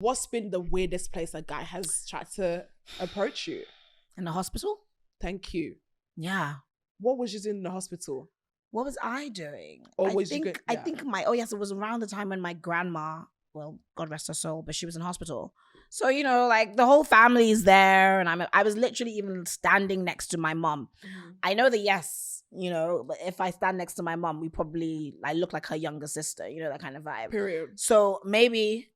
What's been the weirdest place a guy has tried to approach you? In the hospital? Thank you. Yeah. What was you doing in the hospital? What was I doing? Or I was think, you good? I think it was around the time when my grandma, well, God rest her soul, but she was in hospital. So, you know, like the whole family is there, and I was literally even standing next to my mom. Mm-hmm. I know that, yes, you know, but if I stand next to my mom, I look like her younger sister, you know, that kind of vibe. Period. So maybe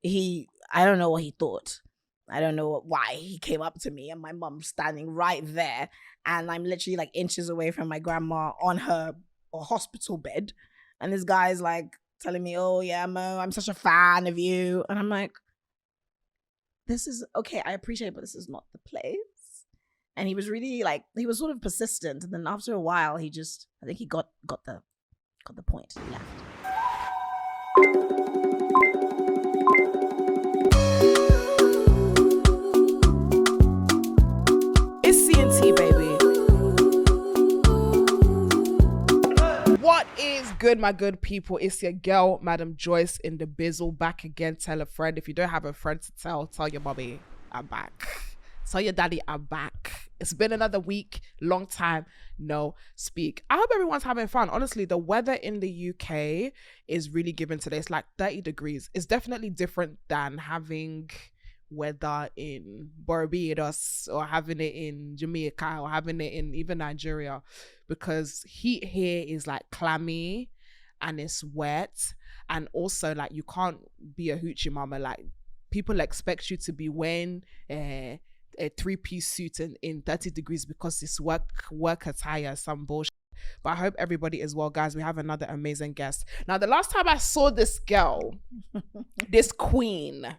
I don't know what he thought. I don't know why he came up to me and my mom standing right there, and I'm literally like inches away from my grandma on her hospital bed, and this guy's like telling me, "Oh yeah, Mo, I'm such a fan of you," and I'm like, "This is okay. I appreciate it, but this is not the place." And he was really like, he was sort of persistent, and then after a while, I think he got the point. He left. It's C&T, baby. What is good, my good people? It's your girl, Madam Joyce, in the bizzle, back again. Tell a friend. If you don't have a friend to tell your mommy I'm back. Tell your daddy I'm back. It's been another week, long time no speak. I hope everyone's having fun. Honestly, the weather in the UK is really giving today. It's like 30 degrees. It's definitely different than having weather in Barbados or having it in Jamaica or having it in even Nigeria, because heat here is like clammy and it's wet, and also like you can't be a hoochie mama. Like people expect you to be wearing a 3-piece suit in 30 degrees because it's work attire, some bullshit. But I hope everybody is well, guys. We have another amazing guest. Now, the last time I saw this girl, this queen,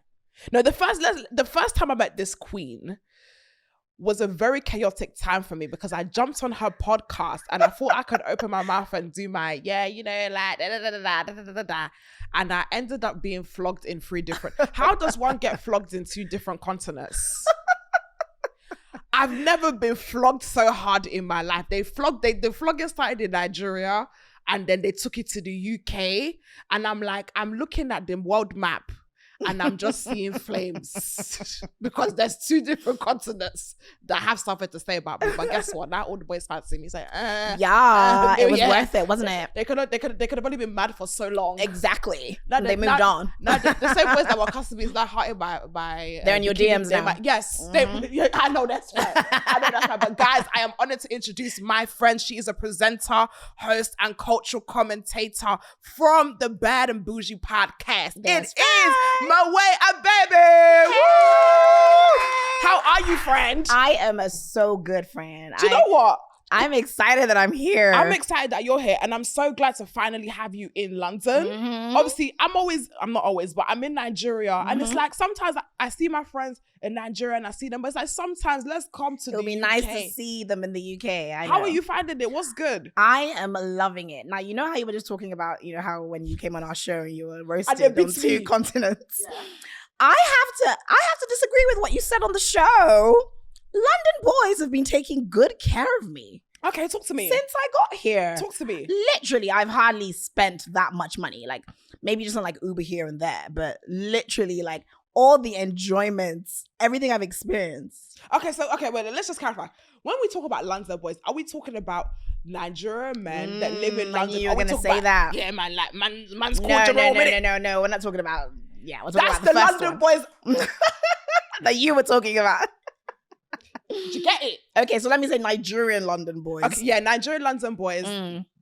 no, the first time I met this queen was a very chaotic time for me, because I jumped on her podcast and I thought I could open my mouth and do my, yeah, you know, like, da, da, da, da, da, da, da, da. And I ended up being flogged in 3 different... How does one get flogged in 2 different continents? I've never been flogged so hard in my life. The flogging started in Nigeria, and then they took it to the UK. And I'm like, I'm looking at the world map, and I'm just seeing flames, because there's 2 different continents that have something to say about me. But guess what? Now all the boys start seeing me say, it was worth it, wasn't it? They could have only been mad for so long. Exactly. Now they moved on. Now the same boys that were cussing me is now hearted by they're in your DMs now. Yes, I know that's right. But guys, I am honored to introduce my friend. She is a presenter, host, and cultural commentator from the Bahd and Boujee Podcast. That's it is Moet Abebe. How are you, friend? I am so good, friend. Do you know what? I'm excited that I'm here. I'm excited that you're here, and I'm so glad to finally have you in London. Mm-hmm. Obviously, I'm not always, but I'm in Nigeria, and it's like sometimes I see my friends in Nigeria and I see them, but it's like sometimes let's come to It'll the be UK. Nice to see them in the UK. How are you finding it? What's good? I am loving it. Now, you know how you were just talking about, you know, how when you came on our show you were roasted on 2 continents. Yeah. I have to disagree with what you said on the show. London boys have been taking good care of me. Okay, talk to me. Since I got here. Talk to me. Literally, I've hardly spent that much money. Like, maybe just on like Uber here and there, but literally like all the enjoyments, everything I've experienced. Okay, wait, let's just clarify. When we talk about London boys, are we talking about Nigerian men that live in London? You were going to say that. Yeah, man, like man's called No, we're not talking about, we're talking That's about the London boys that you were talking about. Did you get it? Okay, so let me say Nigerian London boys. Okay, yeah, Nigerian London boys.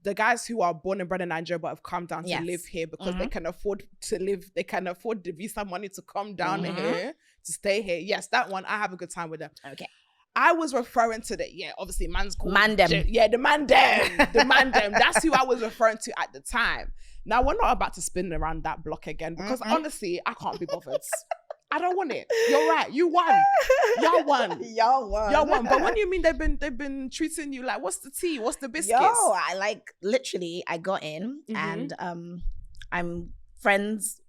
The guys who are born and bred in Nigeria but have come down to live here because they can afford to live. They can afford the visa money to come down here, to stay here. Yes, that one, I have a good time with them. Okay. I was referring to obviously man's called Mandem. Yeah, the Mandem. The Mandem. That's who I was referring to at the time. Now, we're not about to spin around that block again, because honestly, I can't be bothered. I don't want it. You're right. You won. Y'all won. Y'all won. But what do you mean they've been treating you like, what's the tea? What's the biscuits? I like, literally, I got in and I'm friends.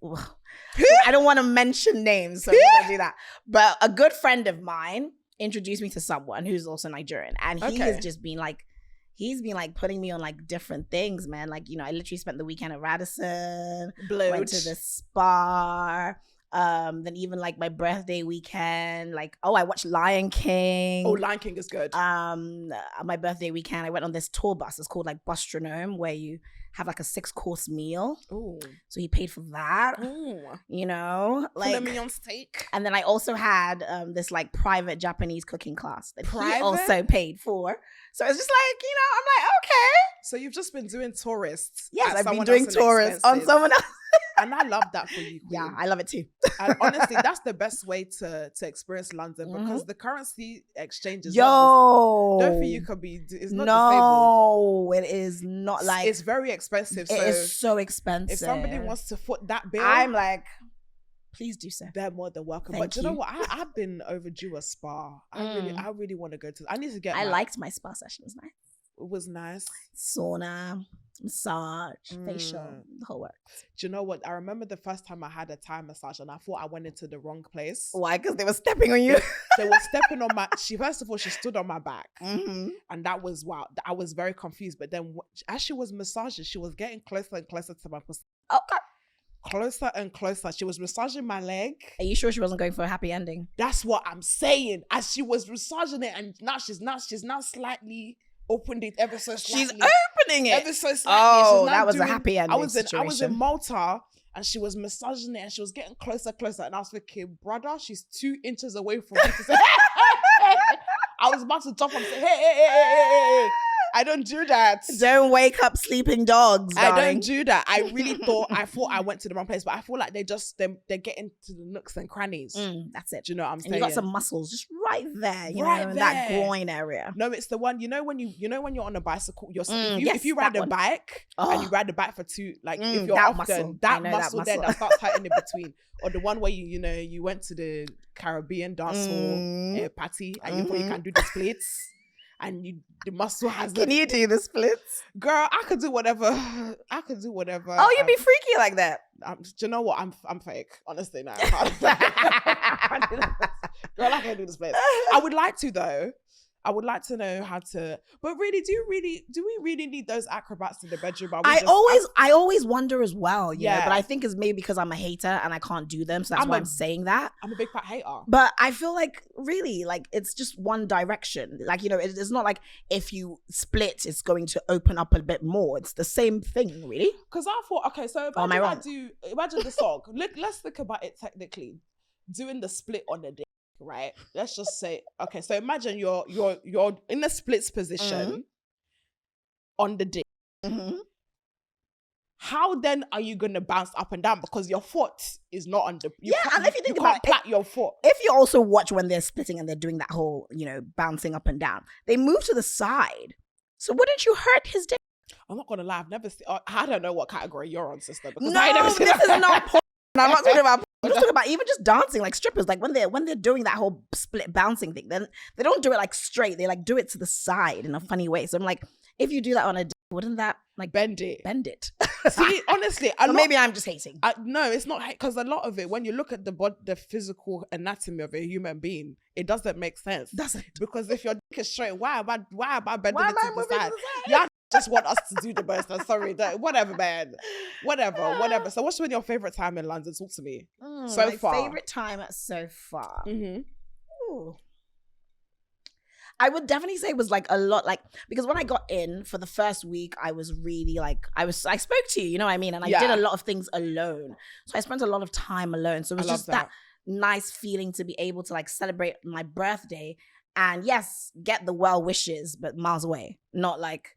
I don't want to mention names, so I'm not gonna do that. But a good friend of mine introduced me to someone who's also Nigerian, and he has just been like, he's been like putting me on like different things, man. Like, you know, I literally spent the weekend at Radisson, went to the spa. Then even like my birthday weekend, like I watched Lion King. Oh, Lion King is good. My birthday weekend, I went on this tour bus. It's called like Bustronome, where you have like a 6-course meal. Ooh. So he paid for that. Ooh. You know, like filet mignon steak. And then I also had this like private Japanese cooking class that he also paid for. So it's just like, you know, I'm like, okay. So you've just been doing tourists. Yes, I've been doing tourists on someone else. And I love that for you, Queen. Yeah, I love it too. And honestly, that's the best way to experience London, because the currency exchange is don't think you could be, it's not no, it is not like, it's very expensive. It is so expensive. If somebody wants to foot that bill, I'm like, please do so. They're more than welcome. Thank but you know what? I've been overdue a spa. I really want to go to. I need to get. I liked my spa session. It was nice. It was nice. Sauna, massage, facial, the whole works. Do you know what? I remember the first time I had a Thai massage, and I thought I went into the wrong place. Why? Because they were stepping on you. They were stepping on my. First of all, she stood on my back, and that was wow. I was very confused. But then, as she was massaging, she was getting closer and closer to my pussy. Oh God. Closer and closer. She was massaging my leg. Are you sure she wasn't going for a happy ending? That's what I'm saying. As she was massaging it, and now she's slightly opened it ever so slightly. She's opening it ever so slightly. Oh, that was a happy ending. I was in Malta, and she was massaging it, and she was getting closer, and I was thinking, brother, she's 2 inches away from me to say, I was about to jump and say, hey. I don't do that. Don't wake up sleeping dogs, darling. I don't do that. I really thought I went to the wrong place, but I feel like they're getting to the nooks and crannies. That's it. Do you know what I'm saying? And you got some muscles just right there, you right know, in there. that groin area. No, it's the one, when you're on a bicycle, if you ride a bike and you ride the bike for 2, like if you're that often, muscle. that muscle there that starts hurting in between. Or the one where you went to the Caribbean dance hall party and you thought you can do the splits. And the muscle has. Can you do the splits? Girl, I could do whatever. Oh, you'd be freaky like that. Do you know what? I'm fake. Honestly, no. Girl, I can't do the splits. I would like to though. I would like to know how to, but really, do we really need those acrobats in the bedroom? I always wonder as well, you know, but I think it's maybe because I'm a hater and I can't do them, so that's why I'm saying that. I'm a big fat hater. But I feel like really, like it's just one direction. Like, you know, it's not like if you split, it's going to open up a bit more. It's the same thing, really. Because I thought, okay, so imagine the song. Let's think about it technically. Doing the split on the day. Right, let's just say, okay, so imagine you're in a splits position on the dick. How then are you gonna bounce up and down, because your foot is not on the and if you think about it, your foot. If you also watch when they're splitting and they're doing that whole, you know, bouncing up and down, they move to the side. So wouldn't you hurt his dick? I'm not gonna lie, I've never seen. I don't know what category you're on, sister. Because no, I never seen this is not porn. I'm not talking about. I'm just talking about even just dancing, like strippers, like when they're doing that whole split bouncing thing, then they don't do it like straight. They like do it to the side in a funny way. So I'm like, if you do that on a, wouldn't that like bend it? See, honestly, maybe I'm just hating. No, it's not, because a lot of it, when you look at the physical anatomy of a human being, it doesn't make sense. Doesn't, because if your dick is straight, why am I bending it to the side? Yeah. Just want us to do the best. I'm sorry. Whatever, man. Whatever. So what's been your favorite time in London? Talk to me. So far. My favorite time so far. Ooh. I would definitely say it was like a lot, like, because when I got in for the first week, I was really like, I spoke to you, you know what I mean? And I did a lot of things alone. So I spent a lot of time alone. So it was just that nice feeling to be able to like celebrate my birthday and yes, get the well wishes, but miles away. Not like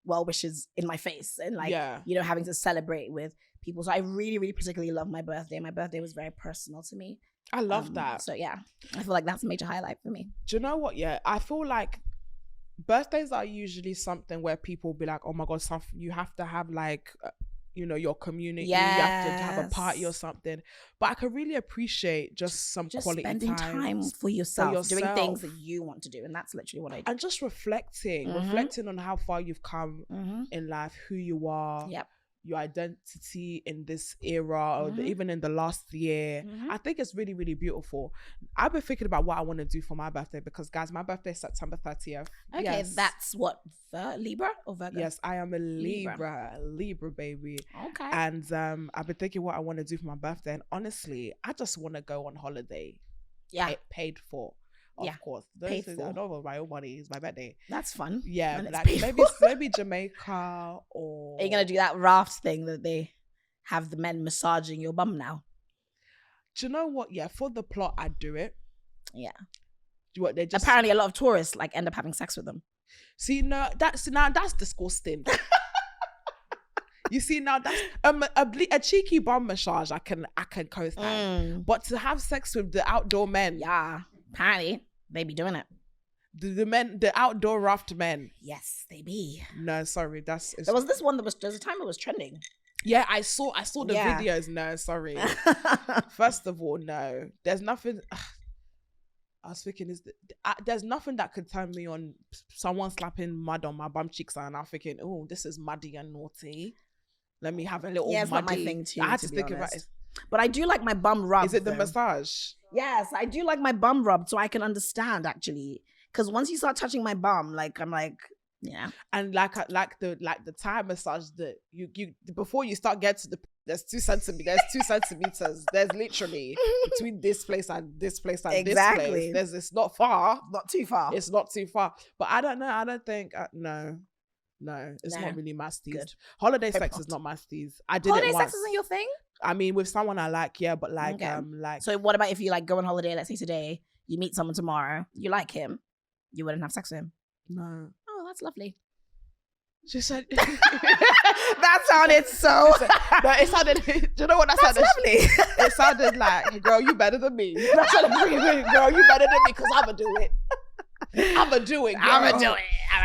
well wishes in my face and like, you know, having to celebrate with people. So I really, really particularly love my birthday. My birthday was very personal to me. I love that. So yeah, I feel like that's a major highlight for me. Do you know what? Yeah, I feel like birthdays are usually something where people be like, oh my God, you have to have like, you know, your community, you have to have a party or something. But I can really appreciate just quality spending time for yourself, doing things that you want to do. And that's literally what I do. And just reflecting on how far you've come in life, who you are, your identity in this era or even in the last year. I think it's really, really beautiful. I've been thinking about what I want to do for my birthday because, guys, my birthday is September 30th. Okay, yes. That's what, Libra or Virgo? Yes, I am a Libra baby. Okay. And I've been thinking what I want to do for my birthday. And honestly, I just want to go on holiday. Yeah. Paid for. Of course. Paid for. Not my own money. It's my birthday. That's fun. Yeah. Like maybe Jamaica or... Are you going to do that raft thing that they have the men massaging your bum now? Do you know what? Yeah, for the plot, I'd do it. Yeah. What, they just... Apparently, a lot of tourists like end up having sex with them. See, no, that's disgusting. You see, now that's a cheeky bum massage. I can co-sign, but to have sex with the outdoor men, yeah, apparently they be doing it. The outdoor raft men. Yes, they be. No, sorry, there was this one there's a time it was trending. Yeah, I saw the videos. No, sorry. First of all, no, there's nothing. I was thinking, there's nothing that could turn me on. Someone slapping mud on my bum cheeks, and I'm thinking, oh, this is muddy and naughty. Let me have a little. Yeah, it's muddy. not my thing too. I had to think about it. But I do like my bum rub. Is it the massage? Yes, I do like my bum rub, so I can understand actually. Because once you start touching my bum, like I'm like, yeah. And like the Thai massage that you before you start getting to there's 2 centimeters. There's literally between this place and this place and this place. It's not far. Not too far. It's not too far. But I don't know. I don't think no. It's not really masties. Good. Holiday sex is not masties. I did holiday it once. Sex isn't your thing? I mean, with someone I like, yeah, but like, okay. like. So what about if you like go on holiday? Let's say today you meet someone tomorrow, you like him, you wouldn't have sex with him? No. Oh, that's lovely. She said that sounded so. No, it sounded. Do you know what that That's sounded? lovely. It sounded like, girl, you better than me. That's what I'm bringing. Girl, you better than me because I'ma do it. I'ma do it. Girl. I'ma do it.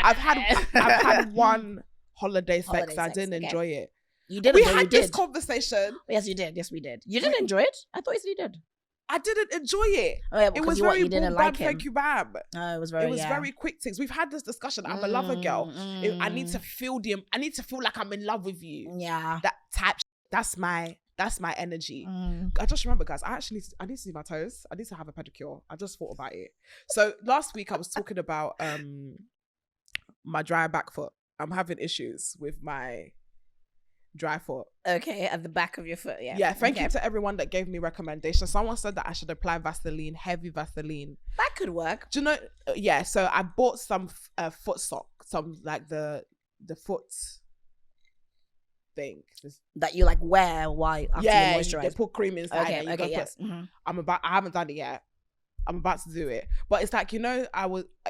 I've had one holiday sex. I didn't enjoy it. You didn't. We had this conversation. Yes, you did. Yes, we did. You didn't enjoy it? I thought you said you did. I didn't enjoy it. Oh, yeah, it was you very didn't boom, like bam, him. thank you, bam. Oh, it was very quick things. We've had this discussion. I'm a lover girl. I need to feel I need to feel like I'm in love with you. Yeah. That type. That's my energy. I just remember, guys, I need to see my toes. I need to have a pedicure. I just thought about it. So last week I was talking about my dry back foot. I'm having issues with my dry foot. Okay, at the back of your foot, yeah. Yeah, thank you to everyone that gave me recommendations. Someone said that I should apply Vaseline, heavy Vaseline. That could work. Do you know? Yeah, so I bought some foot sock, some like the foot thing that you like wear while after you moisturize. They put cream inside. Okay, yes. I haven't done it yet. I'm about to do it, but it's like, you know,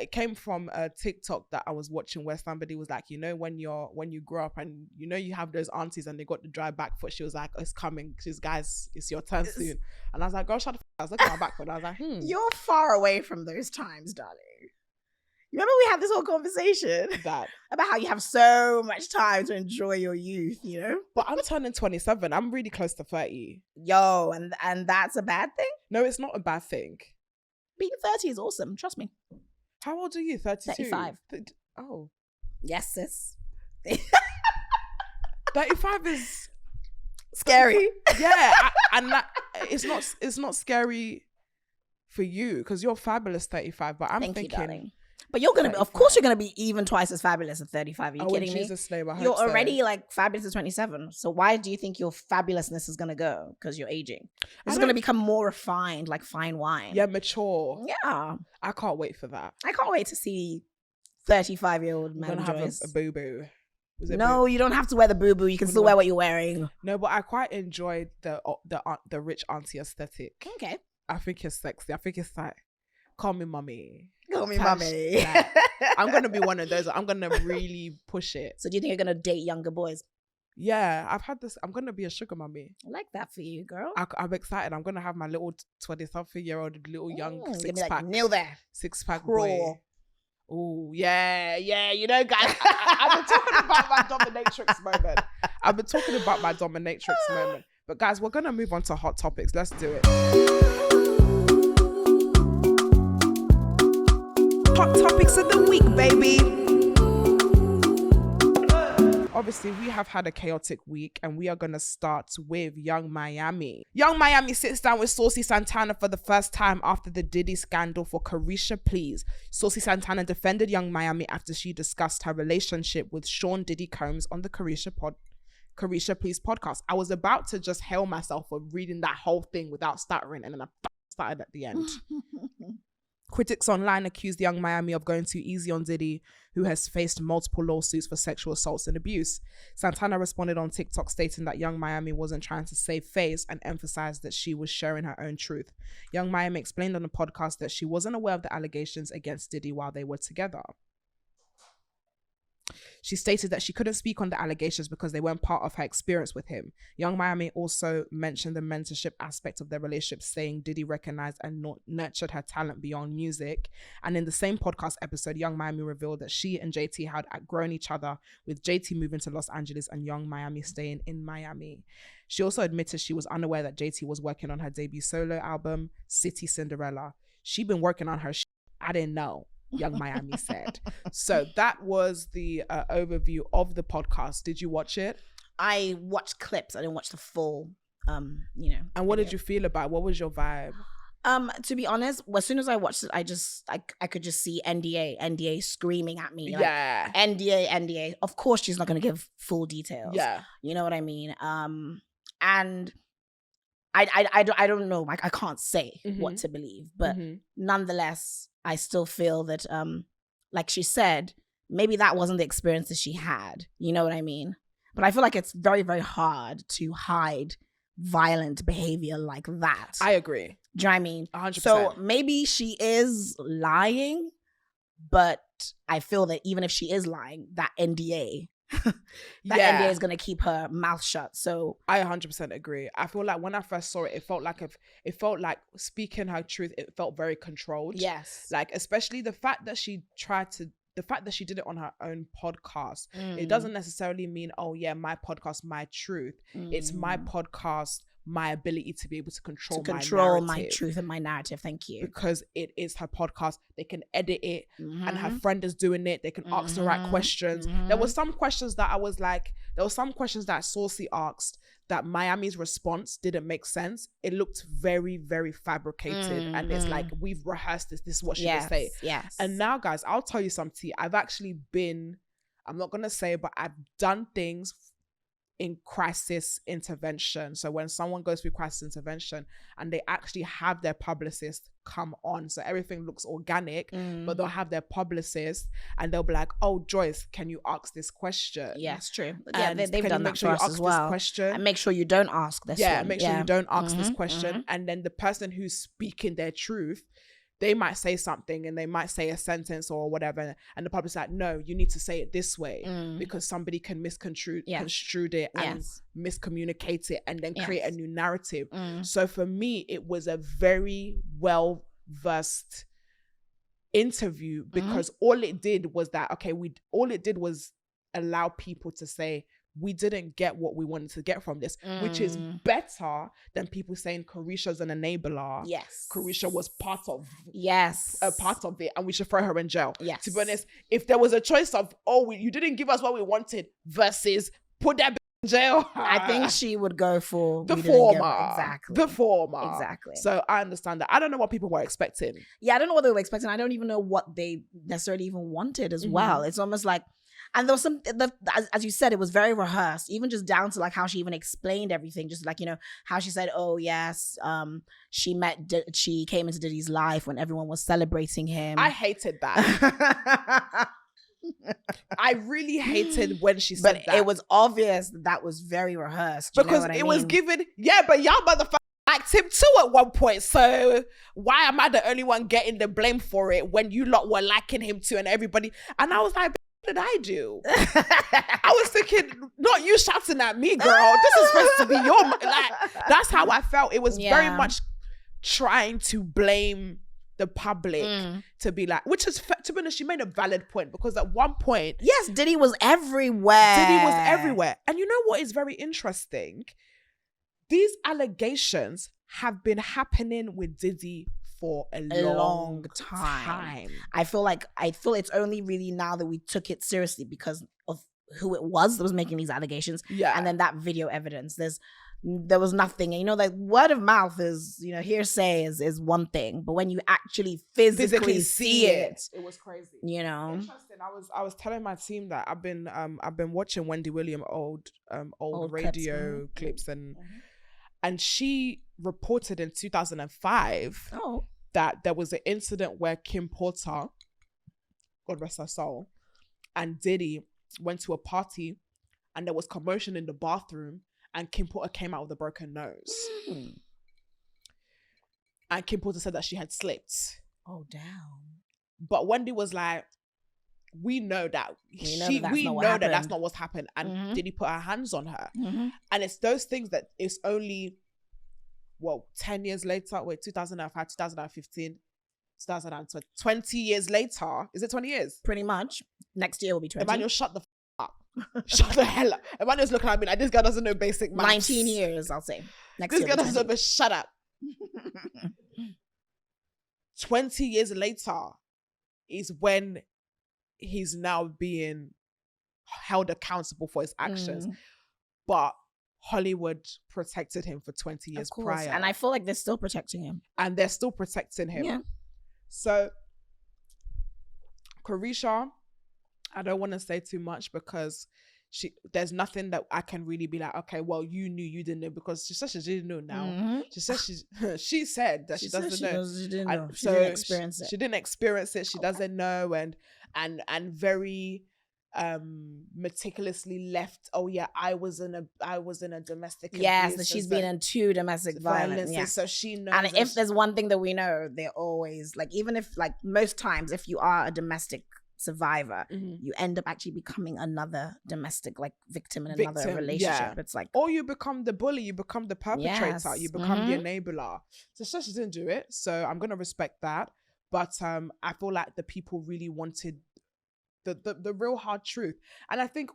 it came from a TikTok that I was watching where somebody was like, you know, when you grow up and you know you have those aunties and they got the dry back foot. She was like, oh, it's coming. She's guys, it's your turn soon. And I was like, girl, shut the f-. I was looking at my back foot. And I was like, You're far away from those times, darling. You remember we had this whole conversation about how you have so much time to enjoy your youth, you know? But I'm turning 27. I'm really close to 30. Yo, and that's a bad thing? No, it's not a bad thing. Being 30 is awesome. Trust me. How old are you? 32? 35. Oh. Yes, sis. 35 is scary. Yeah. It's not scary for you because you're fabulous 35. But I'm thinking. You, darling. But you're going to be, of course, you're going to be even twice as fabulous at 35. Are you kidding me? Jesus name, I hope you're so. already like fabulous at 27. So why do you think your fabulousness is going to go? Because you're aging. It's going to become more refined, like fine wine. Yeah, mature. Yeah. I can't wait for that. I can't wait to see 35-year-old man Joyce. Have a boo-boo. No, you don't have to wear the boo-boo. You can still wear what you're wearing. No, but I quite enjoyed the rich auntie aesthetic. Okay. I think it's sexy. I think it's like, call me mommy. Call me mommy. Yeah. I'm going to be one of those. I'm going to really push it. So do you think you're going to date younger boys? Yeah, I've had this. I'm going to be a sugar mommy. I like that for you, girl. I'm excited. I'm going to have my little 20-something-year-old little young six-pack. Like, kneel there. Six-pack boy. Oh, yeah. You know, guys, I've been talking about my dominatrix moment. But guys, we're going to move on to hot topics. Let's do it. Hot topics of the week, baby. Obviously, we have had a chaotic week, and we are going to start with Young Miami. Young Miami sits down with Saucy Santana for the first time after the Diddy scandal for Carisha Please. Saucy Santana defended Young Miami after she discussed her relationship with Sean Diddy Combs on the Carisha Please podcast. I was about to just hail myself for reading that whole thing without stuttering, and then I started at the end. Critics online accused Young Miami of going too easy on Diddy, who has faced multiple lawsuits for sexual assaults and abuse. Santana responded on TikTok stating that Young Miami wasn't trying to save face and emphasized that she was sharing her own truth. Young Miami explained on the podcast that she wasn't aware of the allegations against Diddy while they were together. She stated that she couldn't speak on the allegations because they weren't part of her experience with him. Young Miami also mentioned the mentorship aspect of their relationship, saying Diddy recognized and nurtured her talent beyond music. And in the same podcast episode, Young Miami revealed that she and JT had outgrown each other, with JT moving to Los Angeles and Young Miami staying in Miami. She also admitted she was unaware that JT was working on her debut solo album, City Cinderella. She'd been working on her I didn't know. Young Miami said. So that was the overview of the podcast. Did you watch it? I watched clips. I didn't watch the full, And what did you feel about it? What was your vibe? To be honest, as soon as I watched it, I could just see NDA screaming at me. Yeah. NDA. Of course, she's not going to give full details. Yeah. You know what I mean? And I don't know. Like, I can't say what to believe, but nonetheless, I still feel that, like she said, maybe that wasn't the experience that she had. You know what I mean? But I feel like it's very, very hard to hide violent behavior like that. I agree. Do you know what I mean? 100%. So maybe she is lying, but I feel that even if she is lying, that NDA, NDA is going to keep her mouth shut. So I 100% agree. I feel like when I first saw it, it felt like speaking her truth. It felt very controlled. Yes. Like, especially the fact that she did it on her own podcast. It doesn't necessarily mean, oh yeah, my podcast, my truth. It's my podcast, my ability to be able to control my truth and my narrative. Thank you. Because it is her podcast. They can edit it, and her friend is doing it. They can ask the right questions. There were some questions that Saucy asked that Miami's response didn't make sense. It looked very, very fabricated, and it's like, we've rehearsed this. This is what she would say. Yes. And now, guys, I'll tell you something. I've actually been, I'm not gonna say, but I've done things in crisis intervention. So when someone goes through crisis intervention and they actually have their publicist come on, so everything looks organic, but they'll have their publicist and they'll be like, oh, Joyce, can you ask this question? Yes, true. And Yeah, they've done that for us as well. Question? And make sure you don't ask this one. Make sure you don't ask this question. And then the person who's speaking their truth, they might say something and they might say a sentence or whatever, and the public's like, no, you need to say it this way because somebody can misconstrue it and miscommunicate it and then create a new narrative. So for me, it was a very well versed interview because all it did was allow people to say, we didn't get what we wanted to get from this, which is better than people saying Carisha's an enabler. Yes. Carisha was part of a part of it and we should throw her in jail. Yes. To be honest, if there was a choice of, you didn't give us what we wanted versus put that in jail, I think she would go for the former. Exactly. The former. Exactly. So I understand that. I don't know what people were expecting. Yeah, I don't know what they were expecting. I don't even know what they necessarily even wanted as well. It's almost like, and there was as you said, it was very rehearsed, even just down to like how she even explained everything, just like, how she said, oh yes, she came into Diddy's life when everyone was celebrating him. I hated that. I really hated when she said that. But it was obvious that was very rehearsed. Because it was given, but y'all motherfuckers liked him too at one point. So why am I the only one getting the blame for it when you lot were liking him too and everybody? And I was like, what did I do? I was thinking, not you shouting at me, girl. This is supposed to be your, that's how I felt. It was very much trying to blame the public to be like, which is, to be honest, she made a valid point because at one point, yes, Diddy was everywhere. And you know what is very interesting? These allegations have been happening with Diddy for a long time. I feel it's only really now that we took it seriously because of who it was that was making these allegations. Yeah. And then that video evidence. There was nothing. And, you know, like word of mouth is, you know, hearsay is one thing, but when you actually physically see it was crazy. You know, interesting. I was telling my team that I've been watching Wendy Williams old radio clips and she reported in 2005 that there was an incident where Kim Porter, God rest her soul, and Diddy went to a party and there was commotion in the bathroom. And Kim Porter came out with a broken nose. And Kim Porter said that she had slipped. Oh, damn. But Wendy was like, we know that. We know that that's not what's happened. And Diddy put her hands on her. And it's those things that it's only, 10 years later? Wait, 2005, 2015, 2020. 20 years later. Is it 20 years? Pretty much. Next year will be 20. Emmanuel, shut the up. Shut the hell up. Emmanuel's looking at me like, this girl doesn't know basic maths. 19 years, I'll say. This girl doesn't know, but shut up. 20 years later is when he's now being held accountable for his actions. But Hollywood protected him for 20 years prior. And I feel like they're still protecting him. And they're still protecting him. Yeah. So, Carisha, I don't want to say too much because there's nothing that I can really be like, okay, well, you knew, you didn't know, because she said she didn't know now. She said she said that she doesn't know. She didn't know. She so didn't experience it. She didn't experience it. She doesn't know, and very meticulously left. Oh yeah, I was in a domestic abuse. Yes, that she's been in 2 domestic violence. Yeah. So she knows. And if there's one thing that we know, they're always like, even if like most times, if you are a domestic survivor, you end up actually becoming another domestic like victim in another relationship. Yeah. It's like, or you become the bully, you become the perpetrator, you become the enabler. So she didn't do it, so I'm gonna respect that. But I feel like the people really wanted the real hard truth. And I think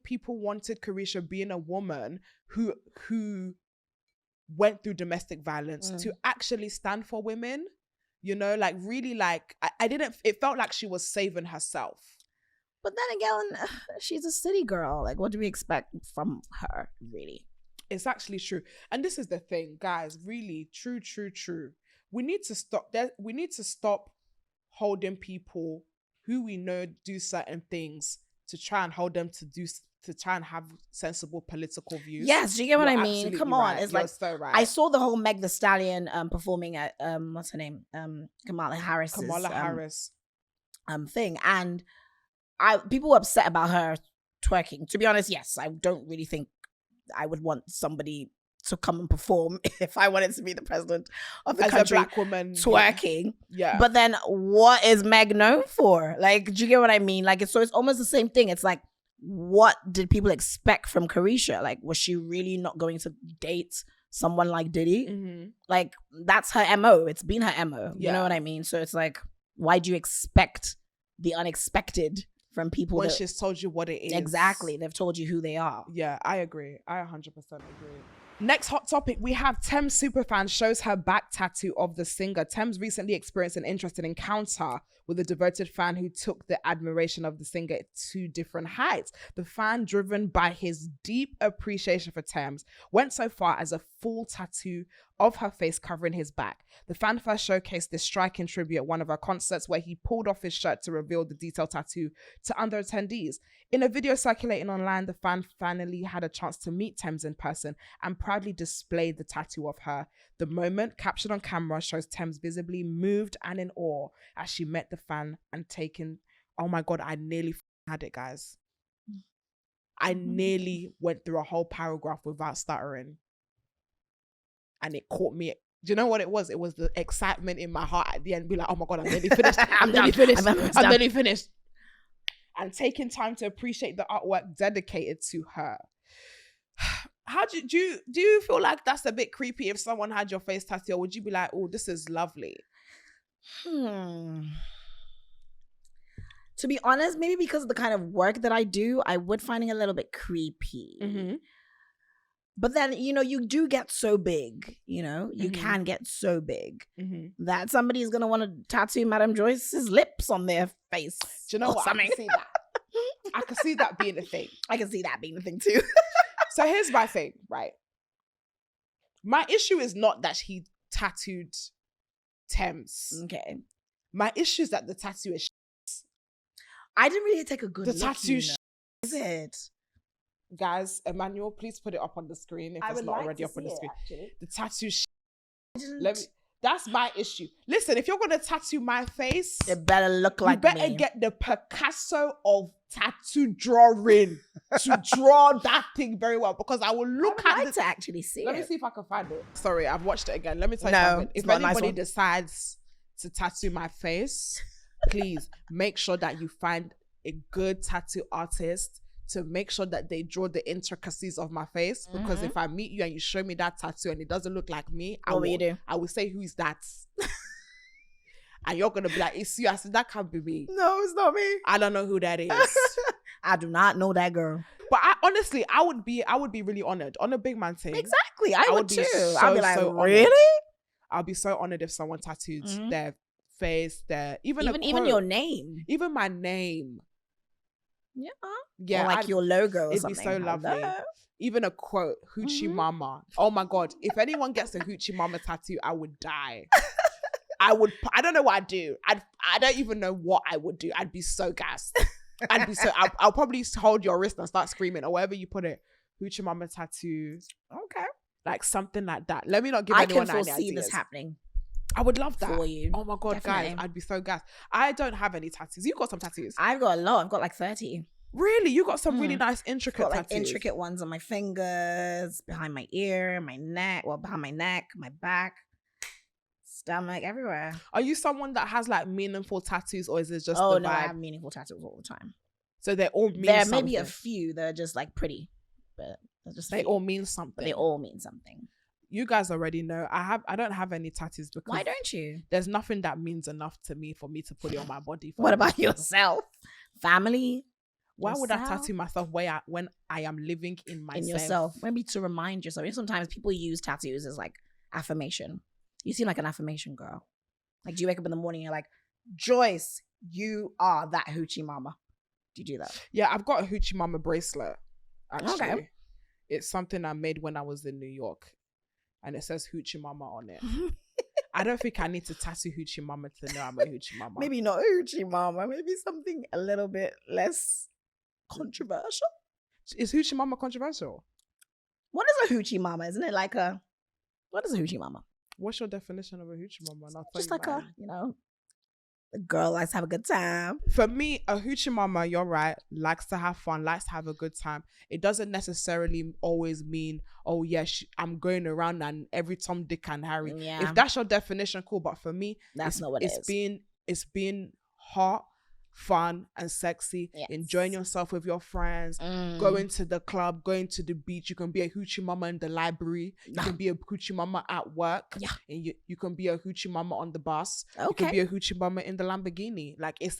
people wanted Carisha, being a woman who went through domestic violence, to actually stand for women. You know, like really, like it felt like she was saving herself. But then again, she's a city girl. Like, what do we expect from her, really? It's actually true. And this is the thing, guys, really, true. We need to stop that. We need to stop holding people who we know do certain things to try and hold them to try and have sensible political views. Yes, do you get what I mean? Come on. Right. It's You're like, so right. I saw the whole Meg Thee Stallion performing at what's her name? Kamala Harris thing. And people were upset about her twerking. To be honest, yes, I don't really think I would want somebody to come and perform if I wanted to be the president of the country, a black woman twerking. Yeah. But then what is Meg known for? Like, do you get what I mean? Like, it's almost the same thing. It's like, what did people expect from Carisha? Like, was she really not going to date someone like Diddy? Like, that's her MO. It's been her MO. You know what I mean? So it's like, why do you expect the unexpected from people when she's told you what it is? Exactly. They've told you who they are. Yeah, I agree. I 100% agree. Next hot topic, we have Tems superfan shows her back tattoo of the singer. Tems recently experienced an interesting encounter with a devoted fan who took the admiration of the singer to different heights. The fan, driven by his deep appreciation for Tems, went so far as a full tattoo of her face covering his back. The fan first showcased this striking tribute at one of her concerts, where he pulled off his shirt to reveal the detailed tattoo to other attendees. In a video circulating online, the fan finally had a chance to meet Tems in person and proudly displayed the tattoo of her. The moment, captured on camera, shows Tems visibly moved and in awe as she met the fan and taken. Oh my God, I nearly had it, guys. I nearly went through a whole paragraph without stuttering. And it caught me. Do you know what it was? It was the excitement in my heart at the end. Be like, oh my God, I'm nearly finished. I'm nearly finished. And taking time to appreciate the artwork dedicated to her. How do you feel like that's a bit creepy if someone had your face tattooed? Or would you be like, oh, this is lovely? To be honest, maybe because of the kind of work that I do, I would find it a little bit creepy. But then, you know, you do get so big, you know, you can get so big that somebody is going to want to tattoo Madame Joyce's lips on their face. Do you know what? I can see that. I can see that being a thing. I can see that being the thing too. So here's my thing, right? My issue is not that he tattooed Tems. Okay. My issue is that the tattoo is I didn't really take a good the look. tattoo Is it? Guys, Emmanuel, please put it up on the screen if it's not already up on the screen. The tattoo that's my issue. Listen, if you're gonna tattoo my face, it better look like you better me. get the Picasso of tattoo drawing to draw that thing very well, because I will look I would at like to actually see Let it. me see if I can find it. Sorry, I've watched it again. Let me tell you No, something. it's If not a nice anybody one. decides to tattoo my face, please make sure that you find a good tattoo artist to make sure that they draw the intricacies of my face. Because if I meet you and you show me that tattoo and it doesn't look like me, What will you do? I will say, who is that? And you're gonna be like, it's you. I said, that can't be me. No, it's not me. I don't know who that is. I do not know that girl. But honestly, I would be really honored on a big man thing. Exactly. I would be too. so, I'd be like, so honored. really? I'll be so honored if someone tattooed their face, their even your name. even my name. Yeah, Or like your logo or it'd something. be so lovely. Hello? Even a quote, Hoochie Mama. Oh my God. If anyone gets a Hoochie Mama tattoo, I would die. I don't know what I'd do. I don't even know what I would do. I'd be so gassed. I'll probably hold your wrist and start screaming, or wherever you put it. Hoochie Mama tattoo. Okay. Like something like that. Let me not give I anyone can any foresee ideas. this happening. I would love that for you. Oh my God, Definitely. guys, I'd be so gassed. I don't have any tattoos. You got some tattoos? I've got a lot. I've got like 30. Really? You got some really nice, intricate Got like tattoos. intricate ones on my fingers, behind my ear, my neck, behind my neck, my back, stomach, everywhere. Are you someone that has like meaningful tattoos, or is it just the Oh vibe? no, I have meaningful tattoos all the time. So they all mean There something. may be a few that are just like pretty, but they're just They few. all mean something. But they all mean something. You guys already know. I don't have any tattoos because Why don't you? there's nothing that means enough to me for me to put it on my body. What about yourself? Family? Why would I yourself? tattoo myself when I am living in myself? In yourself? Maybe to remind yourself. Sometimes people use tattoos as like affirmation. You seem like an affirmation girl. Like, do you wake up in the morning and you're like, Joyce, you are that hoochie mama? Do you do that? Yeah, I've got a Hoochie Mama bracelet, actually. Okay. It's something I made when I was in New York. And it says Hoochie Mama on it. I don't think I need to tattoo Hoochie Mama to know I'm a Hoochie Mama. Maybe not hoochie mama. Maybe something a little bit less controversial. Is Hoochie Mama controversial? What is a hoochie mama? Isn't it like a... What is a hoochie mama? What's your definition of a Hoochie Mama? And I'll tell Just you like mine. a girl likes to have a good time. For me, a Hoochie Mama, you're right, likes to have fun, likes to have a good time. It doesn't necessarily always mean, oh yeah, I'm going around and every Tom, Dick and Harry. Yeah. If that's your definition, cool. But for me, That's not what it is. It's being hot, fun and sexy, Yes. enjoying yourself with your friends, going to the club, going to the beach. You can be a Hoochie Mama in the library. You can be a Hoochie Mama at work. Yeah. And you can be a Hoochie Mama on the bus. You Okay. can be a Hoochie Mama in the Lamborghini. Like it's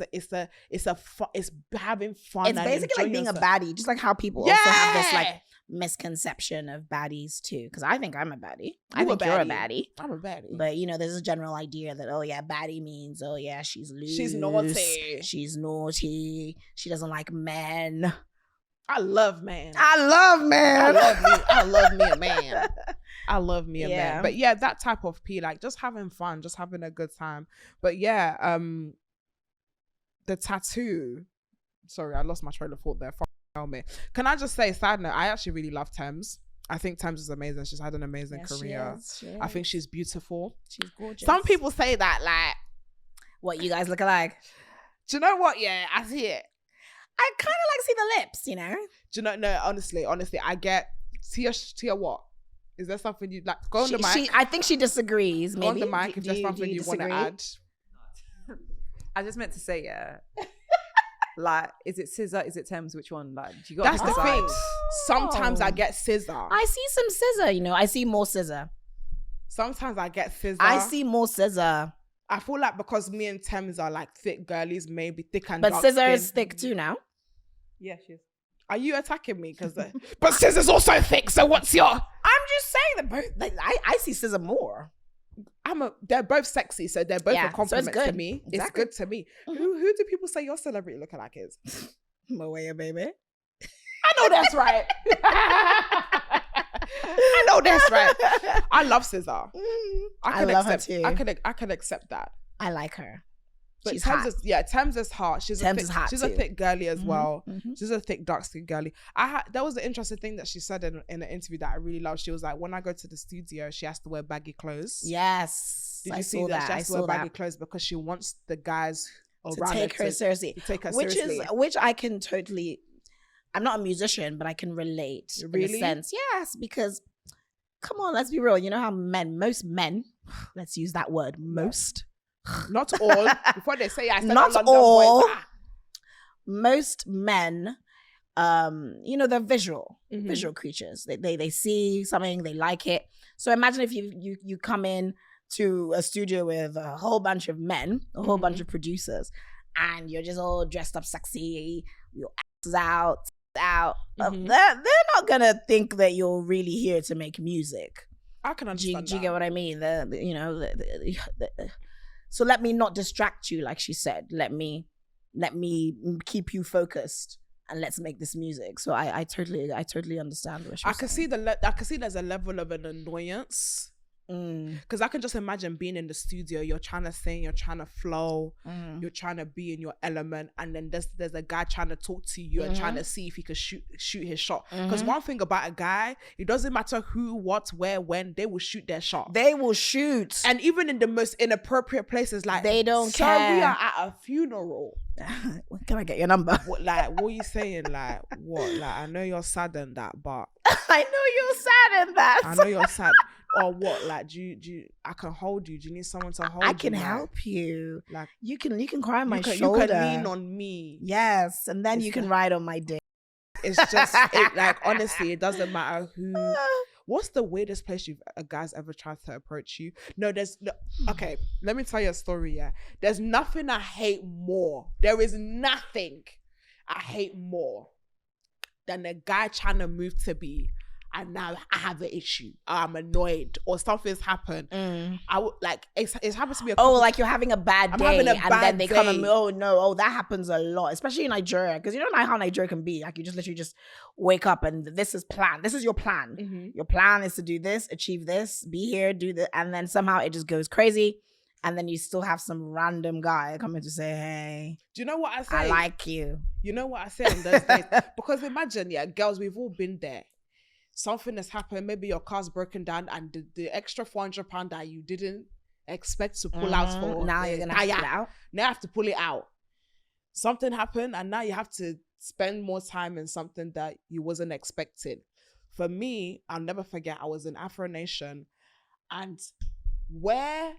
having fun. It's and basically like being a enjoying baddie, just like how people also have this like misconception of baddies too. Because I think I'm a baddie. I think you're a baddie. I'm a baddie. But there's a general idea that, oh yeah, baddie means, oh yeah, she's loose. She's naughty. She's naughty. She doesn't like men. I love man. I love men. I love me a man. I love me a Yeah. man. But yeah, that type of P, like just having fun, just having a good time. But yeah, the tattoo. Sorry, I lost my train of thought there. Helmet. Can I just say, side note, I actually really love Tems. I think Tems is amazing. She's had an amazing career. She I think she's beautiful. she's gorgeous. Some people say that, like, What, you guys look alike? do you know what? Yeah, I see it. I kind of like see the lips, Do you know? No, honestly, I get Tia. What is there something you'd like? Go on the mic. I think she disagrees. Go on Maybe the mic if there's something you want to disagree? add. I just meant to say, yeah. Like, is it scissor? Is it Tems? Which one? Like, do you got? That's the thing. vibes? Sometimes I get scissor. I see some scissor. I see more scissor. Sometimes I get scissor. I see more scissor. I feel like because me and Tems are like thick girlies, maybe thick and But dark scissor skin. is thick too now. Yeah, she is. Are you attacking me? Because but scissor's also thick. So what's your? I'm just saying that both. Like, I see scissor more. They're both sexy, so they're both Yeah, a so it's compliment to good. me. Exactly. It's good to me. Who do people say your celebrity lookalike is? Moet Abebe. I know that's right. I know that's right. I love SZA. I love her too. I can accept that. I like her. But She's Tems hot. Tems is hot. She's Tems is hot She's too. a thick girly as well. Mhm. She's a thick, dark skinned girly. That was an interesting thing that she said in an interview that I really loved. She was like, when I go to the studio, she has to wear baggy clothes. Yes. Did you see that? She has to wear baggy clothes because she wants the guys to take her seriously. To take her seriously. seriously. Which I can totally. I'm not a musician, but I can relate Really? in a sense. Yes, because come on, let's be real. You know how most men, let's use that word, most. Not all. Before they say I said Not London all. boys. Most men, they're visual creatures. They see something, they like it. So imagine if you come in to a studio with a whole bunch of men, a whole bunch of producers, and you're just all dressed up sexy, your ass is out. They're not gonna think that you're really here to make music. I can understand. Do you get what I mean? So let me not distract you, like she said. Let me keep you focused, and let's make this music. So I totally understand what she's saying. I can see there's a level of an annoyance. Because I can just imagine being in the studio, you're trying to sing, you're trying to flow, you're trying to be in your element, and then there's a guy trying to talk to you and trying to see if he can shoot his shot. Because one thing about a guy, it doesn't matter who, what, where, when, they will shoot their shot. They will shoot. And even in the most inappropriate places, like they don't so care. We are at a funeral. Can I get your number? What are you saying? Like what? Like I know you're sad and that, but I know you're sad and that. I know you're sad. Or what? Like, do you? I can hold you. Do you need someone to hold you? I can help you. Like you can cry on my shoulder. You can lean on me. Yes, and then you can ride on my dick. It's just like honestly, it doesn't matter who. What's the weirdest place a guy's ever tried to approach you? Okay, let me tell you a story. Yeah, there's nothing I hate more. There is nothing I hate more than a guy trying to move to be. And now I have an issue. I'm annoyed, or something's happened. I would like it's happened to me. Like you're having a bad day, and then they come and that happens a lot, especially in Nigeria, because you know how Nigeria can be. Like you just literally just wake up and this is planned. This is your plan. Your plan is to do this, achieve this, be here, do this, and then somehow it just goes crazy, and then you still have some random guy coming to say, "Hey, do you know what I say? I like you." You know what I say on those days? Because imagine, girls, we've all been there. Something has happened, maybe your car's broken down, and the extra £400 that you didn't expect to pull out for now you're gonna have to pull it out. Now you have to pull it out. Something happened, and now you have to spend more time in something that you wasn't expecting. For me, I'll never forget, I was in Afro Nation, and where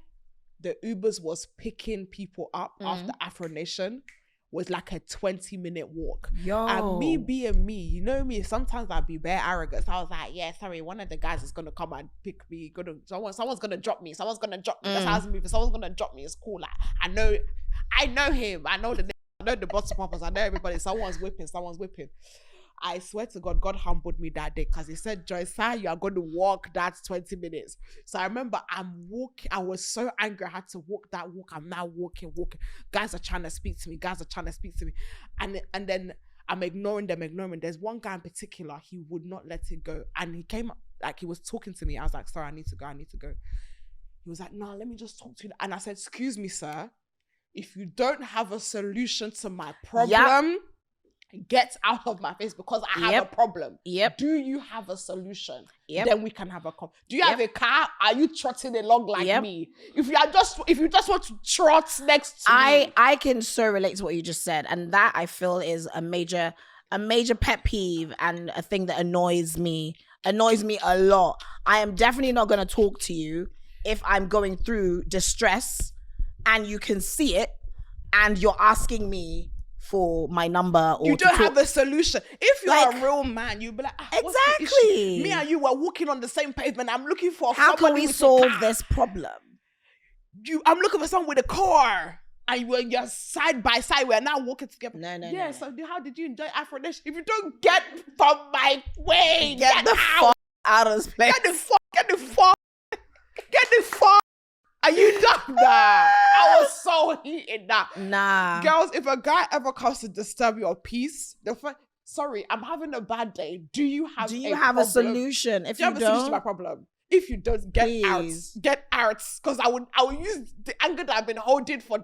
the Ubers was picking people up after Afro Nation was like a 20-minute walk. And me being me, you know me, sometimes I'd be bare arrogant. So I was like, yeah, sorry, one of the guys is gonna come and pick me. Someone's gonna drop me. Someone's gonna drop me. That's how I was moving. Someone's gonna drop me. It's cool. Like I know him. I know the bottom poppers. I know everybody. Someone's whipping. I swear to God, God humbled me that day because he said, Joyce, you are going to walk that 20 minutes. So I remember I'm walking. I was so angry. I had to walk that walk. I'm now walking. Guys are trying to speak to me. And then I'm ignoring them. There's one guy in particular, he would not let it go. And he came up, like he was talking to me. I was like, sorry, I need to go. He was like, no, let me just talk to you. And I said, excuse me, sir. If you don't have a solution to my problem, get out of my face because I have a problem. Do you have a solution? Then we can have a do you have a car? Are you trotting along like me? If you just want to trot next to me. I can so relate to what you just said, and that I feel is a major pet peeve and a thing that annoys me a lot. I am definitely not going to talk to you if I'm going through distress and you can see it and you're asking me for my number, or you don't have a solution. If you're a real man, you'd be like, exactly. Me and you were walking on the same pavement. I'm looking for how can we solve this problem? I'm looking for someone with a car, and you're side by side. We're now walking together. No. So how did you enjoy Afro Nation? If you don't get from my way, get the fuck out of this place. Get the fuck. Are you done? Nah. I was so so heated that. Nah. Girls, if a guy ever comes to disturb your peace, sorry, I'm having a bad day. Do you have a problem? solution? If Do you have you a solution to my don't, problem? If you don't, get Please. out. Because I will use the anger that I've been holding for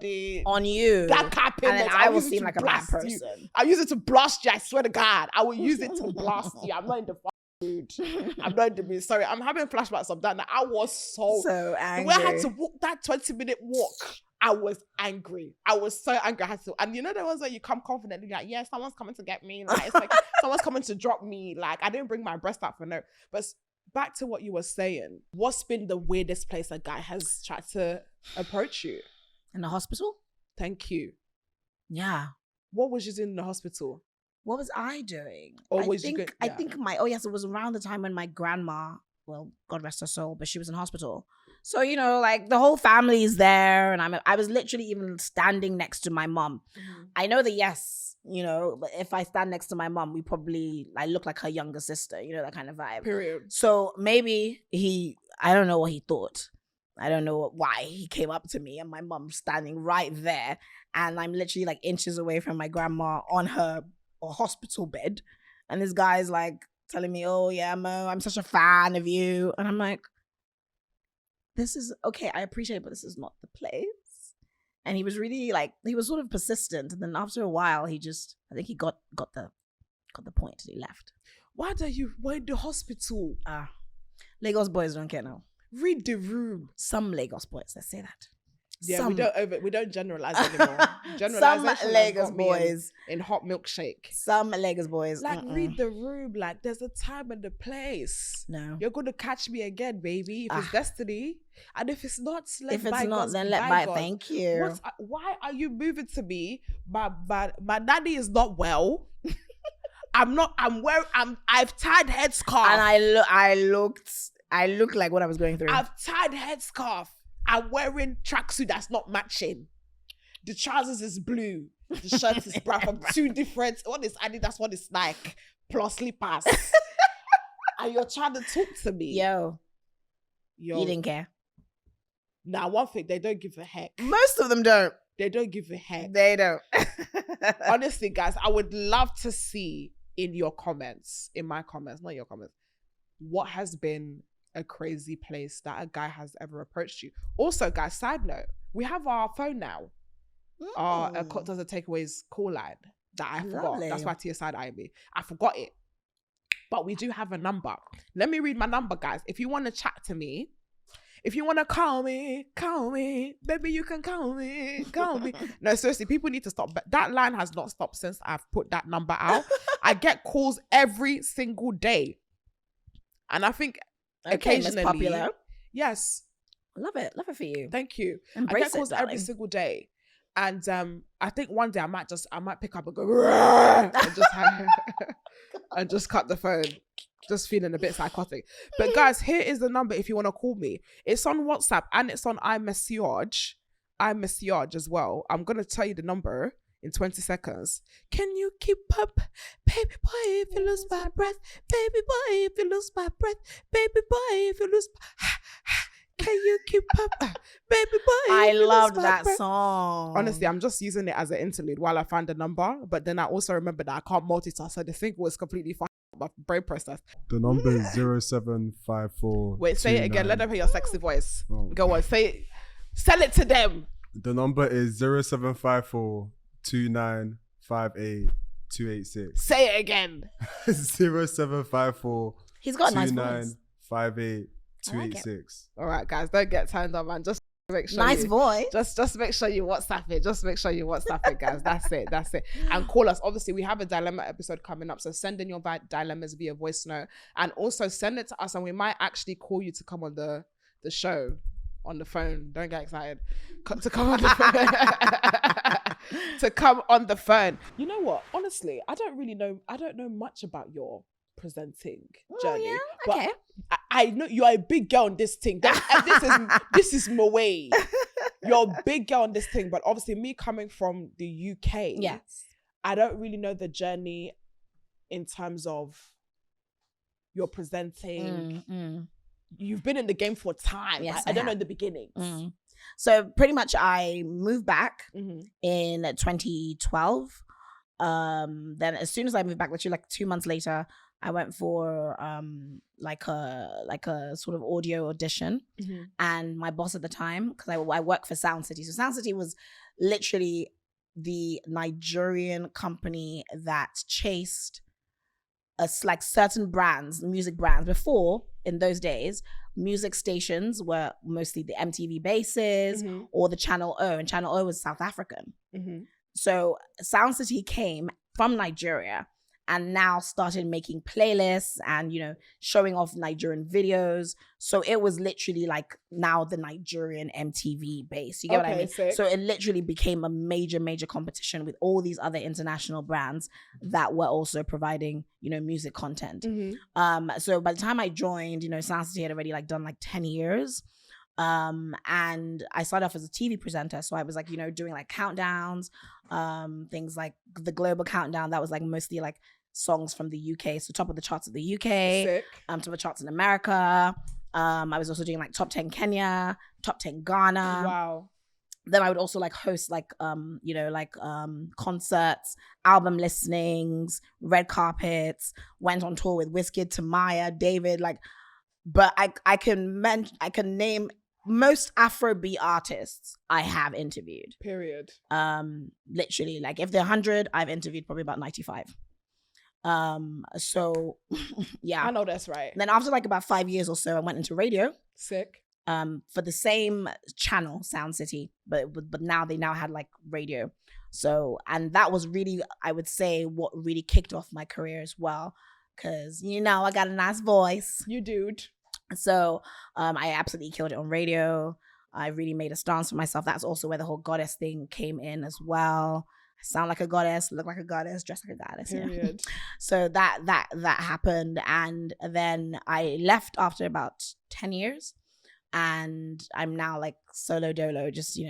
on you, that car and then payment. I will use it seem to like a bad blast you. person. I'll use it to blast you. I swear to God, I will use it to blast you. I'm not in the mood. I'm not in the mood. Sorry, I'm having flashbacks of that. Now, I was so angry. The way I had to walk that 20-minute walk, I was angry. I was so angry. I had to, and you know, the ones where you come confidently, like, yeah, someone's coming to get me. Like, it's like someone's coming to drop me. Like, I didn't bring my breast out for no. But back to what you were saying. What's been the weirdest place a guy has tried to approach you? In the hospital? Thank you. Yeah. What was you doing in the hospital? What was I doing? Or I was think, you good? I think it was around the time when my grandma, well, God rest her soul, but she was in hospital. So, you know, like the whole family is there, and I was literally even standing next to my mom. Mm-hmm. I know that, yes, you know, but if I stand next to my mom, I look like her younger sister, you know, that kind of vibe. Period. So maybe I don't know what he thought. I don't know why he came up to me, and my mom standing right there, and I'm literally like inches away from my grandma on her hospital bed, and this guy's like telling me, "Oh yeah, Mo, I'm such a fan of you," and I'm like, this is okay, I appreciate it, but this is not the place. And he was really like, he was sort of persistent, and then after a while I think he got the point, and he left. Why in the hospital? Lagos boys don't care now. Read the room. Some Lagos boys, let's say that. Yeah, we don't generalize anymore. Some Lagos boys in hot milkshake. Some Lagos boys. Like, read the room. Like, there's a time and a place. No. You're going to catch me again, baby. If it's destiny. And if it's not, then let by. Thank you. Why are you moving to me? My daddy is not well. I've tied headscarf. And I looked like what I was going through. I've tied headscarf. I'm wearing tracksuit that's not matching. The trousers is blue. The shirt is brown from two different. One is Adidas, one is Nike, plus slippers. And you're trying to talk to me. Yo. You didn't care. Now, one thing, they don't give a heck. Most of them don't. They don't give a heck. They don't. Honestly, guys, I would love to see in my comments, not your comments, what has been a crazy place that a guy has ever approached you. Also, guys, side note, we have our phone now. Our does a takeaways call line that I forgot. Lovely. That's why Tia side-eyed me. I forgot it. But we do have a number. Let me read my number, guys. If you want to chat to me, if you want to call me, baby, you can call me. No, seriously, people need to stop. That line has not stopped since I've put that number out. I get calls every single day. And I think occasionally, popular. Yes. Love it for you. Thank you. Embrace I get calls it, every single day. And I think one day I might pick up and go and just cut the phone. Just feeling a bit psychotic. But guys, here is the number if you want to call me. It's on WhatsApp and it's on iMessage as well. I'm going to tell you the number in 20 seconds. Can you keep up? Baby boy, if you lose my breath. Baby boy, if you lose my breath. Baby boy, if you lose my... Can you keep up? Baby boy. I loved that song. Honestly, I'm just using it as an interlude while I find the number. But then I also remember that I can't multitask. So the thing was completely fucked up my brain process. The number is 0754. Wait, say it again. Let them hear your sexy voice. Oh. Go on, say it. Sell it to them. The number is 0754 2958 286. Say it again. 0754 He's got a nice voice. 2958 286. All right, guys, don't get turned on, man. Just make sure nice voice. Just make sure you WhatsApp it. Just make sure you WhatsApp it, guys. That's it. And call us. Obviously, we have a dilemma episode coming up, so send in your dilemmas via voice note, and also send it to us, and we might actually call you to come on the show on the phone. Don't get excited. To come on the phone. To come on the phone. You know what? Honestly, I don't know much about your presenting journey. Yeah? But okay. I know you're a big girl on this thing. This is my way. You're a big girl on this thing, but obviously me coming from the UK, yes, I don't really know the journey in terms of your presenting. You've been in the game for time. Yes, I don't know the beginnings. So pretty much I moved back Mhm. in 2012. Then as soon as I moved back, literally like 2 months later, I went for like a sort of audio audition. Mhm. And my boss at the time, because I work for Sound City. So Sound City was literally the Nigerian company that chased us like certain brands, music brands. Before, in those days, music stations were mostly the MTV bases Mhm. or the Channel O, and Channel O was South African. Mhm. So Sound City came from Nigeria and now started making playlists and, showing off Nigerian videos. So it was literally like now the Nigerian MTV base. You get what I Okay, mean? sick. So it literally became a major, major competition with all these other international brands that were also providing, music content. Mhm. So by the time I joined, Sound City had already like done like 10 years. And I started off as a TV presenter. So I was like, doing like countdowns, things like the global countdown. That was like mostly like songs from the UK. So top of the charts of the UK, Sick. top of the charts in America. I was also doing like top 10 Kenya, top 10 Ghana. Wow. Then I would also like host like, concerts, album listenings, red carpets, went on tour with Wizkid, Tamaya, David, but I can name most Afrobeat artists I have interviewed. Period. Literally, like if they're 100, I've interviewed probably about 95. So yeah. I know that's right. Then after like about 5 years or so, I went into radio. Sick. For the same channel, Sound City, but now they had like radio. So, and that was really, I would say, what really kicked off my career as well. Cause I got a nice voice. You dude. So I absolutely killed it on radio. I really made a stance for myself. That's also where the whole goddess thing came in as well. I sound like a goddess, look like a goddess, dress like a goddess. Period. So that happened. And then I left after about 10 years. And I'm now like solo dolo, just,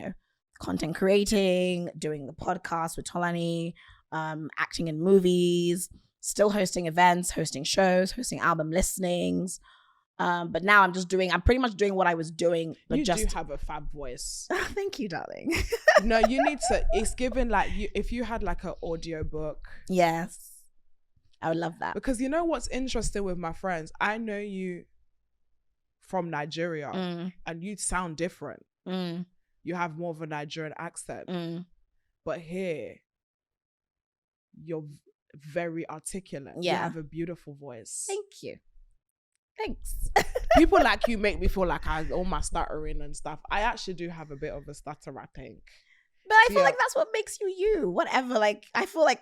content creating, doing the podcast with Tolani, acting in movies, still hosting events, hosting shows, hosting album listenings. But now I'm pretty much doing what I was doing, but You just do have a fab voice. Thank you, darling. No, you need to. It's given like if you had like an audio book. Yes, I would love that. Because what's interesting with my friends, I know you from Nigeria, and you sound different. You have more of a Nigerian accent, but here you're very articulate. Yeah. You have a beautiful voice. Thank you. Thanks. People like you make me feel like all my stuttering and stuff. I actually do have a bit of a stutter, I think. But I feel like that's what makes you. Whatever. Like, I feel like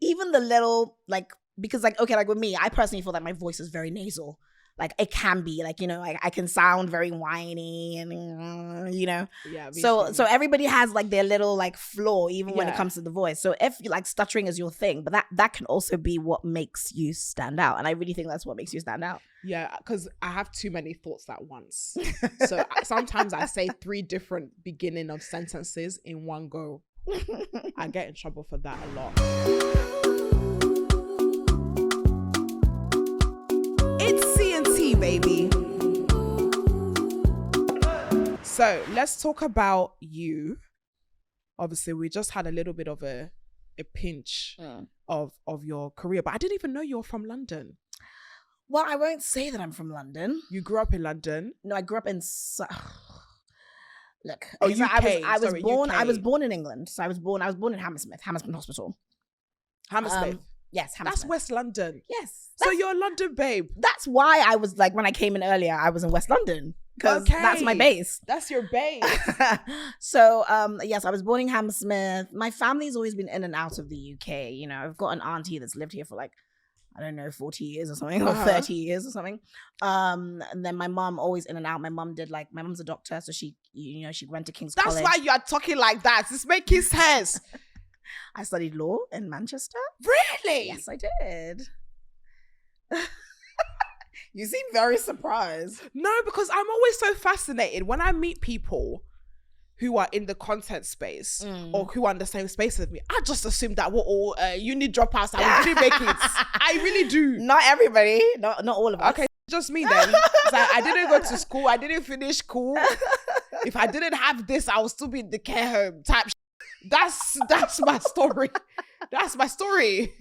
even the little, like, because like, okay, like with me, I personally feel that my voice is very nasal. Like it can be like, I can sound very whiny and, Yeah. So everybody has like their little like flaw, even when it Yeah. comes to the voice. So if like stuttering is your thing, but that can also be what makes you stand out. And I really think that's what makes you stand out. Yeah, because I have too many thoughts at once. So sometimes I say 3 different beginning of sentences in one go. I get in trouble for that a lot. It's C&T, baby. So let's talk about you. Obviously, we just had a little bit of a pinch of your career, but I didn't even know you're from London. Well, I won't say that I'm from London. You grew up in London. No, I grew up in. Look, Oh, so UK. I was Sorry, born. UK. I was born in England. So I was born in Hammersmith Hospital. Hammersmith. Yes, Hammersmith. That's West London. Yes. So you're a London babe. That's why I was like, when I came in earlier, I was in West London because that's my base. That's your base. So, yes, I was born in Hammersmith. My family's always been in and out of the UK. I've got an auntie that's lived here for like, I don't know, 40 years or something, or 30 years or something. And then my mom always in and out. My mom's a doctor, so she went to King's College. That's why you are talking like that. It's making sense. I studied law in Manchester. Really? Yes, I did. You seem very surprised. No, because I'm always so fascinated when I meet people who are in the content space or who are in the same space as me. I just assume that we're all uni dropouts and we didn't make it. I really do. Not everybody. Not all of us. Okay, just me then. 'Cause I didn't go to school. I didn't finish school. If I didn't have this, I would still be in the care home type. That's my story. That's my story.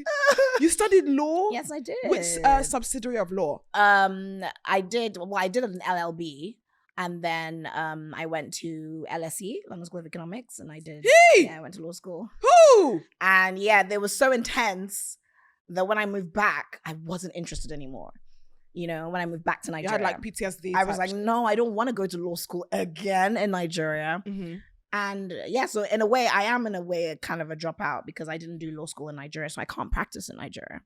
You studied law? Yes, I did. Which subsidiary of law? I did an LLB, and then I went to LSE, London School of Economics, and I did. Hey! Yeah, I went to law school. Who? And yeah, they were so intense that when I moved back, I wasn't interested anymore. You know, when I moved back to You Nigeria, had like PTSD. I was like, no, I don't want to go to law school again in Nigeria. Mm-hmm. And yeah, so in a way, I am in a way kind of a dropout because I didn't do law school in Nigeria, so I can't practice in Nigeria.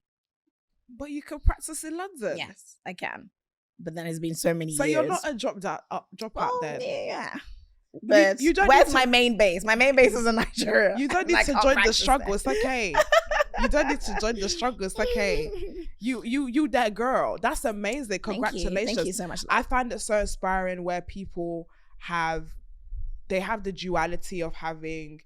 But you can practice in London. Yes, I can. But then it's been so many So years. you're not a dropout then. Yeah. But you don't where's need my main base? My main base is in Nigeria. You don't And I need to can't join the practice struggle. there. It's okay. You don't need to join the struggle. It's okay. You that girl. That's amazing. Congratulations. Thank you so much. I find it so inspiring where people have the duality of having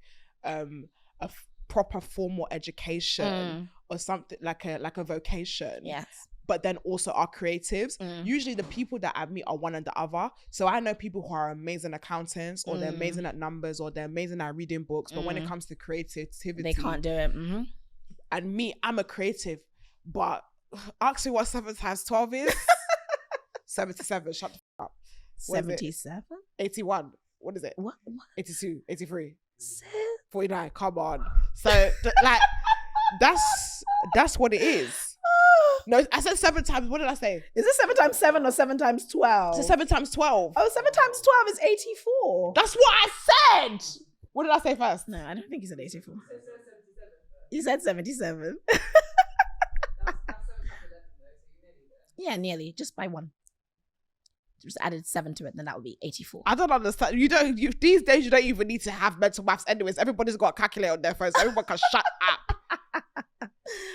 proper formal education or something like a vocation. Yes. But then also are creatives. Usually the people that I meet are one and the other. So I know people who are amazing accountants or they're amazing at numbers or they're amazing at reading books. But when it comes to creativity, They can't do it. Mm-hmm. And me, I'm a creative. But ask me what 7 times 12 is. 77. Shut the f up. What is it? 77? 81. What is it? What? 82. 83. Sis. 49. Come on. So like that's what it is. No, I said 7 times. What did I say? Is it 7 times 7 or 7 times 12? It's 7 times 12. Oh, 7 times 12 is 84. That's what I said. What did I say first? No, I don't think you said 84. You said 77. Yeah, nearly. Just by one. Just added 7 to it, then that would be 84. I don't understand. These days you don't even need to have mental maths. Anyways, everybody's got a calculator on their phones. Everyone can shut up.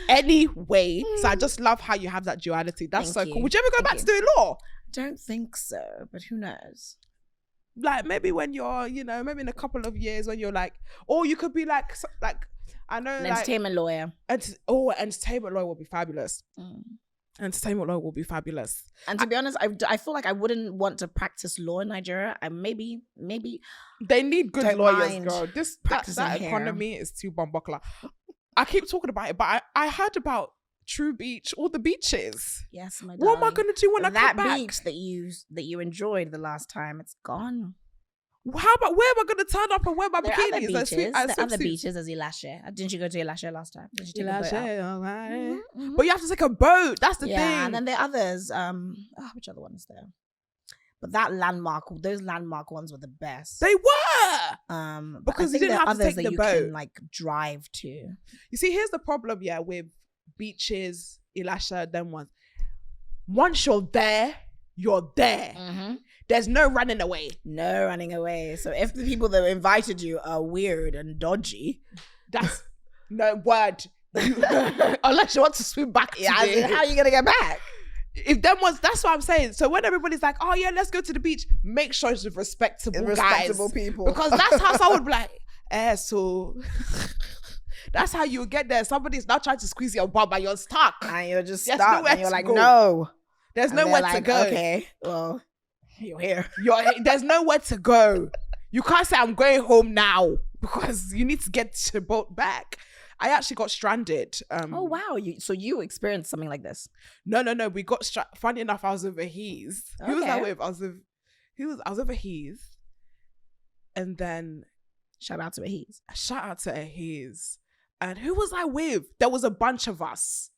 Anyway, so I just love how you have that duality. That's Thank so you. cool. Would you ever go Thank back you. to doing law? Don't think so, but who knows? Like maybe when you're, maybe in a couple of years when you're like, or you could be like I know An like entertainment lawyer. Entertainment lawyer will be fabulous. Mm. Entertainment lawyer will be fabulous. And to be honest, I feel like I wouldn't want to practice law in Nigeria. I maybe They need good Don't lawyers, mind girl. That practicing here. economy is too bumbuckler. I keep talking about it, but I heard about True Beach, all the beaches. yes, my What am I darling. gonna do when I that come back? beach that you enjoyed the last time, it's gone. How about where am I gonna turn up and wear my There are bikinis? other beaches. There are other swimsuits? beaches as Elashe. Didn't you go to Elashe last time? Did you take a boat out? Elashe, Mhm. But you have to take a boat. That's the Yeah, thing. and then there are others. Which other one is there? But those landmark ones were the best. They were. But because I you think didn't there are have to others take that the you boat. can like drive to. You see, here's the problem, with beaches, Elasha, them ones. Once you're there, you're there. Mm-hmm. There's no running away. No running away. So if the people that invited you are weird and dodgy, That's no word. Unless you want to swim back. yeah, today. how are you gonna get back? If them ones, that's what I'm saying. So when everybody's like, "Oh yeah, let's go to the beach," make sure it's with respectable guys, people. because that's how someone would be like, so that's how you get there. Somebody's now trying to squeeze your bum and you're stuck. And you're just There's stuck. nowhere And you're to like, go. no. There's And they're nowhere to like, go. Okay, well, you're here. There's nowhere to go. You can't say I'm going home now because you need to get your boat back. I actually got stranded. Oh wow! So you experienced something like this? No. We got funny enough, I was with Heath. Who was I Okay. with? I was with Heath. And then Shout out to Ahiz. shout out to Heath. And who was I with? There was a bunch of us.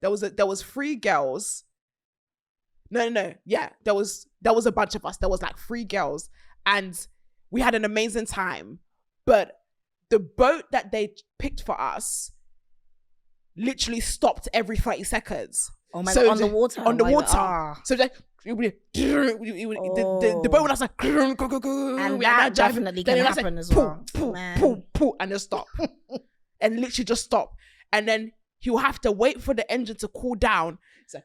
There was 3 girls. No. Yeah, there was a bunch of us. There was like 3 girls. And we had an amazing time. But the boat that they picked for us literally stopped every 30 seconds. Oh my So god! On the water. On the Like, water. ah. So like, the boat was like, And that definitely can happen as well. Man. and just stop. And literally just stop. And then he'll have to wait for the engine to cool down. It's like,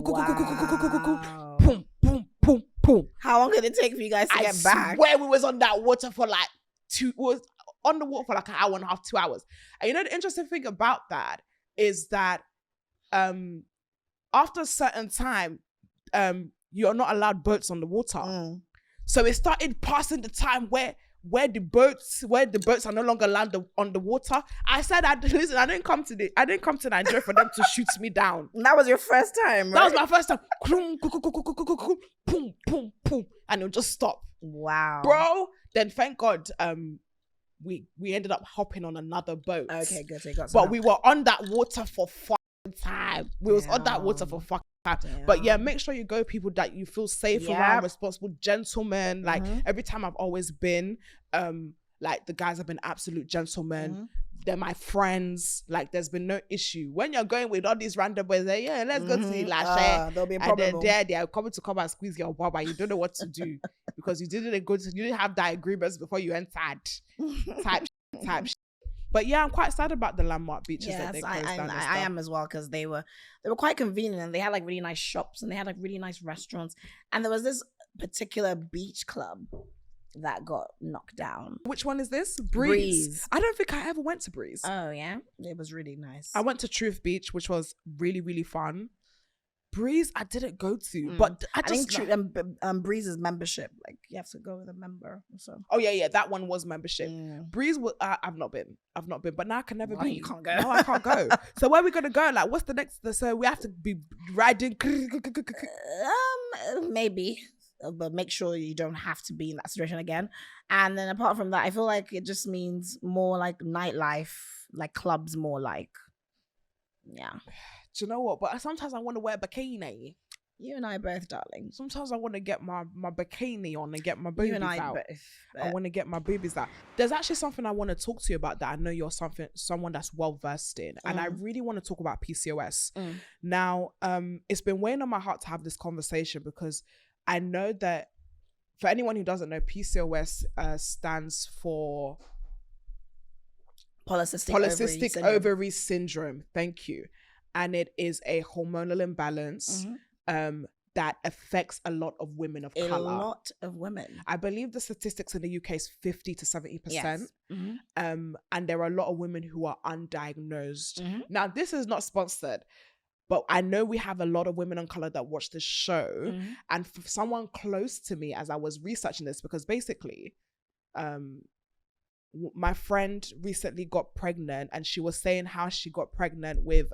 Wow. boom, boom, boom, boom. How long did it take for you guys to I get back? swear we was on that water for like on the water for like an hour and a half, 2 hours. And you know the interesting thing about that is that after a certain time, you're not allowed boats on the water. Mm. So it started passing the time where the boats are no longer land on the water. I said, listen, I didn't come to Nigeria for them to shoot me down. That was your first time, right? That was my first time. Boom, boom, boom, and it'll just stop. Wow, bro. Then thank God, we ended up hopping on another boat. Okay, good. So you got some but help. we were on that water for fucking time. We was on that water for fucking time. Damn. But yeah, make sure you go people that you feel safe around, responsible gentlemen. Like every time I've always been, like the guys have been absolute gentlemen. They're my friends. Like there's been no issue. When you're going with all these random boys, like, yeah, let's go to Lashe. There'll be a And problem. then they're coming to come and squeeze your baba. You don't know what to do because you didn't have that agreements before you entered. Type shit. But yeah, I'm quite sad about the landmark beaches that they closed down. I am as well, because they were quite convenient, and they had like really nice shops, and they had like really nice restaurants, and there was this particular beach club that got knocked down. Which one is this? Breeze. I don't think I ever went to Breeze. Oh yeah, it was really nice. I went to Truth Beach, which was really, really fun. Breeze, I didn't go to, but I just think Breeze's membership, like you have to go with a member. So oh yeah, that one was membership. Breeze was I've not been, but now I can never be. You can't go. No, I can't go. So where are we gonna go? Like, what's the next? So we have to be riding. Maybe, but make sure you don't have to be in that situation again. And then apart from that, I feel like it just means more like nightlife, like clubs, more like yeah. Do you know what? But sometimes I want to wear a bikini. You and I both, darling. Sometimes I want to get my bikini on and get my boobies out. Both. I want to get my boobies out. There's actually something I want to talk to you about that I know you're someone that's well versed in, and I really want to talk about PCOS. Now, it's been weighing on my heart to have this conversation because I know that for anyone who doesn't know, PCOS stands for Polycystic ovary syndrome. Thank you. And it is a hormonal imbalance that affects a lot of women of color. A lot of women. I believe the statistics in the UK is 50 to 70%. Yes. And there are a lot of women who are undiagnosed. Now, this is not sponsored, but I know we have a lot of women of color that watch this show. And for someone close to me, as I was researching this, because basically, my friend recently got pregnant, and she was saying how she got pregnant with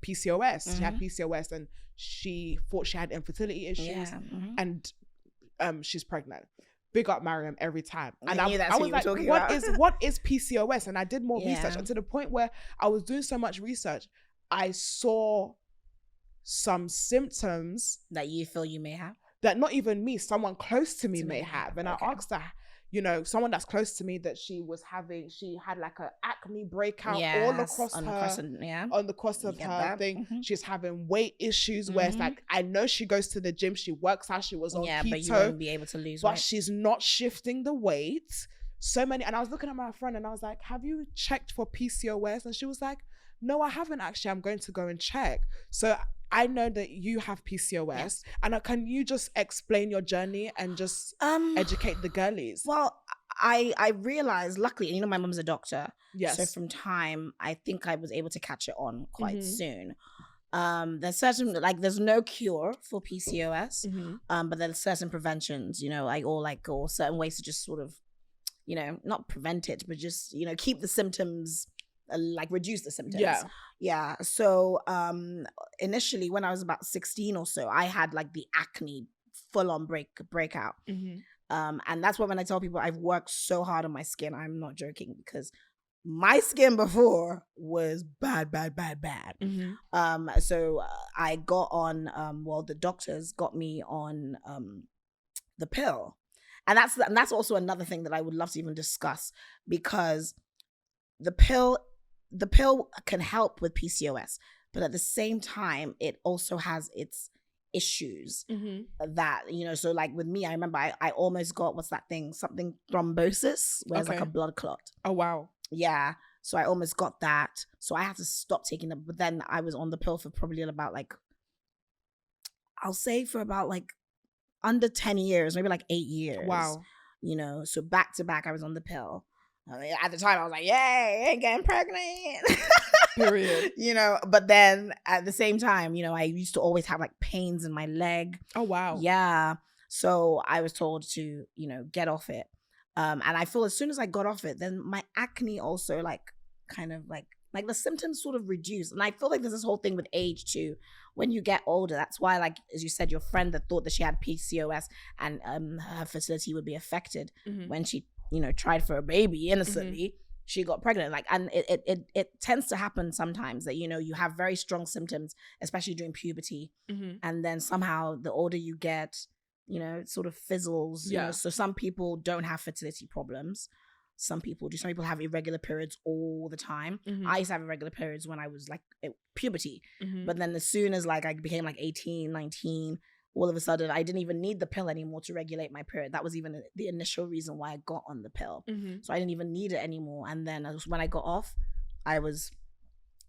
PCOS. She had PCOS, and she thought she had infertility issues, and she's pregnant. Big up Mariam every time. And I was like, what is PCOS? And I did more research, and to the point where I was doing so much research, I saw some symptoms that you feel you may have, that not even me, someone close to me may have. And I asked her, you know, someone that's close to me, that she had like a acne breakout all across on the cross of her thing. She's having weight issues where it's like, I know she goes to the gym, she works out, she was on keto, but you won't be able to lose weight. But she's not shifting the weight. So many, and I was looking at my friend and I was like, have you checked for PCOS? And she was like, no, I haven't actually. I'm going to go and check. So I know that you have PCOS, and can you just explain your journey and just educate the girlies? Well, I realized, luckily, you know, my mum's a doctor. Yes. So from time, I think I was able to catch it on quite soon. There's certain, like, there's no cure for PCOS, but there's certain preventions, you know, or certain ways to just sort of, you know, not prevent it, but just, you know, keep the symptoms, like reduce the symptoms. Yeah. So initially, when I was about 16 or so, I had like the acne full-on breakout. And that's when I tell people I've worked so hard on my skin, I'm not joking, because my skin before was bad. So I got on, the doctors got me on the pill. And that's also another thing that I would love to even discuss, because the pill can help with PCOS, but at the same time, it also has its issues that, you know, so like with me, I remember I almost got, what's that thing? Something thrombosis, where it's like a blood clot. Oh, wow. Yeah. So I almost got that. So I had to stop taking it. But then I was on the pill for probably about like, I'll say for about like under 10 years, maybe like 8 years. Wow. You know, so back to back, I was on the pill. At the time, I was like, yay, ain't getting pregnant. Period. You know, but then at the same time, you know, I used to always have like pains in my leg. Oh, wow. Yeah. So I was told to, get off it. And I feel as soon as I got off it, then my acne also kind of the symptoms sort of reduce. And I feel like there's this whole thing with age too. When you get older, that's why, as you said, your friend that thought that she had PCOS and her fertility would be affected when she, tried for a baby innocently, she got pregnant. And it tends to happen sometimes that, you have very strong symptoms, especially during puberty. And then somehow the older you get, it sort of fizzles. So some people don't have fertility problems. Some people do. Some people have irregular periods all the time. I used to have irregular periods when I was puberty. But then as soon as I became 18, 19, all of a sudden I didn't even need the pill anymore to regulate my period. That was even the initial reason why I got on the pill. So I didn't even need it anymore. And then when I got off, I was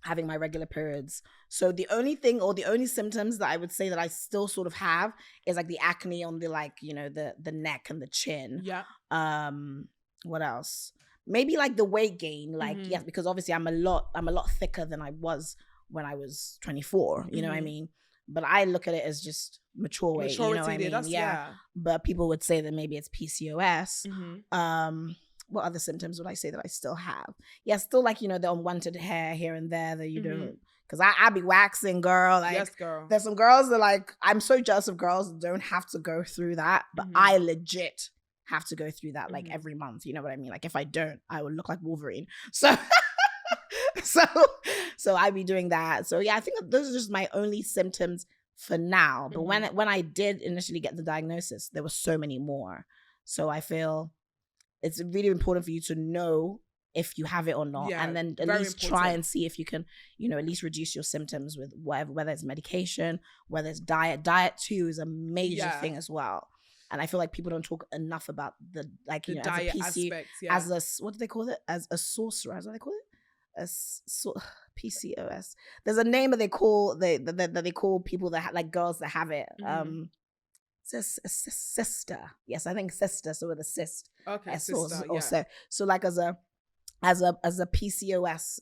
having my regular periods. So the only thing or the only symptoms that I would say that I still sort of have is the acne on the the neck and the chin. Yeah. What else? Maybe the weight gain. Yes, because obviously I'm a lot thicker than I was when I was 24. You know what I mean? But I look at it as just mature weight. You know what I mean? Yeah. But people would say that maybe it's PCOS. What other symptoms would I say that I still have? Yeah, still the unwanted hair here and there that you don't. Because I be waxing, girl. Yes, girl. There's some girls that I'm so jealous of girls that don't have to go through that. But I legit have to go through that every month. You know what I mean? If I don't, I would look like Wolverine. So so I be doing that. So yeah, I think those are just my only symptoms for now. But when I did initially get the diagnosis, there were so many more. So I feel it's really important for you to know if you have it or not, and then at least try and see if you can, at least reduce your symptoms with whether it's medication, whether it's diet. Diet too is a major thing as well. And I feel like people don't talk enough about the diet aspect, as a, what do they call it? As a sorcerer, is what they call it? PCOS. There's a name that they call they call people that girls that have it. It's a sister. Yes, I think sister. So with a cyst. Okay, sister. Also, so as a PCOS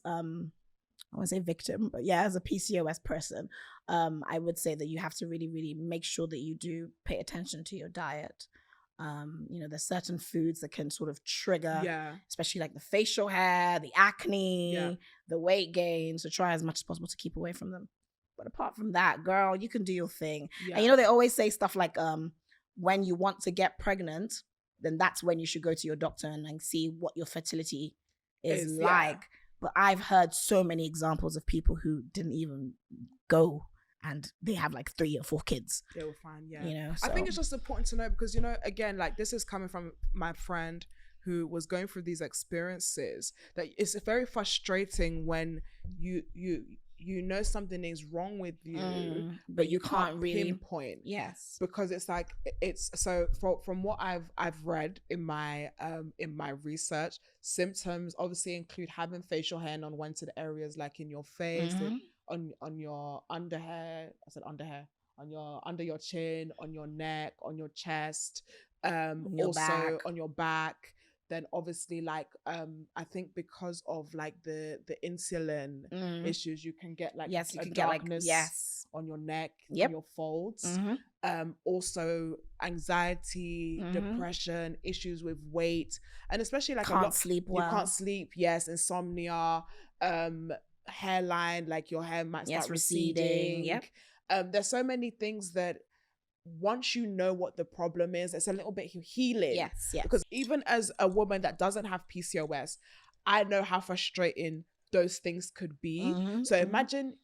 I won't say victim, but yeah, as a PCOS person, I would say that you have to really, really make sure that you do pay attention to your diet. There's certain foods that can sort of trigger, especially the facial hair, the acne, the weight gain. So try as much as possible to keep away from them. But apart from that, girl, you can do your thing. Yeah. And they always say stuff like, when you want to get pregnant, then that's when you should go to your doctor and see what your fertility is like. Yeah. But I've heard so many examples of people who didn't even go and they have 3 or 4 kids. They were fine, yeah. So. I think it's just important to know because, again, this is coming from my friend who was going through these experiences, that it's very frustrating when you know something is wrong with you, but you can't really pinpoint. Yes, because it's so from what I've read in my research, symptoms obviously include having facial hair in unwanted areas, in your face, on your underhair. I said underhair. Under your chin, on your neck, on your chest, on your back. Then obviously I think because of the insulin issues, you can get yes, you a can darkness get on your neck, on your folds. Also anxiety, depression, issues with weight, and especially can't sleep well. You can't sleep. Yes, insomnia, hairline, your hair might start receding. Yep. There's so many things that once you know what the problem is, it's a little bit healing. Yes. Because even as a woman that doesn't have PCOS, I know how frustrating those things could be. So imagine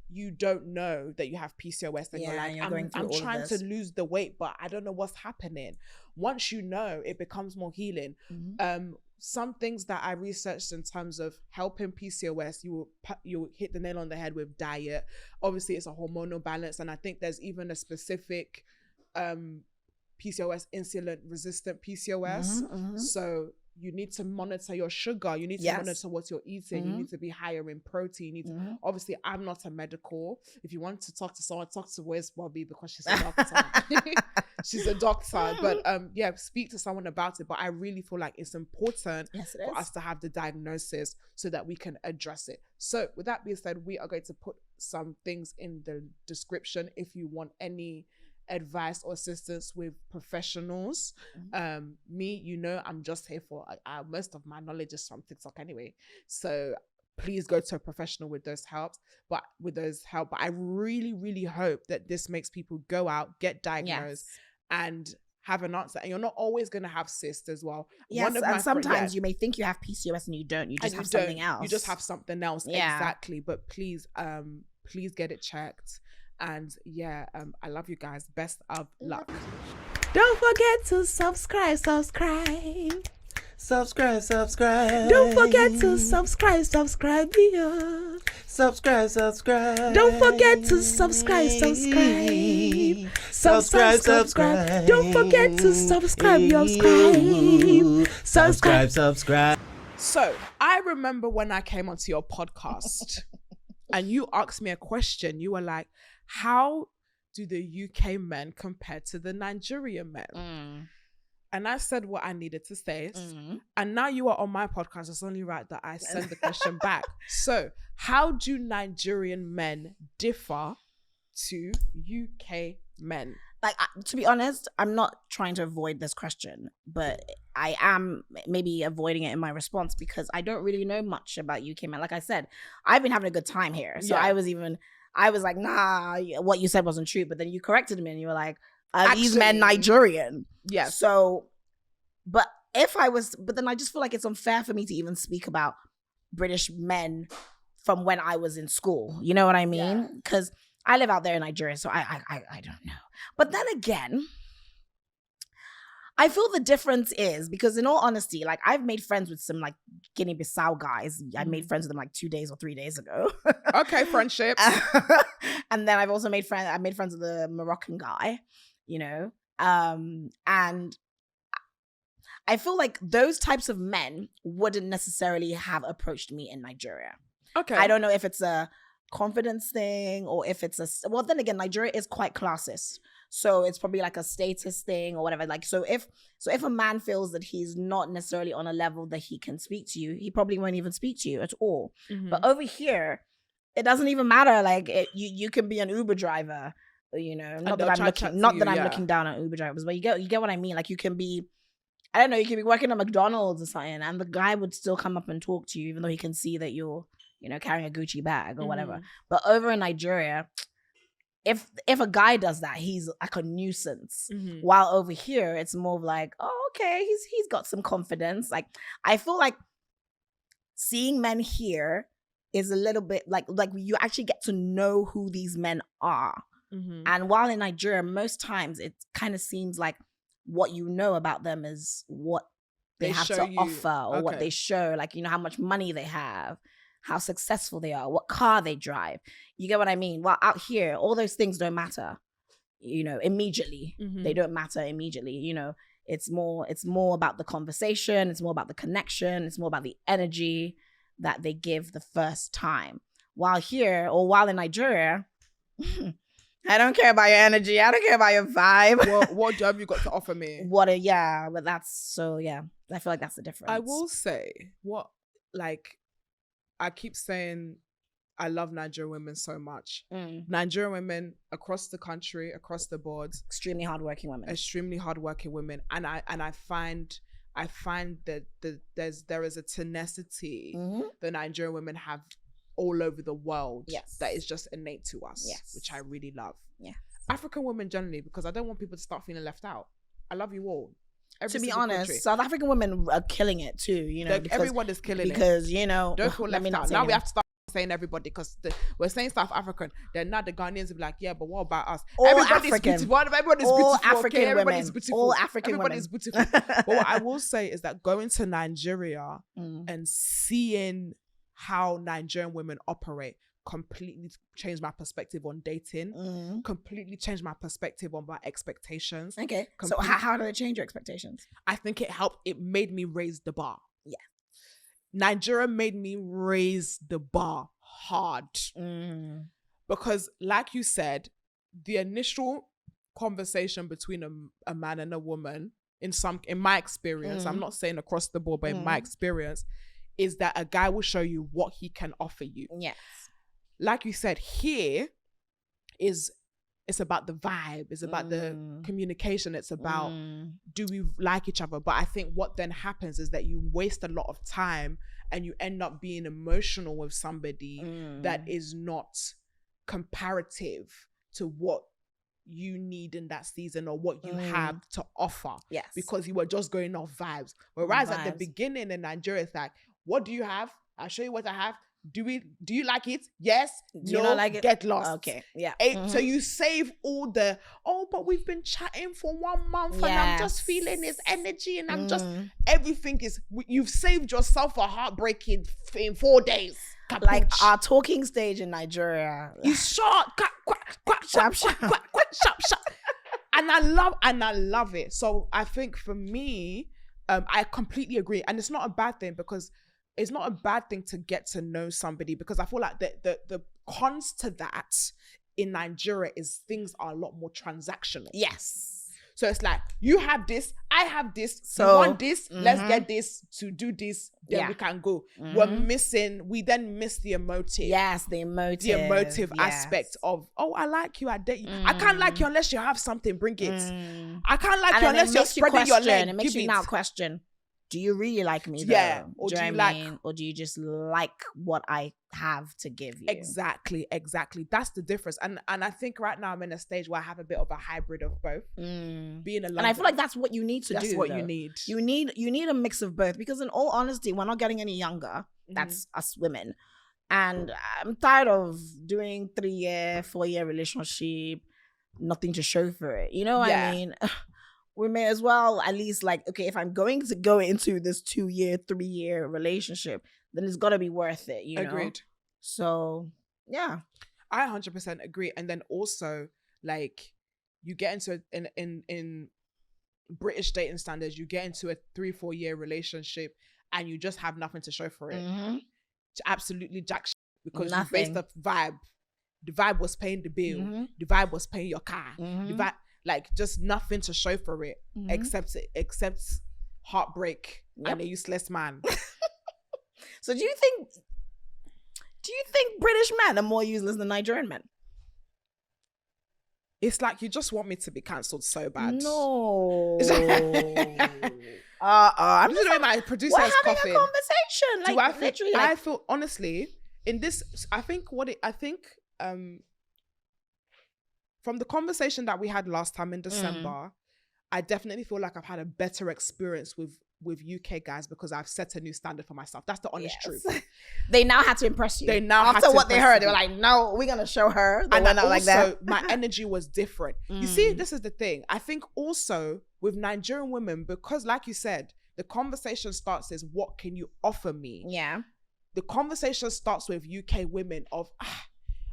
you don't know that you have PCOS and I'm trying to lose the weight, but I don't know what's happening. Once you know, it becomes more healing. Some things that I researched in terms of helping PCOS, you will hit the nail on the head with diet. Obviously, it's a hormonal balance, and I think there's even a specific PCOS, insulin resistant PCOS. So you need to monitor your sugar. You need to monitor what you're eating. You need to be higher in protein. You need to, obviously, I'm not a medical. If you want to talk to someone, talk to Joyce Bobby because she's a doctor. She's a doctor. But speak to someone about it. But I really feel like it's important for us to have the diagnosis so that we can address it. So with that being said, we are going to put some things in the description if you want any advice or assistance with professionals, me, I'm just here for most of my knowledge is from TikTok anyway. So please go to a professional with those helps. But I really, really hope that this makes people go out, get diagnosed, and have an answer. And you're not always going to have cysts as well. Yes, and sometimes you may think you have PCOS and you don't. You just have something else. You just have something else. Yeah. Exactly. But please get it checked. And I love you guys. Best of luck. Don't forget to subscribe. Subscribe. Don't forget to subscribe. Yeah. Subscribe. Don't forget to subscribe. Subscribe. Don't forget to subscribe. So I remember when I came onto your podcast and you asked me a question. You were like, how do the UK men compare to the Nigerian men? And I said what I needed to say. And now you are on my podcast. It's only right that I send the question back. So how do Nigerian men differ to UK men? Like, to be honest, I'm not trying to avoid this question, but I am maybe avoiding it in my response because I don't really know much about UK men. Like I said, I've been having a good time here. So I was like, nah, what you said wasn't true. But then you corrected me and you were like, are these men Nigerian? Yeah. So, but then I just feel like it's unfair for me to even speak about British men from when I was in school. You know what I mean? Because I live out there in Nigeria, so I don't know. But then again, I feel the difference is because in all honesty, like I've made friends with some like Guinea-Bissau guys. I made friends with them like 2 days or 3 days ago. Okay, friendships. And then I've also made friends with the Moroccan guy, and I feel like those types of men wouldn't necessarily have approached me in Nigeria. Okay. I don't know if it's a confidence thing or if it's well, then again, Nigeria is quite classist. So it's probably like a status thing or whatever. Like, so if a man feels that he's not necessarily on a level that he can speak to you, he probably won't even speak to you at all. But over here, it doesn't even matter. Like you can be an Uber driver, not that I'm looking down on Uber drivers, but you get what I mean. Like you can be, I don't know, you can be working at McDonald's or something and the guy would still come up and talk to you even though he can see that you're, carrying a Gucci bag or whatever. But over in Nigeria, if a guy does that, he's like a nuisance. While over here, it's more of like, oh, okay, he's got some confidence. Like I feel like seeing men here is a little bit like you actually get to know who these men are. And while in Nigeria, most times it kind of seems like what you know about them is what they have to offer or what they show, like, how much money they have, how successful they are, what car they drive. You get what I mean? While out here, all those things don't matter, immediately. They don't matter immediately, It's more about the conversation. It's more about the connection. It's more about the energy that they give the first time. While in Nigeria, I don't care about your energy. I don't care about your vibe. What have you got to offer me? But that's so, yeah. I feel like that's the difference. I will say, I keep saying I love Nigerian women so much. Nigerian women across the country, across the board. Extremely hardworking women. And I find that there is a tenacity that Nigerian women have all over the world that is just innate to us, which I really love. African women generally, because I don't want people to start feeling left out. I love you all. To be honest, country. South African women are killing it too, because everyone is killing because, it. Don't feel left out. Now we have to start saying everybody because we're saying South African. Then now the Ghanaians will be like, yeah, but what about us? Everybody's beautiful. Everybody's beautiful. All African everybody's women. beautiful. But what I will say is that going to Nigeria and seeing how Nigerian women operate completely changed my perspective on dating, completely changed my perspective on my expectations. Okay. So how did it change your expectations? I think it made me raise the bar. Yeah. Nigeria made me raise the bar hard. Because like you said, the initial conversation between a man and a woman, in my experience, I'm not saying across the board, but in my experience, is that a guy will show you what he can offer you. Yes. Like you said, here is it's about the vibe, it's about the communication, it's about do we like each other. But I think what then happens is that you waste a lot of time and you end up being emotional with somebody that is not comparative to what you need in that season or what you have to offer. Yes. Because you were just going off vibes. Whereas at the beginning in Nigeria, it's like, what do you have? I'll show you what I have. Do you like it? Yes. Do you not like it? Get lost. Okay. Yeah. So you save all the, but we've been chatting for 1 month and I'm just feeling his energy and I'm just, everything is, you've saved yourself a heartbreak in 4 days. Like our talking stage in Nigeria. It's short, sharp. And I love it. So I think for me, I completely agree. And it's not a bad thing because it's not a bad thing to get to know somebody, because I feel like the cons to that in Nigeria is things are a lot more transactional. Yes. So it's like, you have this, I have this, So, you want this, let's get this to do this, then we can go. We then miss the emotive. Yes, the emotive. Aspect of, I like you, I date you. I can't like you unless you have something, bring it. I can't like And you then unless you're spreading your leg. It makes you now question, do you really like me though? Yeah. Or do do you you know what I mean? Or do you just like what I have to give you? Exactly. That's the difference. And I think right now I'm in a stage where I have a bit of a hybrid of both. Being alone. And I feel like that's what you need to do. That's what though. you need. You need a mix of both, because in all honesty, we're not getting any younger. That's us women. And I'm tired of doing 3-year, 4-year relationship, nothing to show for it. You know what I mean? We may as well at least, like, okay, if I'm going to go into this 2-year, 3-year relationship, then it's got to be worth it, you know? Agreed. So, yeah. I 100% agree. And then also, like, you get into in British dating standards, you get into a 3-4 year relationship and you just have nothing to show for it. Absolutely jack shit, because you based the vibe. The vibe was paying the bill. The vibe was paying your car. The vibe, like, just nothing to show for it except heartbreak and a useless man. So do you think British men are more useless than Nigerian men? It's like you just want me to be cancelled so bad. No. I'm just doing my producer's We're having coughing. a conversation. Like, literally. I feel honestly in this. I think from the conversation that we had last time in December, I definitely feel like I've had a better experience with UK guys because I've set a new standard for myself. That's the honest truth. They now had to impress you. They now after had to what they impress heard, they me. were like, "No, we're gonna show her." They And went out also, like that. my energy was different. You see, this is the thing. I think also with Nigerian women, because like you said, the conversation starts as, "What can you offer me?" Yeah. The conversation starts with UK women of,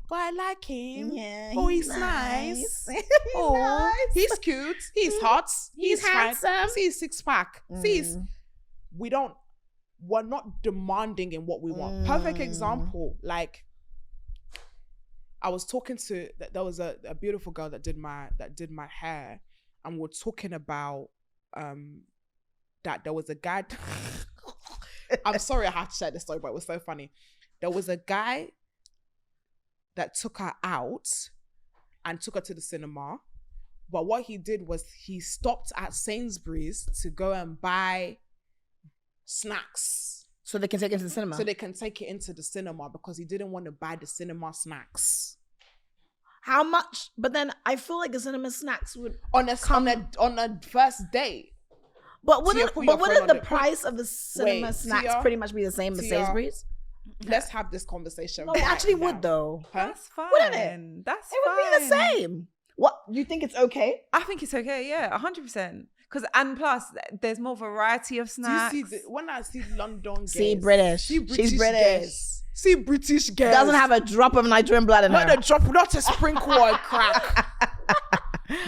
"But I like him. Yeah. He's nice. He's nice. He's cute. He's hot. He's fine. handsome. See his 6-pack. We're not demanding in what we want." Perfect example. Like, I was talking to, there was a beautiful girl that did my hair, and we're talking about that there was a guy. I'm sorry I have to share this story, but it was so funny. There was a guy that took her out and took her to the cinema. But what he did was he stopped at Sainsbury's to go and buy snacks. So they can take it to the cinema. So they can take it into the cinema because he didn't want to buy the cinema snacks. How much? But then I feel like the cinema snacks would on a first date. But wouldn't the price of the cinema snacks Tia, pretty much be the same as Sainsbury's? Let's have this conversation. No, it actually would though. That's fine. Wouldn't it? That's it fine. would be the same. What, you think it's okay? I think it's okay. Yeah, 100%. And plus, there's more variety of snacks. Do you see when I see London girls, She's British. Girls, see British girls. Doesn't have a drop of Nigerian blood in her. Not a drop, not a sprinkle or a crack.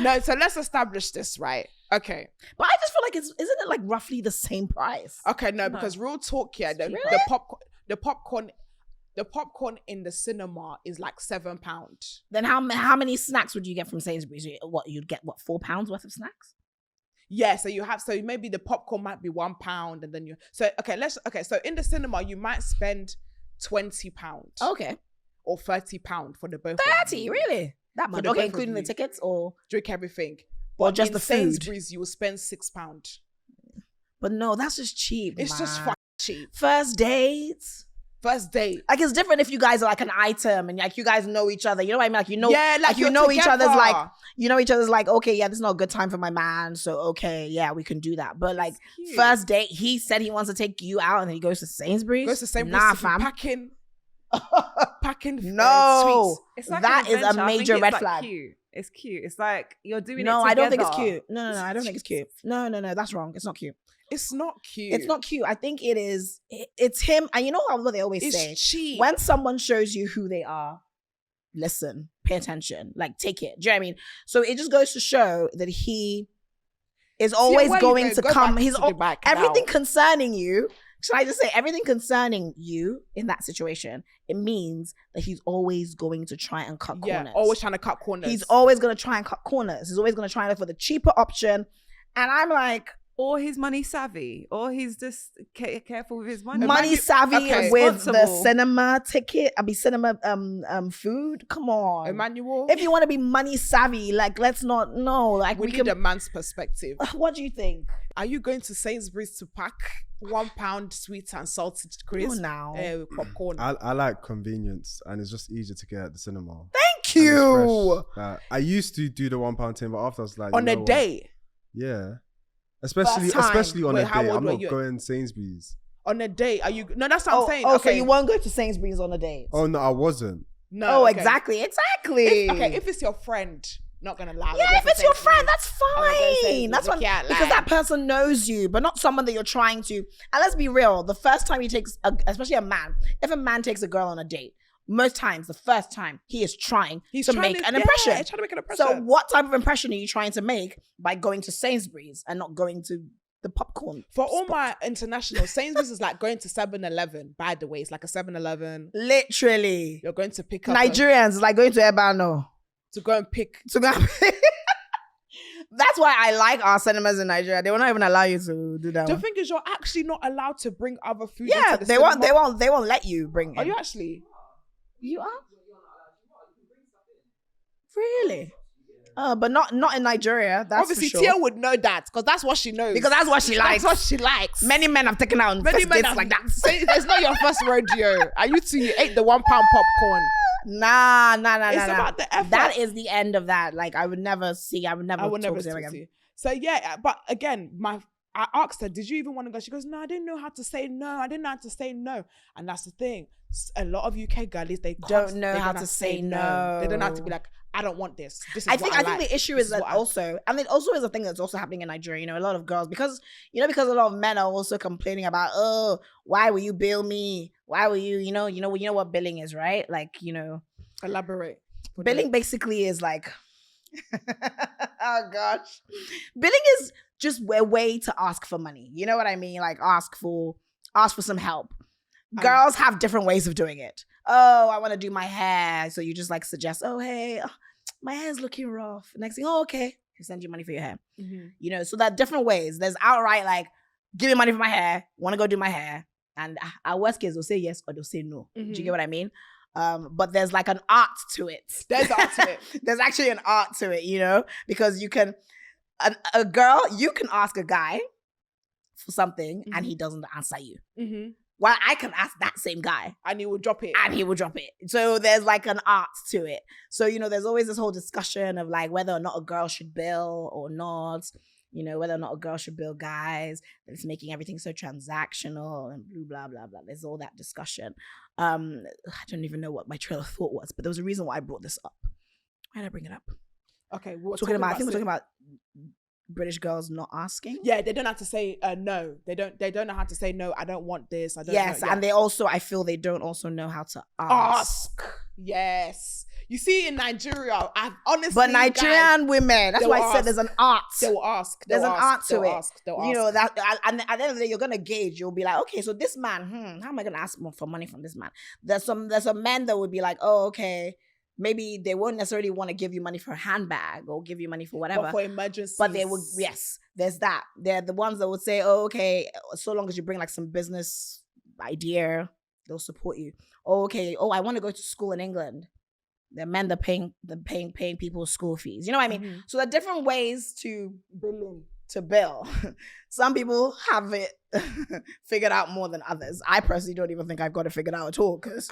No, so let's establish this, right? Okay. But I just feel like isn't it like roughly the same price? Okay, no, because real talk here, the popcorn in the cinema is like £7. Then how many snacks would you get from Sainsbury's? What, you'd get £4 worth of snacks? Yeah, so maybe the popcorn might be £1 and then so in the cinema you might spend £20. Okay. Or £30 for the both. 30, really? That For much. the Okay, both of including the you. tickets or Drink everything. Or But just in the food? Sainsbury's, you will spend £6. but no, that's just cheap. It's just man. fucking cheap. First dates. First date. Like it's different if you guys are like an item and like you guys know each other. You know what I mean? Like you know, Yeah, like you you're know each other's like together. you know each other's like, okay, yeah, this is not a good time for my man. So okay, yeah, we can do that. But like cute. first date, he said he wants to take you out and then he goes to Sainsbury's. Goes to Sainsbury's Nah, to be fam. packing No. sweets. It's like That an is a adventure. I think major it's, red like, flag. Cute. It's cute. It's like you're doing No, it together. I don't think it's cute. No, I don't think it's cute. No, that's wrong. It's not cute. It's not cute. It's not cute. I think it is. It's him. And you know what they always It's say? cheap. When someone shows you who they are, listen, pay attention, like take it. Do you know what I mean? So it just goes to show that he is always where you going go, to go come. back He's to the back everything now. concerning you. Should I just say everything concerning you in that situation? It means that he's always going to try and cut corners. always trying to cut corners. He's always going to try and cut corners. He's always going to try and look for the cheaper option. And I'm like, Or he's money savvy, or he's just careful with his money. money savvy okay. with the Responsible. cinema ticket. cinema food. Come on. Emmanuel. If you want to be money savvy, like let's not like we we need can a man's perspective. what do you think? Are you going to Sainsbury's to pack £1 sweet and salted crisp? Oh, now. With popcorn. I like convenience, and it's just easier to get at the cinema. Thank And it's you. fresh. Like, I used to do the £1 thing, but after I was like, On you a know what? date. Yeah. Especially time. on Wait, a how date. old I'm were not you? going Sainsbury's. On a date. Are you? No, that's what I'm saying. So Okay. you won't go to Sainsbury's on a date? Oh no, I wasn't. No. Oh, okay. exactly. If it's your friend, not gonna lie. Yeah, if it's your friend, that's I'm not gonna say fine. That's we what, can't because lie. that person knows you, but not someone that you're trying to. And let's be real, the first time he takes, especially a man, if a man takes a girl on a date, most times, the first time, he is trying to make an impression. Yeah, trying to make an impression. So what type of impression are you trying to make by going to Sainsbury's and not going to the popcorn? For all spot? my international, Sainsbury's is like going to 7-Eleven, by the way. It's like a 7-Eleven. Literally. You're going to pick up Nigerians is like going to Ebano. to go and pick. To go That's why I like our cinemas in Nigeria. They will not even allow you to do that. The one. thing is, you're actually not allowed to bring other food. Yeah, into the they won't. cinema. They won't let you bring. Are in. you actually? You are? Really? But not in Nigeria. That's Obviously, for Tia sure. would know that because that's what she knows. Because that's what she likes. That's what she likes. Many men have taken out on Many first men dates have like that. Say, it's not your first rodeo. Are you two? You ate the £1 popcorn. Nah. It's about the effort. That is the end of that. Like I would never see. I would never. I would talk never to him speak again. to you. So yeah, but again, I asked her, did you even want to go? She goes, no, I didn't know how to say no. I didn't know how to say no. And that's the thing. A lot of UK girlies, they Don't know they how don't to say no. They don't know how to be like, I don't want this. This is I what think like. the issue This is that what I- also, and it also is a thing that's also happening in Nigeria. You know, a lot of girls because a lot of men are also complaining about, oh, why will you bill me? Why will you? You know what billing is, right? Like Elaborate. billing basically is like, oh gosh, billing is just a way to ask for money. You know what I mean? Like ask for some help. Girls have different ways of doing it. Oh, I want to do my hair. So you just like suggest, oh, hey, my hair's looking rough. Next thing, oh, okay. He'll send you money for your hair. Mhm. You know, so there are different ways. There's outright like, give me money for my hair. Want to go do my hair. And our worst case, they'll say yes or they'll say no. Do you Mhm. get what I mean? But there's like an art to it. There's art to it. There's actually an art to it, you know, because you can, a girl, you can ask a guy for something and he doesn't answer you. Mhm. Well, I can ask that same guy And you will drop it. and he will drop it. So there's like an art to it. So, there's always this whole discussion of like whether or not a girl should bill or not, whether or not a girl should bill guys. It's making everything so transactional and blah, blah, blah. There's all that discussion. I don't even know what my trail of thought was, but there was a reason why I brought this up. Why did I bring it up? Okay, we're I think we're sex. talking about British girls not asking. Yeah, they don't have to say no. They don't know how to say no. I don't want this. I don't Yes, know. Yeah. and they also, I feel they don't also know how to ask. Yes. You see, in Nigeria, I've honestly. But guys, Nigerian women, that's they why will I said ask. there's an art. they will ask. There's They'll an ask, art to they'll it. Ask, they'll ask. That, and at the end of the day, you're gonna gauge. You'll be like, okay, so this man, how am I gonna ask for money from this man? There's some men that would be like, oh, okay, maybe they won't necessarily want to give you money for a handbag or give you money for whatever. But for emergencies. But they would, yes, there's that. They're the ones that would say, oh, okay, so long as you bring like some business idea, they'll support you. Oh, okay. Oh, I want to go to school in England. There are men that paying people's school fees. You know what I mean? So there are different ways to bill. Some people have it figured out more than others. I personally don't even think I've got it figured out at all. Cause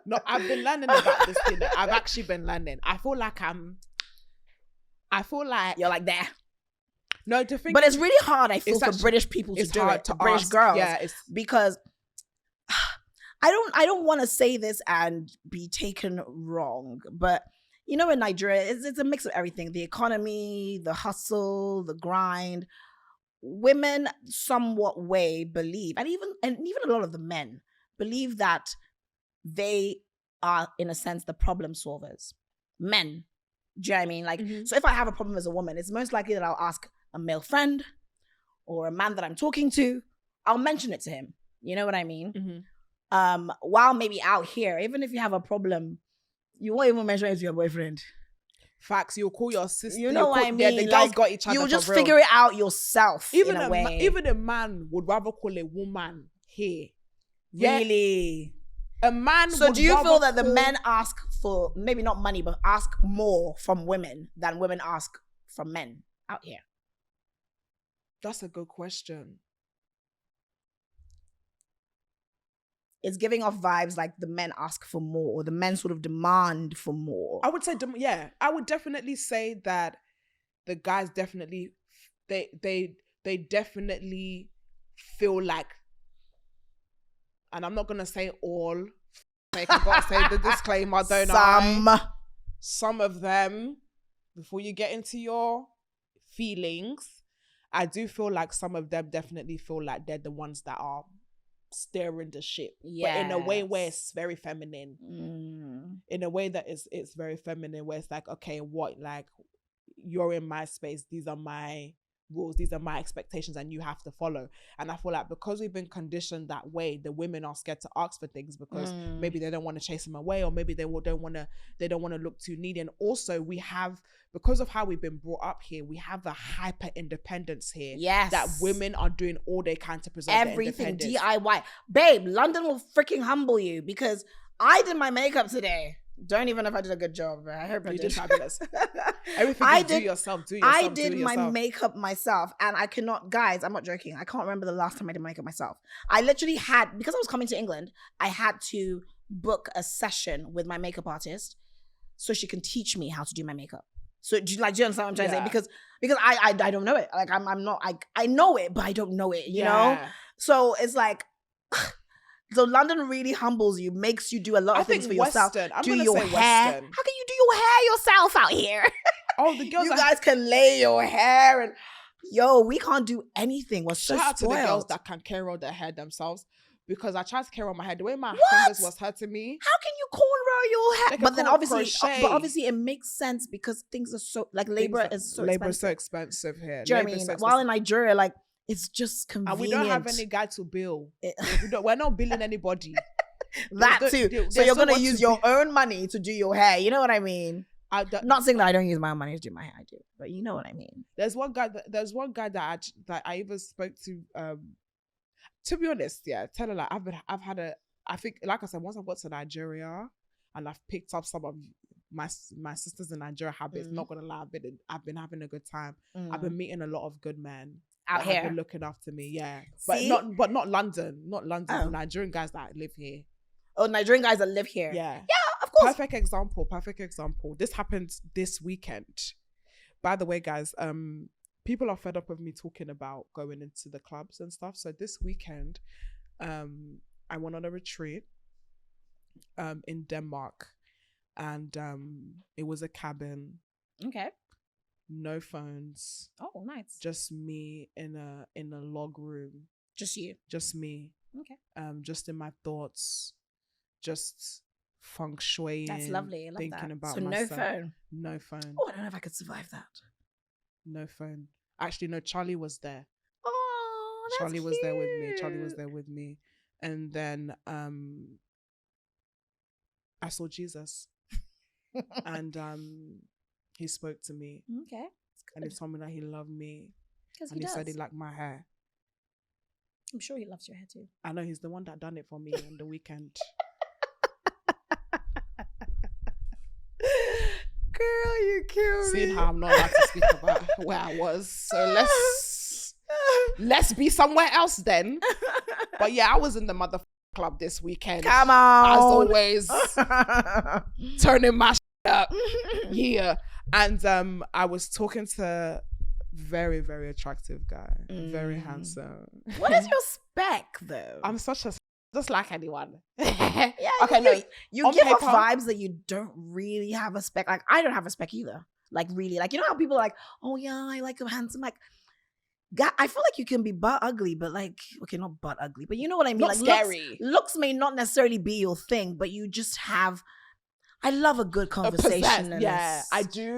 No, I've been learning about this thing. I've actually been learning. I feel like you're like there. No, to think, But it's really hard, I feel, for actually, British people to it's do hard it, to British ask. girls. Yeah, it's Because I don't want to say this and be taken wrong, but you know, in Nigeria, it's a mix of everything: the economy, the hustle, the grind. Women somewhat believe, and even a lot of the men believe that they are, in a sense, the problem solvers. Men, do you know what I mean? Like, so if I have a problem as a woman, it's most likely that I'll ask a male friend or a man that I'm talking to. I'll mention it to him. You know what I mean? While maybe out here, even if you have a problem, you won't even mention it to your boyfriend. facts. You'll call your sister. You know what I mean? The girls got each other. You'll just for real. figure it out yourself. Even in a way. even a man would rather call a woman here. Yeah. Really? A man. So would do you rather feel that the call- men ask for maybe not money, but ask more from women than women ask from men out here? That's a good question. It's giving off vibes like the men ask for more, or the men sort of demand for more. I would say, yeah, I would definitely say that the guys definitely, they definitely feel like, and I'm not gonna say all. Like, I gotta say the disclaimer, don't I? Some of them, before you get into your feelings, I do feel like some of them definitely feel like they're the ones that are steering the ship, but in a way where it's very feminine. In a way that it's very feminine, where it's like, okay, what, like, you're in my space, these are my rules, these are my expectations, and you have to follow. And I feel like because we've been conditioned that way, the women are scared to ask for things because maybe they don't want to chase them away, or maybe they don't want to look too needy. And also we have, because of how we've been brought up here, we have a hyper independence here. Yes. That women are doing all they can to preserve Everything their independence. DIY. Babe, London will freaking humble you, because I did my makeup today. Don't even know if I did a good job, but I hope I You did. did fabulous. Everything do yourself. I did my makeup myself, and I cannot, guys, I'm not joking. I can't remember the last time I did my makeup myself. I literally had, because I was coming to England, I had to book a session with my makeup artist so she can teach me how to do my makeup. So do you understand what I'm trying to say? Because I don't know it. Like I'm not, I know it, but I don't know it, you know? So it's like, so London really humbles you, makes you do a lot of things for yourself. Do your hair. How can you do your hair yourself out here? Oh, the girls. You guys can lay your hair, and we can't do anything. We're so shout out to spoiled. the girls that can curl their hair themselves, because I tried to curl my hair. The way my What? fingers was hurting me. How can you cornrow your hair? They can But then crochet. obviously it makes sense because things are so, like, labor is so expensive here. Do you know what I mean? While in Nigeria, like, it's just convenient. And we don't have any guy to bill. We're not billing anybody. That too. So you're gonna use your own money to do your hair. You know what I mean? Not saying that I don't use my own money to do my hair. I do, but you know what I mean. There's one guy that I even spoke to. To be honest, yeah, tell her, like, I think, like I said, once I've got to Nigeria and I've picked up some of my sisters in Nigeria habits, not gonna lie, I've been having a good time. I've been meeting a lot of good men out that here, have been looking after me. Yeah, See? but not London, Oh. Nigerian guys that live here. Oh, Nigerian guys that live here. Yeah, of course. Perfect example. This happened this weekend. By the way, guys, people are fed up of me talking about going into the clubs and stuff. So this weekend, I went on a retreat in Denmark, and it was a cabin. Okay. No phones. Oh, nice. Just me in a log room. Just you. Just me. Okay. Just in my thoughts. Just feng shui. That's lovely. I love thinking that. about so myself. no phone. No phone. Oh, I don't know if I could survive that. No phone. Actually, no, Charlie was there. Oh, that's Charlie was there with me. And then I saw Jesus. And he spoke to me. Okay. And he told me that he loved me. Because And he said he liked my hair. I'm sure he loves your hair too. I know he's the one that done it for me on the weekend. Girl, you killed me. Seeing how I'm not allowed to speak about where I was, so let's be somewhere else then. But yeah, I was in the mother club this weekend. Come on. As always, turning my up. Yeah. And I was talking to very, very attractive guy. Very handsome. What is your spec though? I'm such a just like anyone. Yeah, Okay, no. You on give off paper- vibes that you don't really have a spec. Like I don't have a spec either. Like really, like you know how people are like, oh yeah, I like him handsome. Like, God, I feel like you can be butt ugly, but like, okay, not butt ugly, but you know what I mean. Not Like scary. Looks may not necessarily be your thing, but you just have. I love a good conversation. Yeah, I do.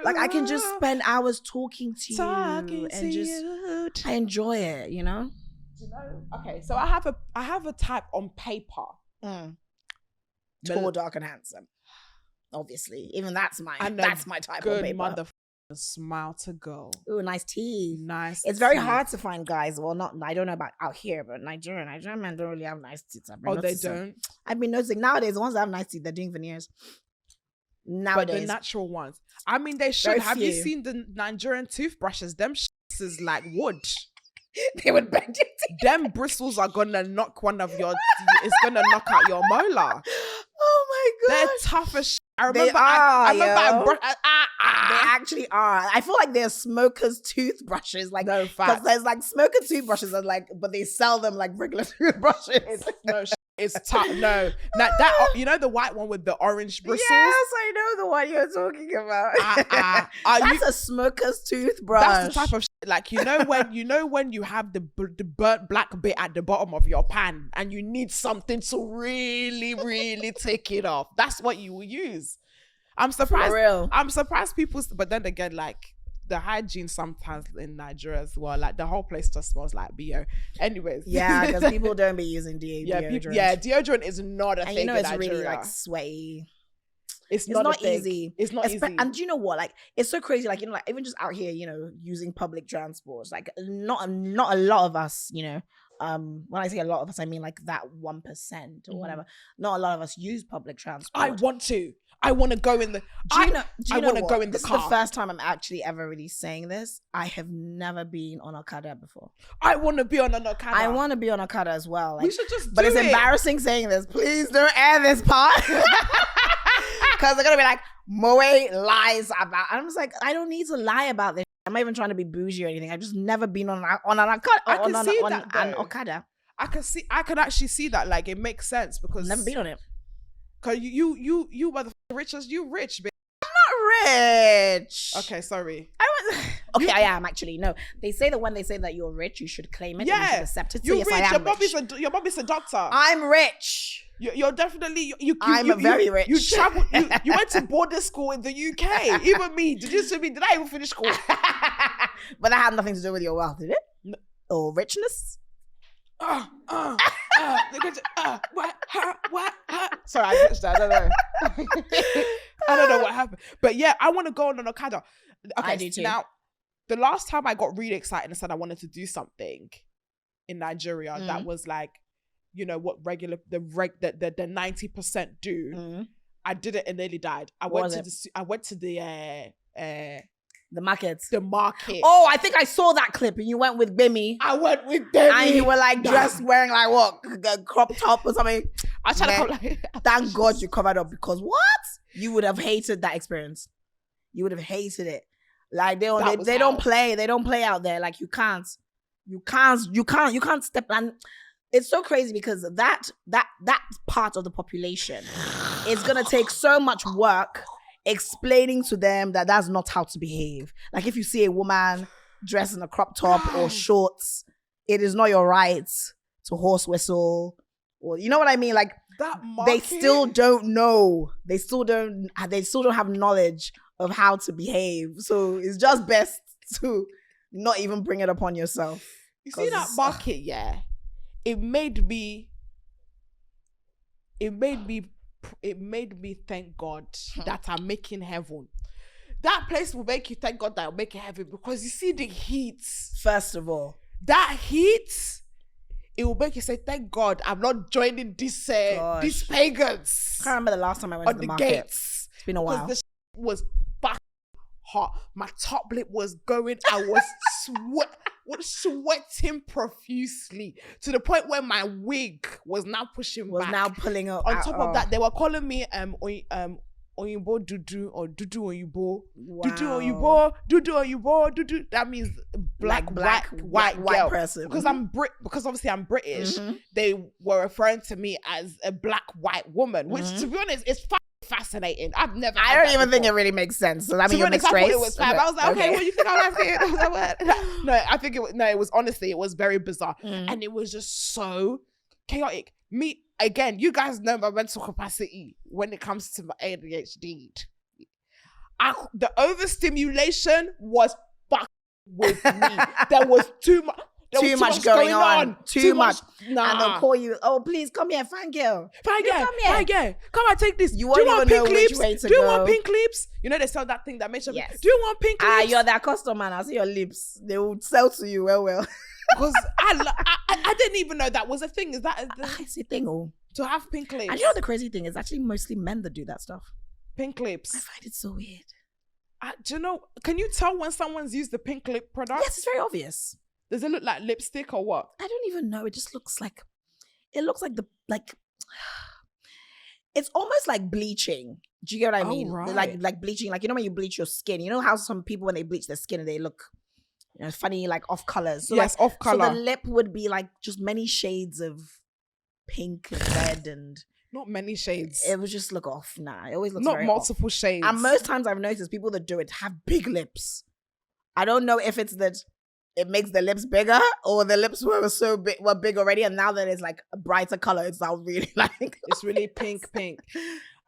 Like I can just spend hours talking to you and just you. I enjoy it, you know. You know? Okay, so I have a type on paper. Tall, dark, and handsome. Obviously, even that's my And a type on Good paper. mother smile to go. Ooh, nice teeth. Nice. It's very teeth. hard to find guys. Well, not I don't know about out here, but Nigerian men don't really have nice teeth. Oh, they don't. I've been noticing nowadays the ones that have nice teeth, they're doing veneers. But Nowadays, the natural ones. I mean, they should. Very Have you few. seen the Nigerian toothbrushes? Them shits is like wood. they would bend your teeth. Them bristles are gonna knock one of your. It's gonna knock out your molar. Oh my They're god, tough as shit. I They remember. are, I remember. yo. They I actually are. I feel like they're smokers' toothbrushes. Like, no because fact. there's like smoker toothbrushes that like, but they sell them like regular toothbrushes. No, it's tough. No, that you know the white one with the orange bristles. Yes, I know the one you're talking about. That's a smoker's toothbrush. That's the type of shit, like you know when you have the burnt black bit at the bottom of your pan and you need something to really take it off. That's what you will use. I'm surprised. For real. I'm surprised people. But then again, like the hygiene sometimes in Nigeria as well. Like the whole place just smells like BO. Anyways, Yeah, because people don't be using deodorant. deodorant is not a And thing. you know in it's really Nigeria. like sweaty. It's It's not a thing. easy. It's not easy. And do you know what? Like it's so crazy. Like you know, like even just out here, you know, using public transport. Like not a lot of us, you know. When I say a lot of us, I mean like that 1% or whatever. Not a lot of us use public transport. I want to. I want to go in the. Do you know want to what? go in the This car. is the first time I'm actually ever really saying this. I have never been on Okada before. I want to be on an Okada. I want to be on Okada as well. Like, We should just. but do it's it. embarrassing saying this. Please don't air this part. Because they're going to be like, Moe lies about. And I'm just like, I don't need to lie about this. I'm not even trying to be bougie or anything. I've just never been on an Okada. I can see that, an though. Okada. I could actually see that. Like it makes sense because Never been on it. Cause you were the richest. You rich, bitch. Not rich. Okay, sorry. Okay, I am actually. No, they say that when they say that you're rich, you should claim it. And you Yeah, should accept it. So You yes, rich. I am Your rich. mommy's a doctor. I'm rich. You're definitely you. I'm very rich. You traveled. You went to boarding school in the UK. Even me. Did you see me? Did I even finish school? But that had nothing to do with your wealth, did it? No. Or richness? What? Sorry, I glitched that. I don't know. I don't know what happened. But yeah, I want to go on an Okada. Okay, I do too. Now, the last time I got really excited and said I wanted to do something in Nigeria that was like, you know, what the 90% do. I did it and nearly died. I went to the market. The market. Oh, I think I saw that clip and you went with Bimmy. I went with them. And you were like dressed wearing like what? A crop top or something. I tried to Man, come like. Thank God you covered up because what? You would have hated that experience. You would have hated it. Like they don't play. They don't play out there. Like you can't step. And it's so crazy because that part of the population is gonna take so much work explaining to them that that's not how to behave. Like if you see a woman dressed in a crop top or shorts, it is not your right to horse whistle. Or you know what I mean? Like That market. they still don't know. They still don't have knowledge of how to behave. So it's just best to not even bring it upon yourself. You see that market, yeah? It made me thank God that I'm making heaven. That place will make you thank God that I'm making heaven because you see the heat. First of all, that heat, it will make you say, thank God I'm not joining these pagans I can't remember the last time I went on to the the market. gates. It's been a while. Because the was fucking hot. My top lip was going. I was sweating profusely to the point where my wig was now pushing Was back. now pulling up. On top of that, they were calling me Oyinbo Dudu or Dudu Oyinbo. Wow. Dudu Oyinbo. That means black white girl. person. Because because obviously I'm British, Mhm. they were referring to me as a black white woman, which to be honest is fascinating. I've never. I don't even think it really makes sense. So that means you're mixed race. It was fab. I was like, okay, what you think I'm saying? I was like, what? No, I think it was honestly, it was very bizarre, and it was just so chaotic. Me again, you guys know my mental capacity when it comes to my ADHD. The overstimulation was fucking with me. There was too much. Too much going on. Too much. Nah. And they'll call you, oh, please come here, fine girl. Fine girl. Come and take this. You Do won't you want even pink know which lips? way to Do you go. want pink lips? You know they sell that thing that makes you. Yes. Do you want pink lips? You're their customer and I see your lips. They will sell to you well. Because I didn't even know that was a thing. Is that It's a thing, oh. to have pink lips? And you know the crazy thing is actually mostly men that do that stuff. Pink lips. I find it so weird. Do you know? Can you tell when someone's used the pink lip product? Yes, it's very obvious. Does it look like lipstick or what? I don't even know. It just looks like, it's almost like bleaching. Do you get what I mean? right. Like bleaching, like, you know when you bleach your skin, you know how some people when they bleach their skin and they look, you know, funny, like off colors. So Yes, off color. So the lip would be like just many shades of pink and red and Not many shades. it would just look off. Nah, it always looks Not very multiple shades. off. And most times I've noticed people that do it have big lips. I don't know if it's that it makes the lips bigger or the lips were big already and now that it's like a brighter color, it's now really like It's really pink.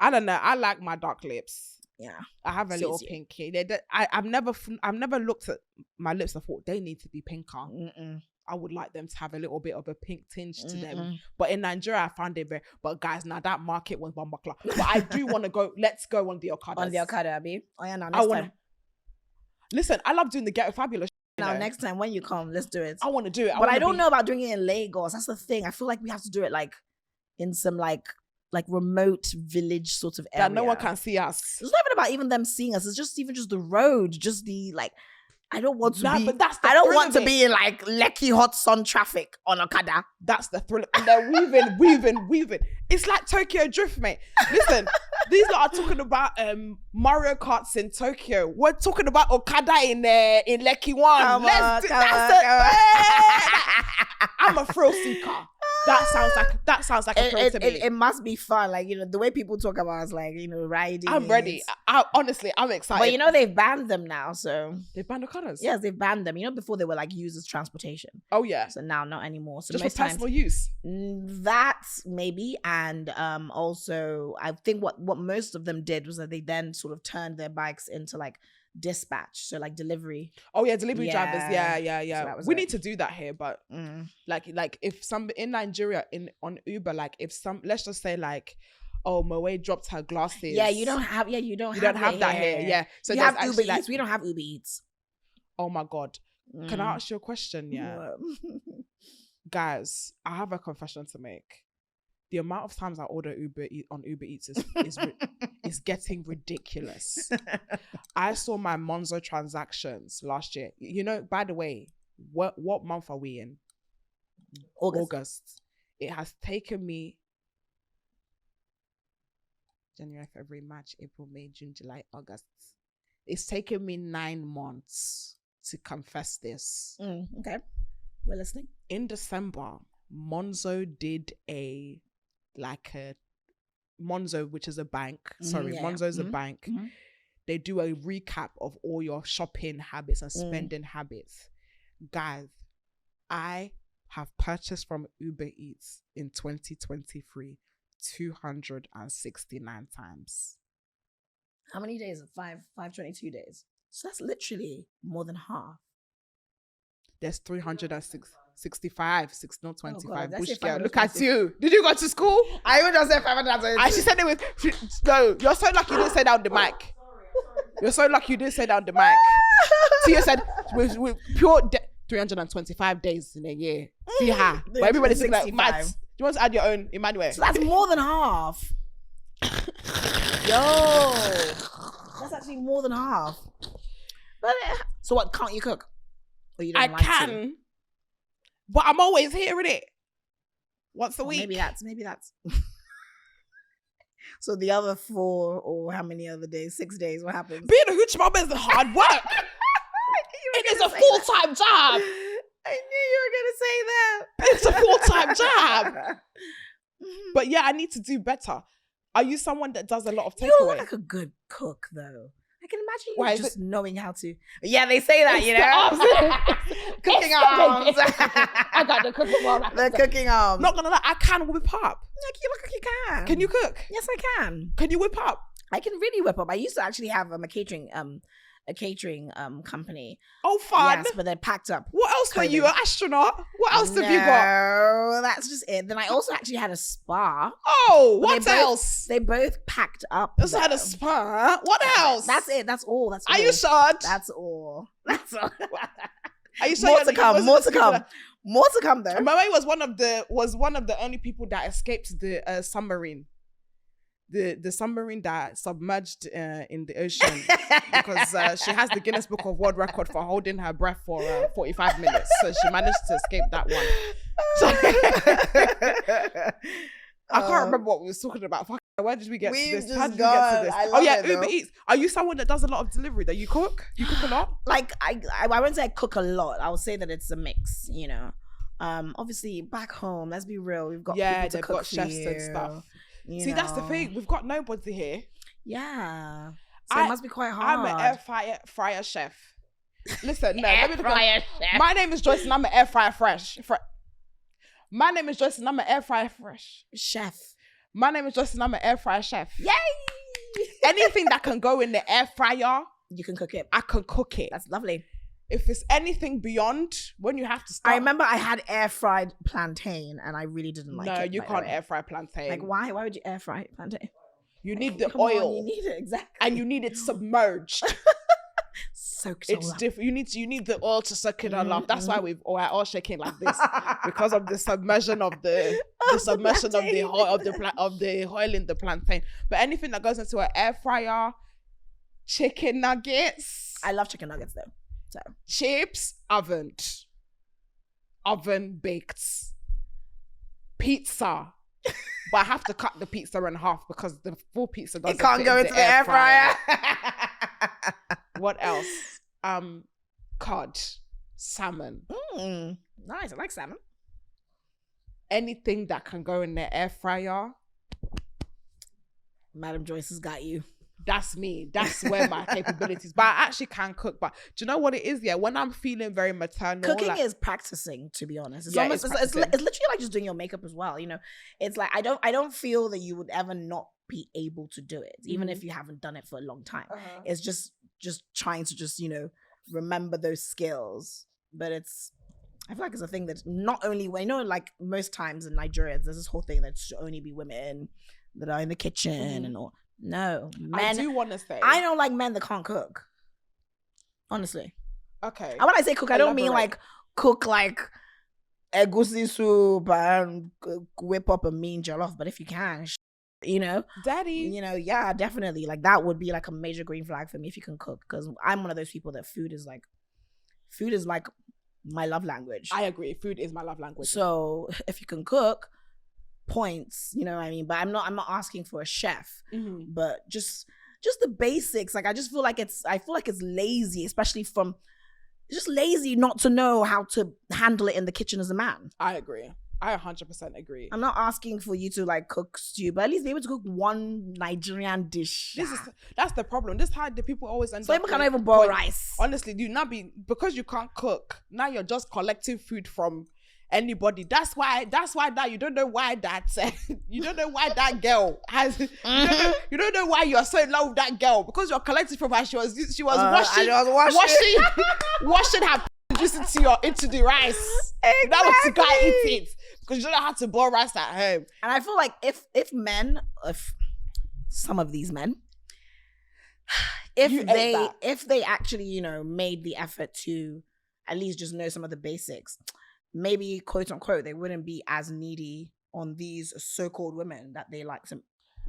I don't know. I like my dark lips. yeah. I have a little Seriously. pinky. I've never looked at my lips and thought they need to be pinker. Mm-mm. I would like them to have a little bit of a pink tinge to them. Mm-mm. But in Nigeria, I found it very. But guys, now that market was Bambakla. But I do want to go. Let's go on the Okadas. On the Okada, Abby. Oh yeah, now I next want. time. Listen, I love doing the Ghetto Fabulous. Now next time when you come, let's do it. I want to do it. But I don't know about doing it in Lagos. That's the thing. I feel like we have to do it like in some like remote village sort of area. that no one can see us. It's not even about even them seeing us. It's just the road, just the like. I don't want to be. But that's the I don't thrill want of to it. be in like Lekki hot sun traffic on Okada. That's the thrill. And they're weaving. It's like Tokyo Drift, mate. Listen, these lot are talking about Mario Karts in Tokyo. We're talking about Okada in Lekki One. Come on. I'm a thrill seeker. That sounds like a thrill to me. It must be fun, like, you know, the way people talk about is like, you know, riding. I'm ready. Honestly, I'm excited. But you know they've banned them now, so they banned Okadas. yes, they've banned them. You know, before they were like used as transportation, Oh yeah. so now not anymore. So Just most for times personal use. that maybe, and also I think what most of them did was that they then sort of turned their bikes into like dispatch, so like delivery. Oh yeah, delivery drivers. Yeah. Yeah. So that was We it. need to do that here, but like if some in Nigeria on Uber, like if some, let's just say like, oh, Moe dropped her glasses. Yeah, you don't have that here. Yeah. So you there's have Uber actually, like, Eats. We don't have Uber Eats. oh my God. Can I ask you a question? Yeah. Guys, I have a confession to make. The amount of times I order on Uber Eats is getting ridiculous. I saw my Monzo transactions last year. You know, by the way, what month are we in? August. It has taken me January, February, March, April, May, June, July, August. It's taken me 9 months to confess this. Okay, we're listening. In December, Monzo did Monzo, which is a bank. Monzo's a bank. Mhm. They do a recap of all your shopping habits and spending habits. Guys, I have purchased from Uber Eats in 2023 269 times. How many days? 522 days. So that's literally more than half. There's 365, not 25. God, that's Bush it, girl, look 520. at you. Did you go to school? I would just say 522. And she said it with, no, you're so lucky you didn't say that on the mic. You're so lucky you didn't say that on the mic. Tia said with pure 325 days in a year. See her. But everybody's thinking like, 365. Matt, do you want to add your own, Emmanuel? So that's more than half. Yo, that's actually more than half. But so what? Can't you cook? Or you don't I like can, to? but I'm always hearing it once a Or week. maybe that's. So the other 4 or how many other days? 6 days. What happens? Being a hooch mama is hard work. It is a full-time job. I knew you were gonna say that. It's a full-time job. But yeah, I need to do better. Are you someone that does a lot of You look takeaway? like a good cook, though. I can imagine you Why is just knowing how to. Yeah, they say that, It's you the know. arms. Cooking It's the arms. big- I got the cooking arms. The cooking arms. Not gonna lie, I can whip up. Like, you look like you can. Can you cook? Yes, I can. Can you whip up? I can really whip up. I used to actually have a catering company. Oh, fun. Yes, but they're packed up. What else were you? COVID. An astronaut? What else have you got? No, that's just it. Then I also actually had a spa. Oh, But what they both- else? They both packed up. Also had a though. spa. What else? That's it. That's all. That's all. Are you sure? That's all. That's all. Are you sure? More you're to not- come. wasn't More a to people come. More to come, though. Mama was one of the only people that escaped the submarine. The submarine that submerged in the ocean because she has the Guinness Book of World Record for holding her breath for 45 minutes. So she managed to escape that one. I can't remember what we were talking about. Fuck, where did we get to We've this? just How did we get to gone. this? I Oh love yeah, it, Uber though. Eats. Are you someone that does a lot of delivery? That you cook? You cook a lot? Like I wouldn't say I cook a lot. I would say that it's a mix. You know, obviously back home. Let's be real. We've got Yeah, people to they've cook got for chefs you, and stuff. you See, that's the know. thing. We've got nobody here. Yeah, so I- it must be quite hard. I'm an air fryer chef. Listen, no, let me look at- chef. My name is Joyce and I'm an air fryer fresh. My name is Joyce and I'm an air fryer fresh. Chef. My name is Joyce and I'm an air fryer chef. Yay! Anything that can go in the air fryer, You can cook it. I can cook it. That's lovely. If it's anything beyond, when you have to start. I remember I had air fried plantain and I really didn't like it. No, you by the can't way. air fry plantain. Like why? Why would you air fry plantain? You need the Come on, oil. you need it exactly. And you need it submerged. Soaked It's all up. different. You need the oil to suck it all up. That's why we're all shaking like this because of the submersion of the submersion of the oil of the oil in the plantain. But anything that goes into an air fryer, chicken nuggets, I love chicken nuggets though. So chips, oven baked, pizza. But I have to cut the pizza in half because the full pizza doesn't it can't fit go in into the air fryer. What else? Cod, salmon, Nice. I like salmon. anything that can go in the air fryer. Madam Joyce has got you. That's me. That's where my capabilities. But I actually can cook. But do you know what it is? Yeah, when I'm feeling very maternal, Cooking like, is practicing, to be honest. It's Yeah, almost it's it's practicing. literally like just doing your makeup as well. You know, it's like I don't feel that you would ever not be able to do it, even if you haven't done it for a long time. It's just trying to just, you know, remember those skills. But I feel like it's a thing that not only when, you know, like most times in Nigeria, there's this whole thing that should only be women that are in the kitchen and all. No, I men. do want to say. I don't like men that can't cook. Honestly. Okay. And when I say cook, I don't mean Elaborate. like cook like egusi soup and whip up a mean jollof. But if you can, you know, Daddy. you know, yeah, definitely. Like that would be like a major green flag for me if you can cook. Because I'm one of those people that food is like my love language. I agree. Food is my love language. So if you can cook, points, you know what I mean? But I'm not asking for a chef. Mhm. But just the basics. Like I just feel like it's lazy, especially from just lazy not to know how to handle it in the kitchen as a man. I agree. I 100% agree. I'm not asking for you to like cook stew, but at least be able to cook one Nigerian dish. That's the problem. This is how the people always end So up. you cannot with even boil point. rice. Honestly, do not be because you can't cook. Now you're just collecting food from anybody. That's why that you don't know why that you don't know why that girl has you don't know why you're so in love with that girl because you're collecting from her. She was washing her juice into the rice. Exactly. That was to go and eat it because you don't know how to boil rice at home. And I feel like if some of these men, You ate that. if they actually, you know, made the effort to at least just know some of the basics, maybe quote unquote they wouldn't be as needy on these so-called women that they like to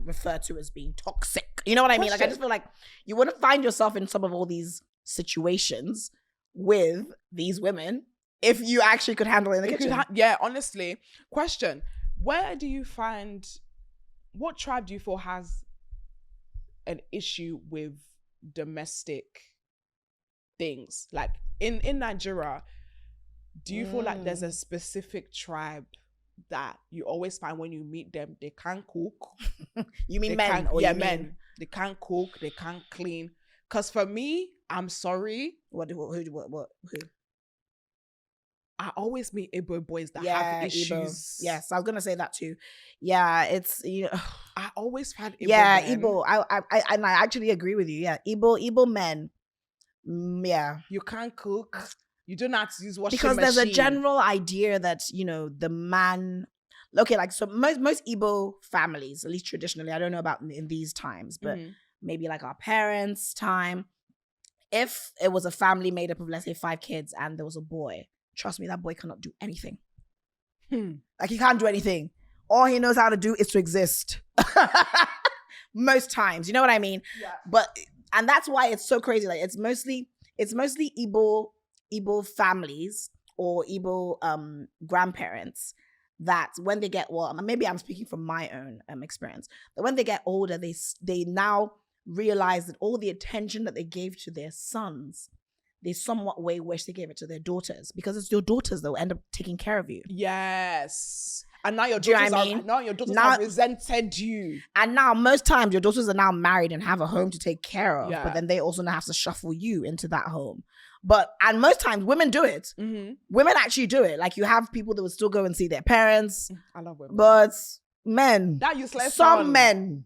refer to as being toxic. You know what I mean? Like, I just feel like you wouldn't find yourself in some of all these situations with these women if you actually could handle it in the kitchen. Yeah, honestly. Question: where do you find? What tribe do you feel has an issue with domestic things? Like in Nigeria, do you feel like there's a specific tribe that you always find when you meet them, they can't cook? You mean men? Or yeah, you men. mean... They can't cook, they can't clean. Because for me, I'm sorry. What? Who? I always meet Igbo boys that have issues. Igbo. Yes, I was gonna say that too. Yeah, it's I always find Igbo. Yeah, men. Igbo. I actually agree with you. Yeah, Igbo men. Yeah, you can't cook. You don't have to use washing because machine. there's a general idea that the man. Okay, like so most Igbo families, at least traditionally, I don't know about in these times, but maybe like our parents' time, if it was a family made up of, let's say, 5 kids and there was a boy, trust me, that boy cannot do anything. Like, he can't do anything. All he knows how to do is to exist. Most times, you know what I mean? Yeah. And that's why it's so crazy. Like, it's mostly Igbo families or Igbo grandparents that when they get, well, maybe I'm speaking from my own experience, that when they get older, they now realize that all the attention that they gave to their sons, they somewhat wish they gave it to their daughters, because it's your daughters that will end up taking care of you. Yes. And now your daughters have resented you. And now most times your daughters are now married and have a home to take care of, but then they also now have to shuffle you into that home. And most times women do it. Women actually do it. Like, you have people that will still go and see their parents. I love women. But men, that useless some men,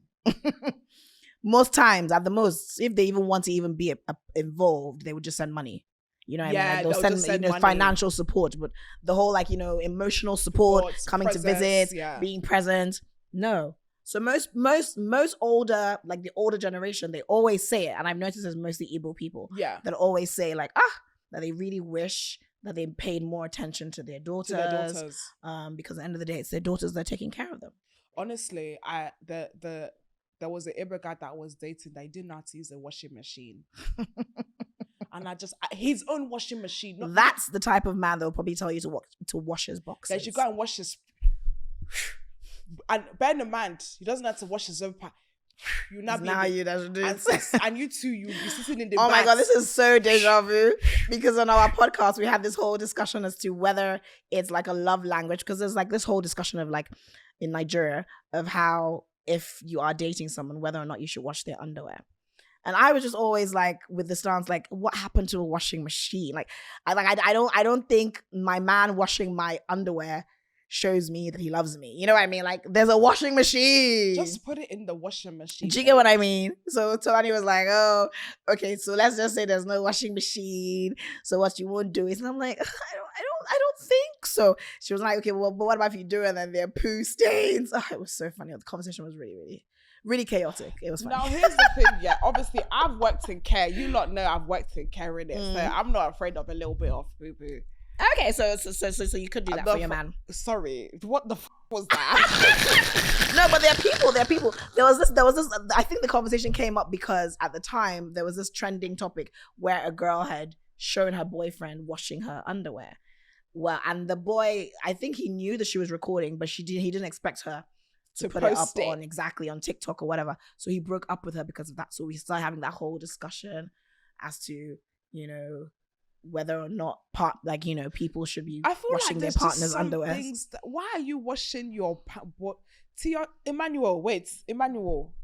most times, at the most, if they even want to even be involved, they would just send money. You know what I mean? Like, they'll send money. Financial support, but the whole, like, emotional support, coming to visit, being present. No. So most older, like the older generation, they always say it, and I've noticed it's mostly Igbo people that always say, like, that they really wish that they paid more attention to their daughters. Because at the end of the day, it's their daughters that are taking care of them. Honestly, there was an Igbo guy that I was dating that he didn't know how to use a washing machine. And his own washing machine. That's the type of man that will probably tell you to wash his boxes. They should go and wash his... And bear in mind, he doesn't have to wash his own part. You now you that should do it. And you too, you'll be sitting in the Oh my God, this is so deja vu. Because on our podcast, we had this whole discussion as to whether it's like a love language. Because there's like this whole discussion of, like, in Nigeria, of how if you are dating someone, whether or not you should wash their underwear. And I was just always like, with the stance, like, what happened to a washing machine? Like, I don't think my man washing my underwear shows me that he loves me. You know what I mean? Like, there's a washing machine. Just put it in the washing machine. Do you get what I mean? So Tony was like, oh, okay, so let's just say there's no washing machine. So what you won't do is, and I'm like, I don't think so. She was like, okay, well, but what about if you do it and then there are poo stains? Oh, it was so funny. The conversation was really, really, really chaotic. It was funny. Now, here's the thing, obviously, I've worked in care. You lot know I've worked in care, in it. So I'm not afraid of a little bit of poo-poo. Okay, so you could do that for your man. Sorry, what the was that? No, but there are people. There was this. I think the conversation came up because at the time there was this trending topic where a girl had shown her boyfriend washing her underwear. Well, and the boy, I think he knew that she was recording, but he didn't expect her to put it up on TikTok or whatever. So he broke up with her because of that. So we started having that whole discussion as to, whether or not people should be washing their partner's underwear. Why are you washing your Emmanuel? Wait, Emmanuel.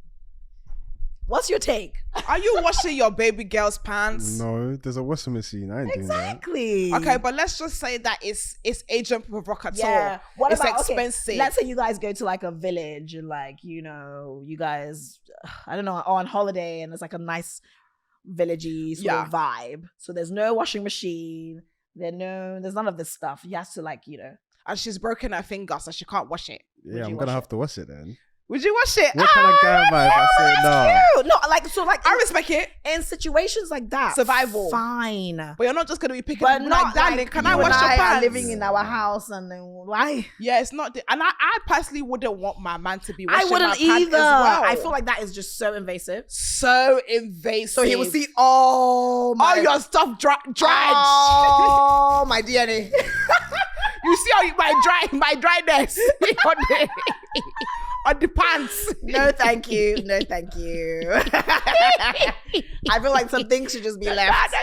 What's your take? Are you washing your baby girl's pants? No, there's a washing machine. I ain't doing that. Exactly. Okay, but let's just say that it's agent provocateur. Yeah. It's expensive. Okay, let's say you guys go to like a village and you guys, I don't know, are on holiday and it's like a nice villagey sort of vibe. So there's no washing machine. There's none of this stuff. You have to And she's broken her finger, so she can't wash it. Yeah, I'm gonna have to wash it then. Would you watch it? What kind of guy am I if I say no? Cute. No, like so, like I respect it. in situations like that. Survival. Fine. But you're not just gonna be picking But up not like, darling, can you I wash and your I are pants? living in our house and then why? Yeah, it's not. And I personally wouldn't want my man to be washing I wouldn't my pants either. as well. I feel like that is just so invasive. so invasive. So he will see all all your stuff dried. Oh, my DNA. You see how my dryness on the pants. No, thank you. No, thank you. I feel like some things should just be left.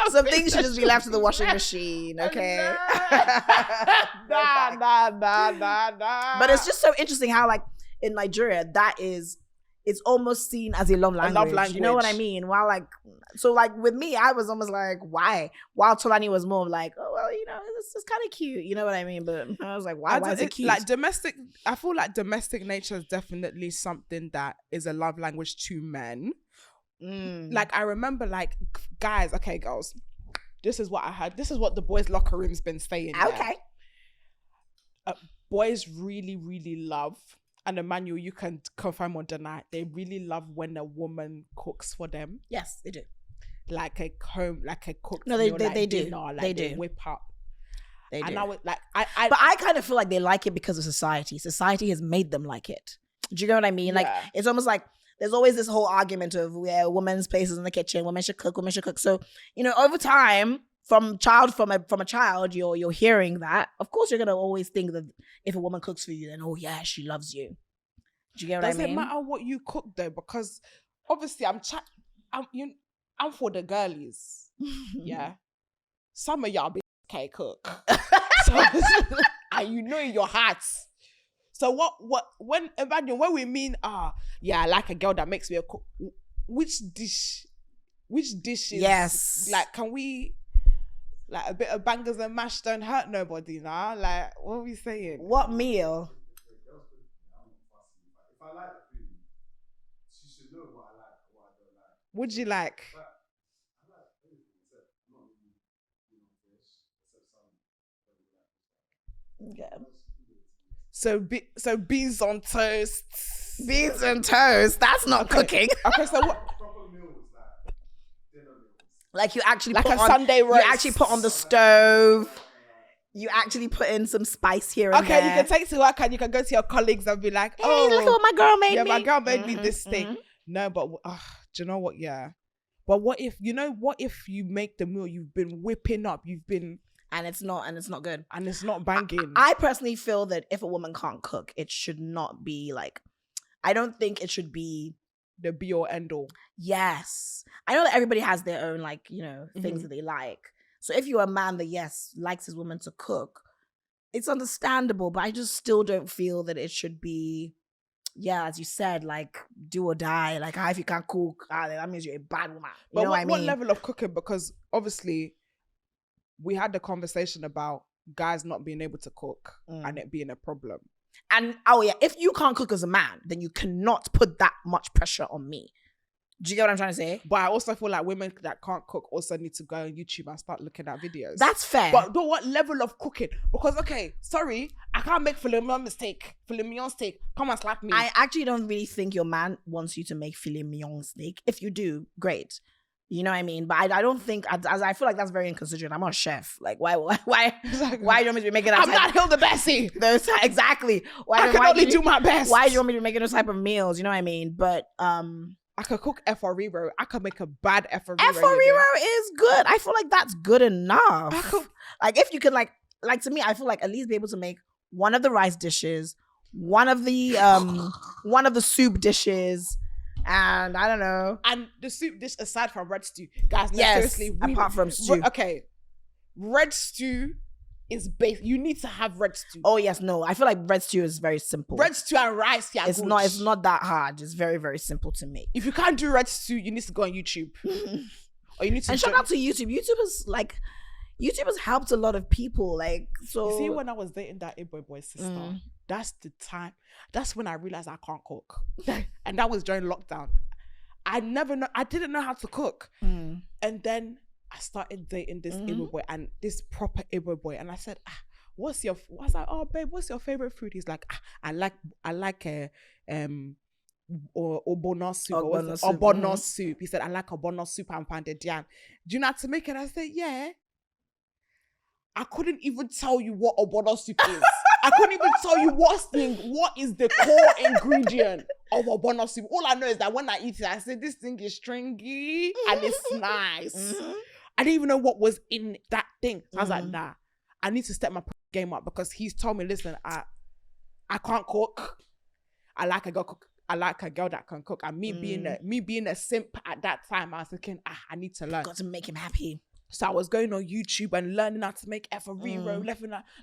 Some things should just be left to the washing machine, okay? Nah. But it's just so interesting how, like, in Nigeria, it's almost seen as a love language. You know what I mean? While like, so like with me, I was almost like, why? While Tolani was more of like, oh, well, you know, this is kind of cute. You know what I mean? But I was like, why is it cute? Like domestic, I feel like domestic nature is definitely something that is a love language to men. Like I remember like, guys, okay, girls, this is what I heard. This is what the boys' locker room's been saying. Okay. Boys really, really love, and Emmanuel, you can confirm or deny, they really love when a woman cooks for them. Yes, they do. Like a cooked No, they meal, do. like They do. dinner, like They they do. whip up. They do. And I would like, But I kind of feel like they like it because of society. Society has made them like it. Do you know what I mean? Like, Yeah. it's almost like there's always this whole argument of where women's place is in the kitchen, women should cook, women should cook. So, you know, over time, from a child, you're hearing that. Of course, you're gonna always think that if a woman cooks for you, then oh yeah, she loves you. Do you get what does I mean? it matter what you cook though? Because obviously I'm for the girlies. Yeah. Some of y'all be can't cook. So, and you know in your hearts. So when we mean, yeah, I like a girl that makes me a cook, which dish is, Yes. like, can we, like, a bit of bangers and mash don't hurt nobody now? Like, what are we saying? What meal? If I like the food, she should know what I like and what I don't like. Would you like? But I like everything except not really, fish, except some. Okay. So beans on toast. Beans and toast. That's not cooking. Okay, so what? Proper meals, like dinner meals. Like you actually Like put a on, Sunday you roast. actually put on the stove. You actually put in some spice here and Okay, there. you can take to work and you can go to your colleagues and be like, Hey, oh, look at what my girl made yeah, me. my girl made me this Mhm, thing. mhm. No, but do you know what? Yeah. But what if you make the meal you've been whipping up, And it's not good. and it's not banging. I personally feel that if a woman can't cook, it should not be like, I don't think it should be, the be or end all. yes. I know that everybody has their own, like, you know, things Mhm. that they like. So if you're a man that, yes, likes his woman to cook, it's understandable, but I just still don't feel that it should be, yeah, as you said, like, do or die. Like, if you can't cook, that means you're a bad woman. You But know what I mean? what level of cooking? Because obviously we had the conversation about guys not being able to cook and it being a problem. And oh yeah, if you can't cook as a man, then you cannot put that much pressure on me. Do you get what I'm trying to say? But I also feel like women that can't cook also need to go on YouTube and start looking at videos. That's fair. But what level of cooking? Because okay, sorry, I can't make filet mignon steak. Come and slap me. I actually don't really think your man wants you to make filet mignon steak. If you do, great. You know what I mean? But I don't think, as I feel like that's very inconsiderate. I'm not a chef. Like, why Exactly. do you want me to be making that I'm not Hilda Bessie. Exactly. I can only do my best. Why do you want me to be making those type of meals? You know what I mean? But I could cook efforiro. I could make a bad efforiro. efforiro is good. I feel like that's good enough. I could- Like, if you can, like to me, I feel like at least be able to make one of the rice dishes, one of the soup dishes, and I don't know. And the soup dish aside from red stew, guys. No, Yes, seriously. apart from stew. Okay, red stew is base. You need to have red stew. Oh yes, no. I feel like red stew is very simple. Red stew and rice. Yeah, It's good. not that hard. It's very, very simple to make. If you can't do red stew, you need to go on YouTube. Or you need to. And shout out to YouTube. YouTube has helped a lot of people. Like, so You see, when I was dating that Igbo boy sister, that's the time. That's when I realized I can't cook, and that was during lockdown. I didn't know how to cook, and then I started dating this Igbo boy and this proper Igbo boy, and I said, I was like, oh babe, what's your favorite food? He's like, I like ogbono soup. Ogbono soup. He said, I like ogbono soup and pounded yam. Do you know how to make it? I said, yeah. I couldn't even tell you what ogbono soup is. I couldn't even tell you what is the core ingredient of ogbono soup. All I know is that when I eat it, I say, this thing is stringy and it's nice. Mm-hmm. I didn't even know what was in that thing. So I was like, nah, I need to step my game up because he's told me, listen, I can't cook. I like a girl that can cook. And me being a simp at that time, I was thinking, I need to learn. Got to make him happy. So I was going on YouTube and learning how to make efferiro,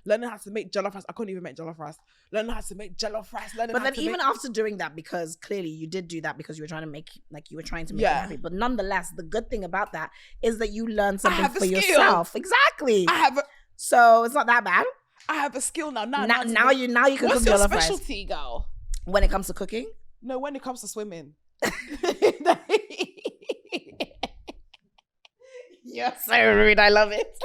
learning how to make jollof rice. I couldn't even make jollof rice. Learning how to make jollof rice. But then even after doing that, because clearly you did do that because you were trying to make him happy. But nonetheless, the good thing about that is that you learned something for yourself. Exactly. So it's not that bad. I have a skill now. Now you can cook jollof rice. What's your specialty, girl? When it comes to cooking? No, when it comes to swimming. You're so rude. I love it.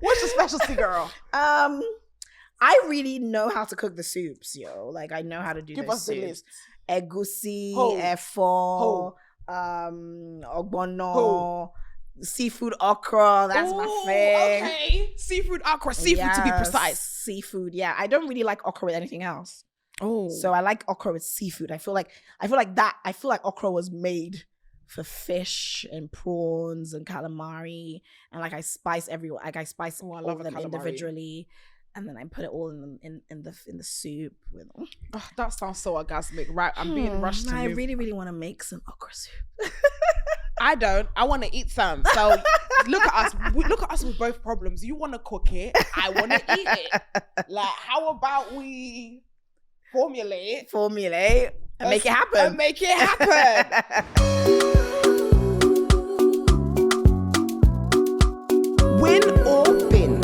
What's your specialty, girl? I really know how to cook the soups, yo. Like I know how to do Give those us the soups. list. Egusi, efo, ogbono, seafood okra. That's my thing. Okay. Seafood okra. Seafood to be precise. Seafood. Yeah, I don't really like okra with anything else. Oh. So I like okra with seafood. I feel like okra was made for fish and prawns and calamari, and like I spice everyone. Like I spice all of them individually, and then I put it all in the soup. With that sounds so orgasmic, right? I'm being rushed. I really, really want to make some okra soup. I don't. I want to eat some. So look at us. Look at us with both problems. You want to cook it. I want to eat it. Like, how about we formulate and make it happen. Win or bin.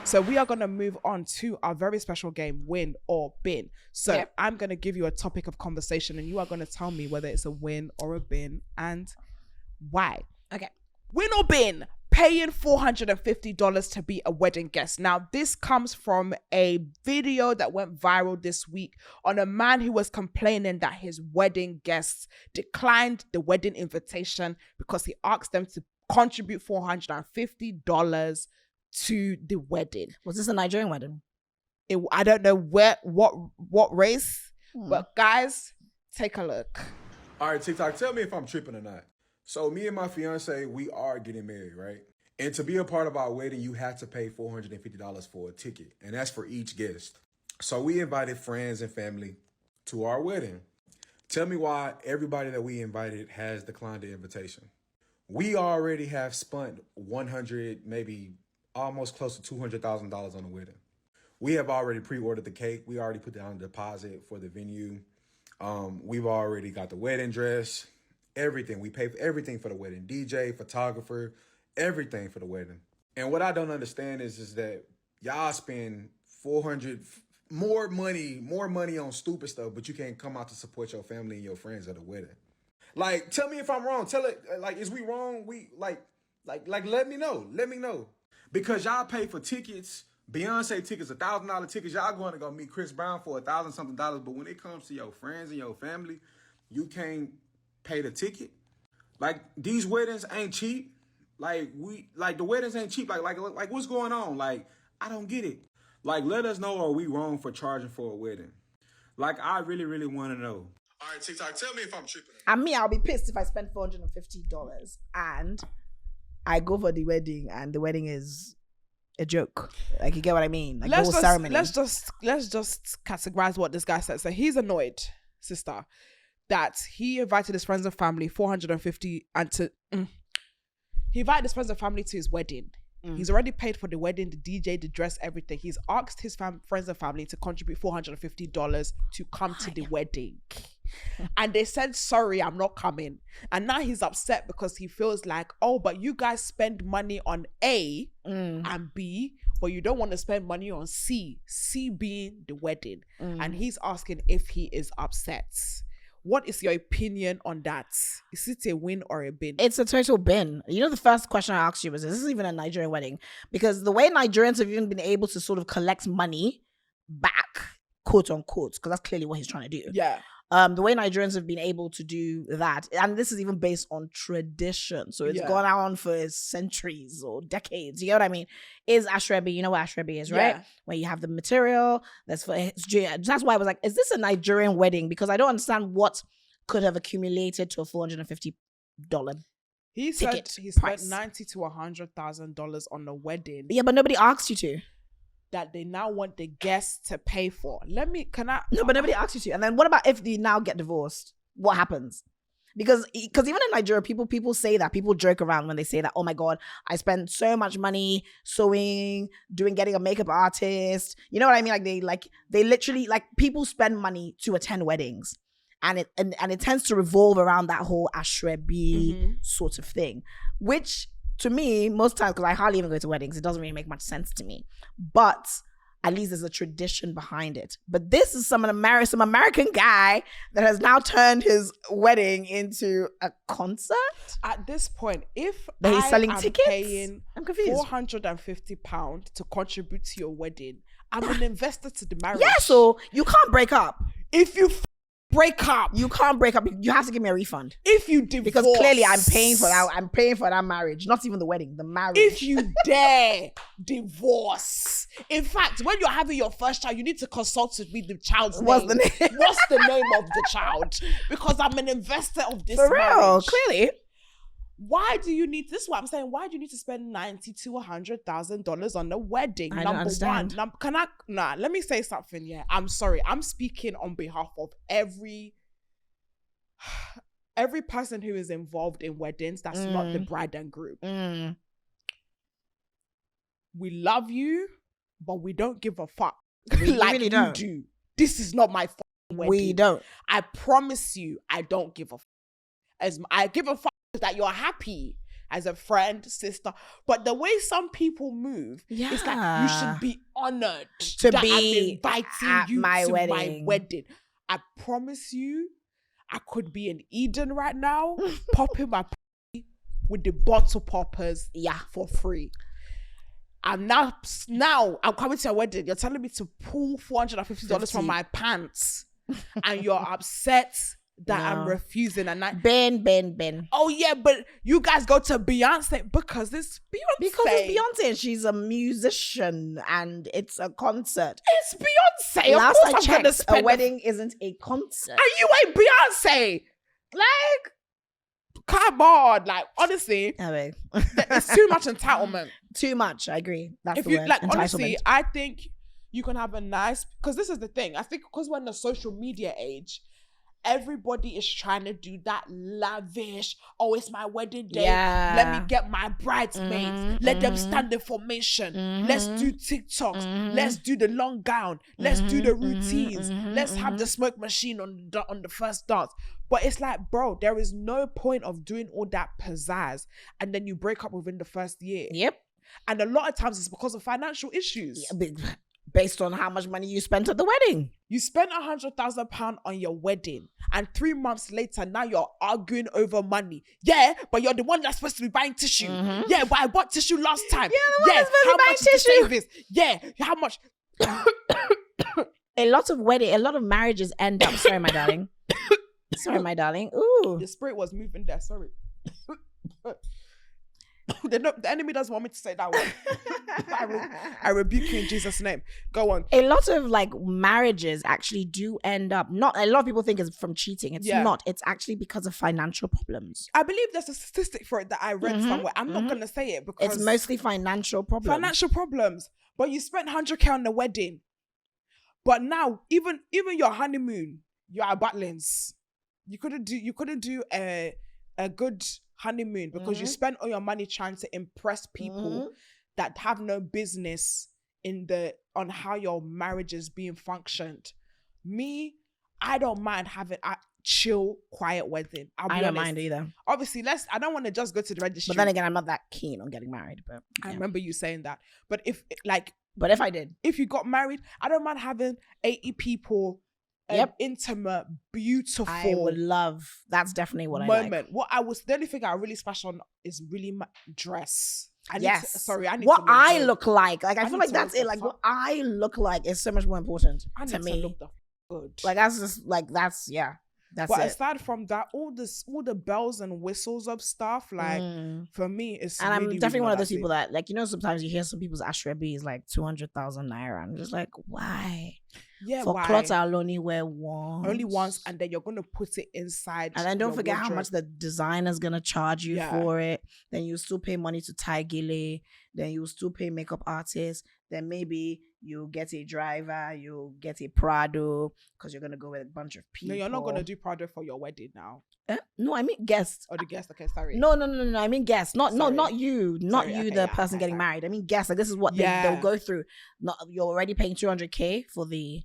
So we are going to move on to our very special game, Win or Bin. So I'm going to give you a topic of conversation and you are going to tell me whether it's a win or a bin and why. Okay. Win or bin. Paying $450 to be a wedding guest. Now, this comes from a video that went viral this week on a man who was complaining that his wedding guests declined the wedding invitation because he asked them to contribute $450 to the wedding. Was this a Nigerian wedding? I don't know what race, but guys, take a look. All right, TikTok, tell me if I'm tripping or not. So me and my fiance, we are getting married, right? And to be a part of our wedding, you have to pay $450 for a ticket. And that's for each guest. So we invited friends and family to our wedding. Tell me why everybody that we invited has declined the invitation. We already have spent maybe almost close to $200,000 on the wedding. We have already pre-ordered the cake. We already put down a deposit for the venue. We've already got the wedding dress. Everything. We pay for everything for the wedding. DJ, photographer, everything for the wedding. And what I don't understand is that y'all spend more money on stupid stuff, but you can't come out to support your family and your friends at a wedding. Like, tell me if I'm wrong. Tell it, like, is we wrong? We like, let me know. Let me know. Because y'all pay for tickets, Beyonce tickets, $1,000 tickets. Y'all going to go meet Chris Brown for $1,000 something. But when it comes to your friends and your family, you can't pay the ticket. Like, these weddings ain't cheap. Like the weddings ain't cheap. Like what's going on? Like, I don't get it. Like, let us know, are we wrong for charging for a wedding? Like, I really, really want to know. All right, TikTok, tell me if I'm tripping. I'll be pissed if I spend $450 and I go for the wedding and the wedding is a joke. Like, you get what I mean? Like, the whole ceremony. Let's just categorize what this guy said. So he's annoyed, sister, that he invited his friends and family he invited his friends and family to his wedding. He's already paid for the wedding, the DJ, the dress, everything. He's asked his friends and family to contribute $450 to come to the wedding. And they said, sorry, I'm not coming. And now he's upset because he feels like, oh, but you guys spend money on A and B, but you don't want to spend money on C being the wedding. And he's asking if he is upset. What is your opinion on that? Is it a win or a bin? It's a total bin. You know, the first question I asked you was, is this even a Nigerian wedding? Because the way Nigerians have even been able to sort of collect money back, quote unquote, because that's clearly what he's trying to do. Yeah. The way Nigerians have been able to do that, and this is even based on tradition, so it's gone on for centuries or decades, you know what I mean, is Ashrebi. You know what Ashrebi is, right? Yeah. Where you have the material, that's why I was like, is this a Nigerian wedding? Because I don't understand what could have accumulated to a $450 He said ticket he spent price. $90,000 to $100,000 on a wedding Yeah, but nobody asked you to. that they now want the guests to pay for. No, But nobody asked you to. And then what about if they now get divorced? What happens? Because even in Nigeria, people say that. People joke around when they say that, oh my God, I spent so much money sewing, getting a makeup artist. You know what I mean? They literally, people spend money to attend weddings. And it tends to revolve around that whole Ashrebi sort of thing. Which, to me, most times, because I hardly even go to weddings, it doesn't really make much sense to me. But at least there's a tradition behind it. But this is some American guy that has now turned his wedding into a concert. At this point, if That he's selling am tickets? paying I'm confused. £450 to contribute to your wedding, I'm an investor to the marriage. Yeah, so you can't break up. If you break up, You can't break up. You have to give me a refund. if you divorce, Because clearly I'm paying for that. I'm paying for that marriage. Not even the wedding, the marriage. If you dare divorce, in fact, when you're having your first child, you need to consult with me the child's What's name. the name? What's the name of the child? Because I'm an investor of this For real, marriage. clearly. Why do you need this? Is what I'm saying. Why do you need to spend $90,000 to $100,000 on the wedding? I don't understand. Let me say something. Yeah, I'm sorry. I'm speaking on behalf of every person who is involved in weddings. That's not the bride and groom. We love you, but we don't give a fuck. We really don't. You do. This is not my fucking wedding. We don't. I promise you, I don't give a fuck. I give a fuck that you're happy as a friend, sister. But the way some people move, it's like you should be honored To that be I'm inviting at you my to my wedding. wedding. I promise you, I could be in Eden right now, popping my with the bottle poppers for free. And now I'm coming to your wedding. You're telling me to pull $450 from my pants, and you're upset that I'm refusing. And Ben. oh yeah, but you guys go to Beyonce because it's Beyonce. Because it's Beyonce and she's a musician and it's a concert. It's Beyonce. Of Last course I I'm gonna checked, spend a wedding isn't a concert. And you ain't Beyonce. Like, come on. Like, honestly, Oh, wait. it's too much entitlement. Too much. I agree. That's If the you word. like, Entitlement. honestly, I think you can have a nice, because this is the thing. I think because we're in the social media age, everybody is trying to do that lavish. Oh, it's my wedding day. Yeah. Let me get my bridesmaids. Let them stand in formation. Let's do TikToks. Let's do the long gown. Let's do the routines. Let's have the smoke machine on the first dance. But it's like, bro, there is no point of doing all that pizzazz and then you break up within the first year. Yep. And a lot of times it's because of financial issues. Yeah, based on how much money you spent at the wedding. You spent £100,000 on your wedding, and 3 months later, now you're arguing over money. Yeah, but you're the one that's supposed to be buying tissue. Yeah, but I bought tissue last time. the one that's supposed to how be buying much is the tissue. savings? Yeah, how much? A lot of marriages end up. Sorry, my darling. Sorry, my darling. Ooh. The spirit was moving there. Sorry. The enemy doesn't want me to say that word. I rebuke you in Jesus' name. Go on. A lot of marriages actually do end up, not a lot of people think it's from cheating. It's not. It's actually because of financial problems. I believe there's a statistic for it that I read somewhere. I'm not going to say it because It's mostly financial problems. financial problems. But you spent $100,000 on the wedding. But now, even your honeymoon, you're at Butlins. You couldn't do a good honeymoon because you spent all your money trying to impress people that have no business on how your marriage is being functioned. Me, I don't mind having a chill, quiet wedding. I don't mind either. Obviously, I don't want to just go to the registry. But then again, I'm not that keen on getting married. But I yeah. remember you saying that. But if But if I did, if you got married, I don't mind having 80 people intimate, beautiful. I would love. That's definitely what I moment. like. The only thing I really splash on is really my dress. I need what to I good. look like. Like I I feel need like to that's look it. the Like fuck- what I look like is so much more important I need to me. look the good. Like that's just like that's That's but it. aside from that, all the bells and whistles of stuff, like for me, it's and really, I'm definitely really one of not those that people deep. that, like, you know, sometimes you hear some people's ashrebi is like 200,000 naira. I'm just like, why? Yeah, For why? clothes, I'll only wear once. And then you're gonna put it inside. And then don't your forget how wardrobe. much the designer's gonna charge you Yeah. for it. Then you still pay money to tie gele. Then you still pay makeup artists. Then maybe you get a driver, you get a Prado because you're gonna go with a bunch of people. No, you're not gonna do Prado for your wedding now. No, I mean guests. Or the guest, okay, sorry. No. I mean guests. Not Sorry. you. Not Sorry, you, okay, the yeah, person okay, getting sorry. married. I mean guests. Like this is what they'll go through. Not you're already paying 200K for the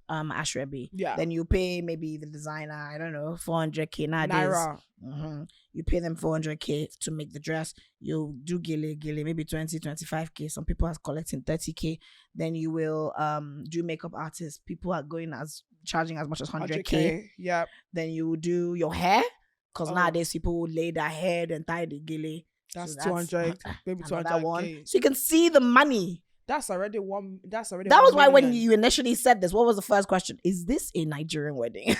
ashrebi. Yeah. Then you pay maybe the designer, I don't know, 400K nowadays. Naira. You pay them 400K to make the dress. You do gele, maybe 20, 25K. Some people are collecting 30K. Then you will do makeup artists. People are charging as much as 100K. Yeah. Then you do your hair, because Oh. nowadays people will lay their hair and tie the gele. That's So 200, maybe another 200 one. So you can see the money. That's already one. That's already. That 1 was why when million. you initially said this, what was the first question? Is this a Nigerian wedding?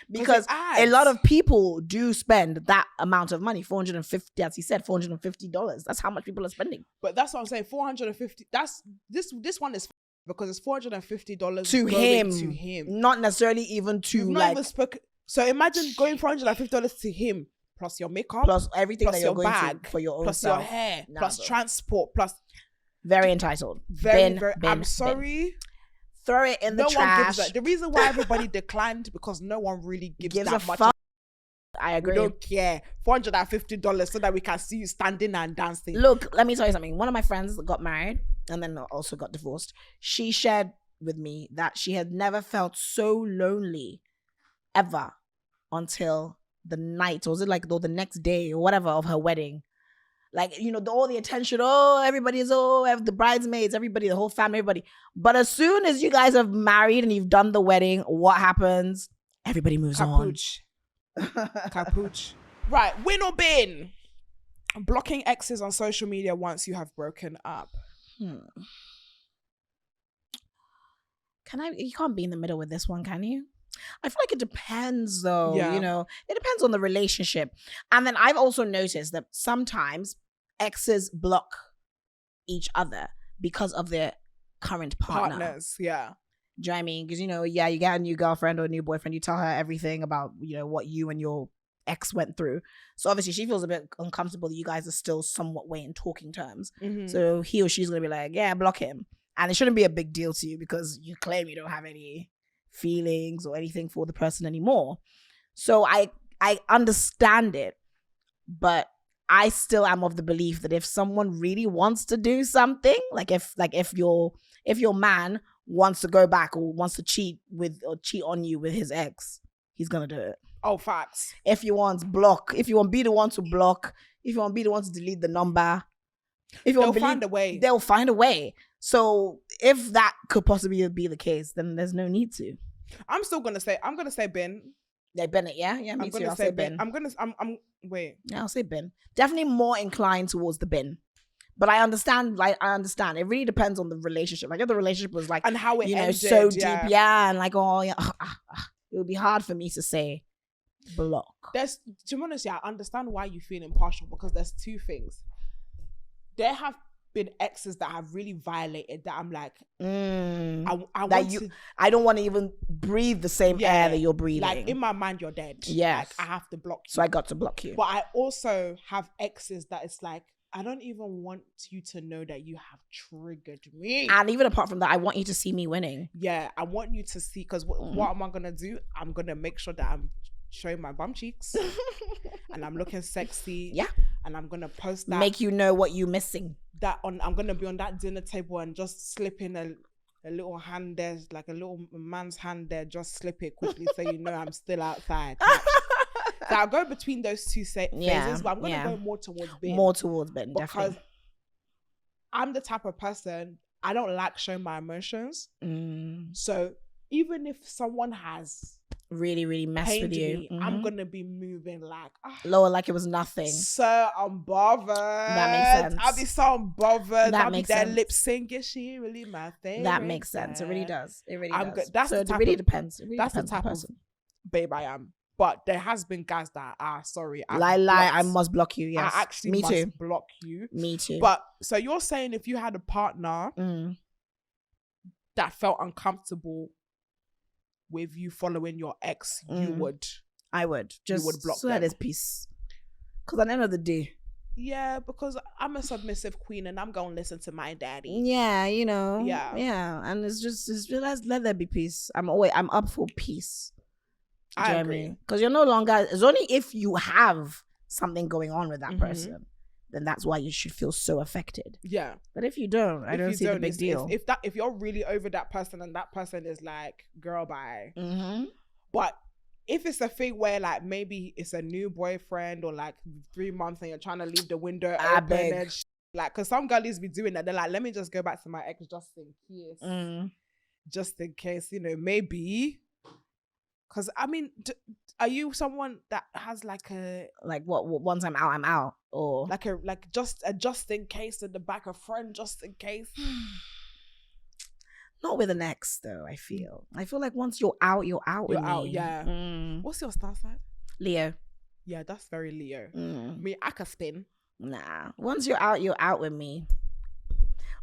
Because it a adds. lot of people do spend that amount of money, $450, as he said, $450. That's how much people are spending. But that's what I'm saying. 450. That's this one is because it's $450 To going him. To him. Not necessarily even to You've not like even spoken. So imagine going $450 to him plus your makeup, plus everything plus that you're your going bag, to for your own plus self. your hair, Nah, plus bro. transport, plus Very entitled. very. Bin. I'm sorry. Throw it in the No one trash. gives that. The reason why everybody declined because no one really gives Gives that a much. fuck. I We agree. don't care. $450 so that we can see you standing and dancing. Look, let me tell you something. One of my friends got married and then also got divorced. She shared with me that she had never felt so lonely ever until the night, or was it like the next day or whatever of her wedding. Like, you know, all the attention, the bridesmaids, everybody, the whole family, everybody. But as soon as you guys have married and you've done the wedding, what happens? Everybody moves Capuch. on. Capuch. Right. Win or bin? Blocking exes on social media once you have broken up. You can't be in the middle with this one, can you? I feel like it depends though, Yeah. you know, it depends on the relationship. And then I've also noticed that sometimes exes block each other because of their current partner. Partners. Yeah. Do you know what I mean? Because, you know, yeah, you get a new girlfriend or a new boyfriend, you tell her everything about, you know, what you and your ex went through. So obviously she feels a bit uncomfortable that you guys are still somewhat way in talking terms. Mhm. So he or she's going to be like, yeah, block him. And it shouldn't be a big deal to you because you claim you don't have any feelings or anything for the person anymore. So I understand it, but I still am of the belief that if someone really wants to do something, if your man wants to go back or wants to cheat on you with his ex, he's gonna do it. Oh, facts. If you want block, if you want be the one to block, if you want be the one to delete the number, if you They'll want find a way. they'll find a way. So if that could possibly be the case, then there's no need to. I'm gonna say bin. Like Bennett, yeah, me I'm too. gonna I'll say say bin. bin. Wait. Yeah, I'll say bin. Definitely more inclined towards the bin. But I understand. It really depends on the relationship. Like if the relationship was like, And how it you know, ended, so deep, yeah. yeah, and like, oh yeah, it would be hard for me to say block. To be honest, yeah, I understand why you feel impartial because there's two things. There have been exes that have really violated that I'm like, I don't want to even breathe the same air that you're breathing. Like in my mind, you're dead. Yes. Like, I have to block you. So I got to block you. But I also have exes that it's like, I don't even want you to know that you have triggered me. And even apart from that, I want you to see me winning. Yeah, I want you to see, because what am I going to do? I'm going to make sure that I'm showing my bum cheeks and I'm looking sexy. Yeah. And I'm going to post that. Make you know what you're missing. I'm going to be on that dinner table and just slip in a little hand there, like a little man's hand there, just slip it quickly so you know I'm still outside. So I'll go between those two phases, but I'm going to go more towards bin. More towards bin, because definitely. I'm the type of person, I don't like showing my emotions. So even if someone has really, really messed pained with you. me, I'm gonna be moving like Lower like it was nothing. so unbothered. That makes sense. I'll be so unbothered. That I'll makes be there sense. lip syncing. She ain't really my thing. That makes sense. It really does. It really I'm does. good. That's so the it type really of- depends. It really That's the depends on type of person. babe I am. But there has been guys that are sorry. I've Lie, I blocked. must block you. Yes, I actually me must too. block you. Me too. But so you're saying if you had a partner that felt uncomfortable with you following your ex, you would. I would just would block so that them. there's peace. Because at the end of the day, Yeah, because I'm a submissive queen and I'm gonna listen to my daddy. yeah, you know, Yeah. and it's just let there be peace. I'm up for peace. I agree. Because you're no longer. It's only if you have something going on with that Mhm. person, then that's why you should feel so affected. Yeah. But if you don't, I If don't you see the big it's- deal. If you're really over that person and that person is like, girl, bye. Mm-hmm. But if it's a thing where like maybe it's a new boyfriend or like 3 months and you're trying to leave the window I open beg. and like, because some girlies be doing that. They're like, let me just go back to my ex just in case. Just in case, maybe. Because I mean, are you someone that has like a Like what? Once I'm out, or like just a just in case in the back, a friend just in case? not with an ex though. I feel like once you're out with You're out, me. yeah. What's your star sign? Leo. Yeah, that's very Leo. Me, I can spin. Nah. Once you're out with me.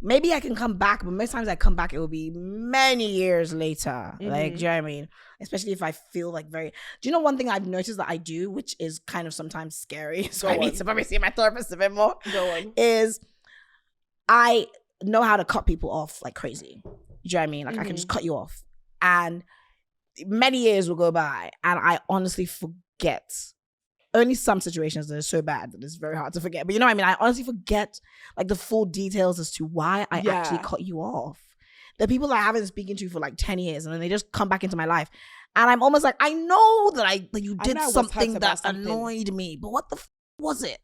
Maybe I can come back, but most times I come back, it will be many years later. Like, do you know what I mean? Especially if I feel like do you know one thing I've noticed that I do, which is kind of sometimes scary? So I need to probably see my therapist a bit more. Go on. Is I know how to cut people off like crazy. Do you know what I mean? Like I can just cut you off. And many years will go by and I honestly forget. Only some situations that are so bad that it's very hard to forget. But you know what I mean? I honestly forget like the full details as to why I actually cut you off. The people that I haven't been speaking to for like 10 years and then they just come back into my life. And I'm almost like, I know that you did I was something hurt that about something. annoyed me. But what the was it?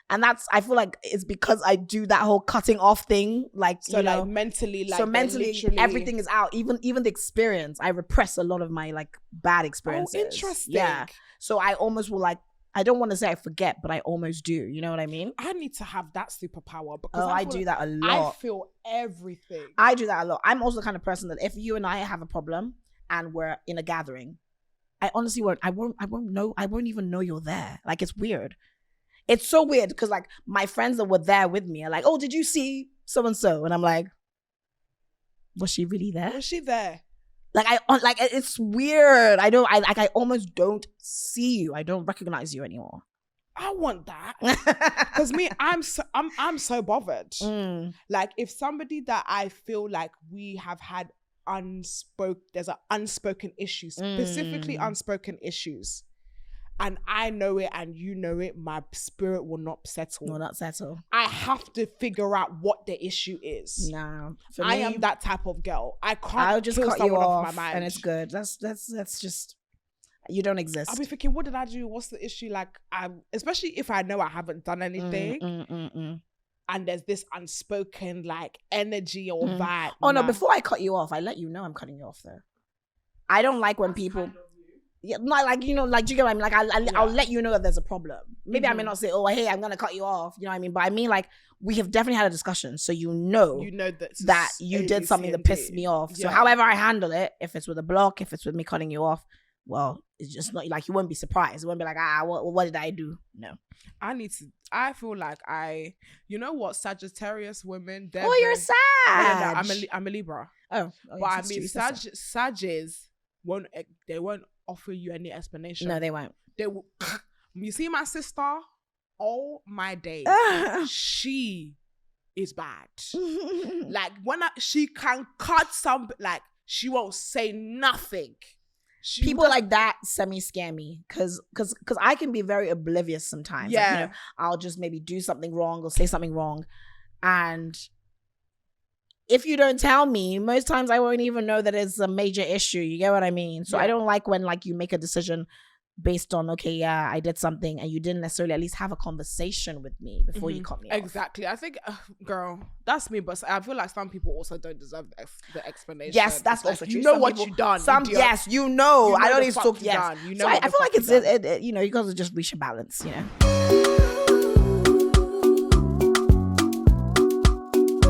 And I feel like it's because I do that whole cutting off thing. Like, So like mentally, like so they're mentally, literally- everything is out. Even the experience, I repress a lot of my like bad experiences. Oh, interesting. Yeah. So I almost will like, I don't want to say I forget, but I almost do. You know what I mean? I need to have that superpower because Oh, I feel do like that a I lot. feel everything. I do that a lot. I'm also the kind of person that if you and I have a problem and we're in a gathering, I honestly won't. I won't even know you're there. Like it's weird. It's so weird because like my friends that were there with me are like, "Oh, did you see so and so?" And I'm like, "Was she really there?" Was she there? Like it's weird. I almost don't see you. I don't recognize you anymore. I want that because me, I'm so bothered. Like if somebody that I feel like we have had there's an unspoken issue, specifically unspoken issues, and I know it and you know it, my spirit will not settle. Will not settle. I have to figure out what the issue is. No, I am that type of girl. I can't. I'll just kill cut you someone off, my mind. and it's good. That's just you don't exist. I'll be thinking, what did I do? What's the issue? Like, especially if I know I haven't done anything, and there's this unspoken like energy or vibe. Oh no! Before I cut you off, I let you know I'm cutting you off. Though I don't like when people. Yeah, not like like do you get what I mean? Like I'll let you know that there's a problem. Maybe I may not say, "Oh, hey, I'm gonna cut you off." You know what I mean? But I mean like we have definitely had a discussion, so you know that you did something that pissed me off. So however I handle it, if it's with a block, if it's with me cutting you off, well, it's just not like you won't be surprised. It won't be like, what did I do? No. I feel like you know what, Sagittarius women. Oh, you're sad. No, I'm a Libra. Oh, but I mean, Sages won't offer you any explanation. No, they won't. They will. You see my sister? Oh my days, she is bad. Like she can cut some. Like she won't say nothing. People like that semi-scare me because I can be very oblivious sometimes. Yeah. Like, I'll just maybe do something wrong or say something wrong, and if you don't tell me, most times I won't even know that it's a major issue. You get what I mean? So I don't like when like you make a decision based on, okay, yeah, I did something, and you didn't necessarily at least have a conversation with me before you cut me off. Exactly. I think, girl, that's me, but I feel like some people also don't deserve the explanation. Yes, that's It's also like, true. you know Some what people- you done. Some idiot. yes, you know. You know I don't the need to fuck talk. you Yes, done. You know so what I the feel like fuck it's you done. you know, you got to just reach a balance. You know.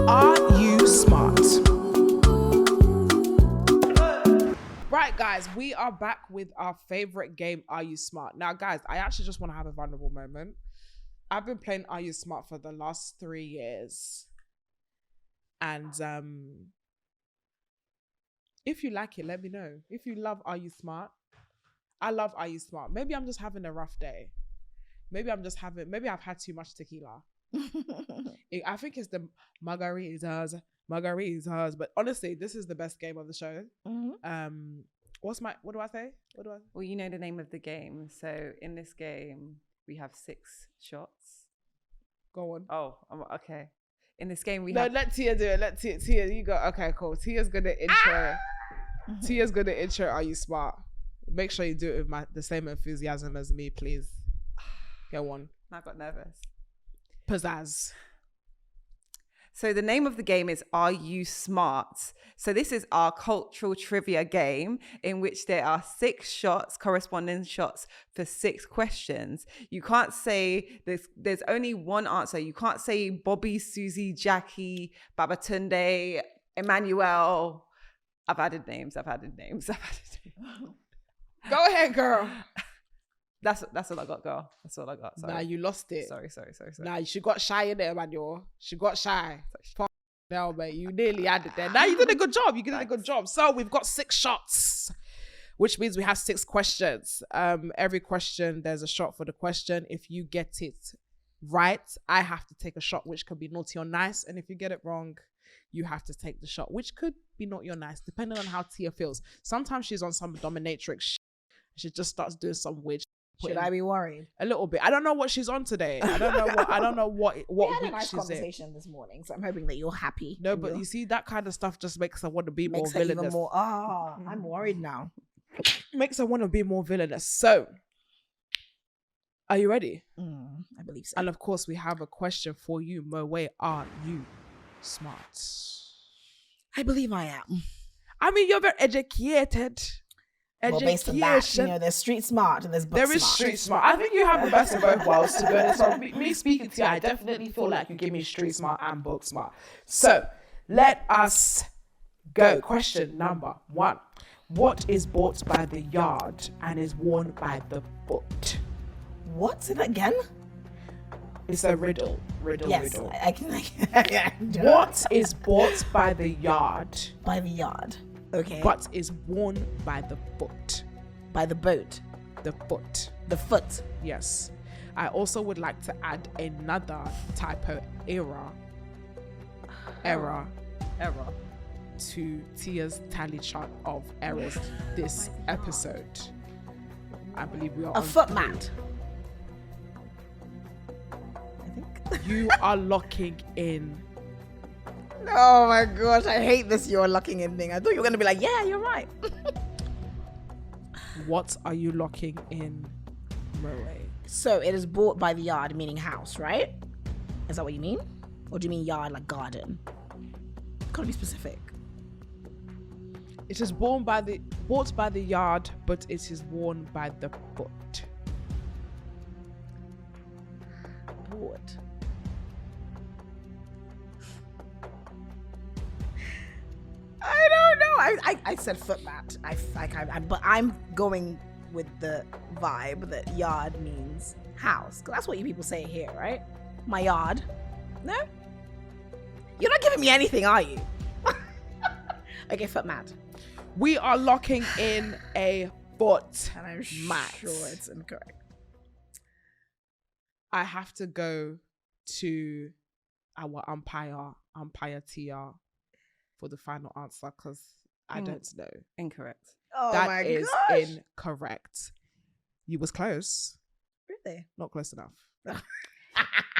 Are you smart? Right, guys, we are back with our favorite game, Are You Smart? Now, guys, I actually just want to have a vulnerable moment. I've been playing Are You Smart for the last 3 years. And if you like it, let me know. If you love Are You Smart, I love Are You Smart. Maybe I'm just having a rough day. Maybe I've had too much tequila. I think it's the margaritas. But honestly, this is the best game of the show. What do I say? Well, you know the name of the game. So in this game, we have 6 shots. Go on. Oh, okay. In this game, let Tia do it. Let Tia, you go. Okay, cool. Tia's gonna intro. Tia's gonna intro. Are You Smart? Make sure you do it with the same enthusiasm as me, please. Go on. I got nervous. Pizzazz. So the name of the game is Are You Smart? So this is our cultural trivia game in which there are 6 shots, corresponding shots for 6 questions. You can't say there's only one answer. You can't say Bobby, Susie, Jackie, Babatunde, Emmanuel. I've added names. Go ahead, girl. That's all I got, girl. That's all I got. Sorry. Nah, you lost it. Sorry. Nah, she got shy in there, Emmanuel. She got shy. Fuck no, mate. You nearly had it there. Now you did a good job. So we've got 6 shots, which means we have 6 questions. Every question, there's a shot for the question. If you get it right, I have to take a shot, which could be naughty or nice. And if you get it wrong, you have to take the shot, which could be naughty or nice, depending on how Tia feels. Sometimes she's on some dominatrix shit. She just starts doing some weird shit. Should I be worried? A little bit. I don't know what she's on today. I don't know what we had week a nice she's in. conversation this morning, so I'm hoping that you're happy. No, but you see, that kind of stuff just makes her want to be more makes her even villainous. more. I'm worried now. Makes her want to be more villainous. So, are you ready? I believe so. And of course, we have a question for you, Mo. Are you smart? I believe I am. I mean, you're very educated. Well, based on that, you know, there's street smart and there's book There is smart. street smart. I think you have the best of both worlds, to be honest. From me speaking to you, I definitely feel like you give me street smart and book smart. So, let us go. Question number 1. What is bought by the yard and is worn by the foot? What? Say that again? It's a riddle. Yes, Riddle. I can. What is bought by the yard By the yard. Okay. but is worn by the foot? By the boat. The foot. The foot. Yes. I also would like to add another typo error to Tia's tally chart of errors this episode. I believe we are A on foot 3. mat. I think. You are locking in. Oh my gosh, I hate this you're locking in thing. I thought you were going to be like, yeah, you're right. What are you locking in, Moe? So it is bought by the yard, meaning house, right? Is that what you mean? Or do you mean yard like garden? Gotta be specific. It is bought by the yard, but it is worn by the foot. Bought. I don't know. I said foot mat. But I'm going with the vibe that yard means house. 'Cause that's what you people say here, right? My yard. No? You're not giving me anything, are you? Okay, foot mat. We are locking in a foot And I'm mat. sure it's incorrect. I have to go to our umpire Tia, for the final answer because I don't know. Incorrect. Oh That my is gosh. incorrect. You was close, Really? not close enough.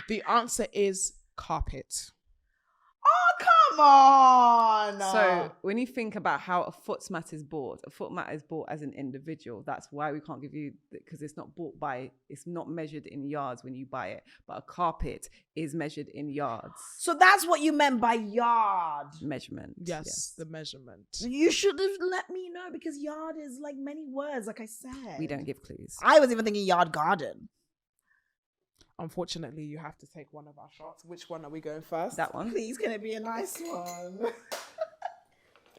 The answer is carpet. Oh, come on. So when you think about how a foot mat is bought as an individual. That's why we can't give you, because it's not measured in yards when you buy it. But a carpet is measured in yards. So that's what you meant by yard. Measurement. Yes, the measurement. You should have let me know, because yard is like many words, like I said. We don't give clues. I was even thinking yard garden. Unfortunately, you have to take one of our shots. Which one are we going first? That one. Please, can it be a nice one?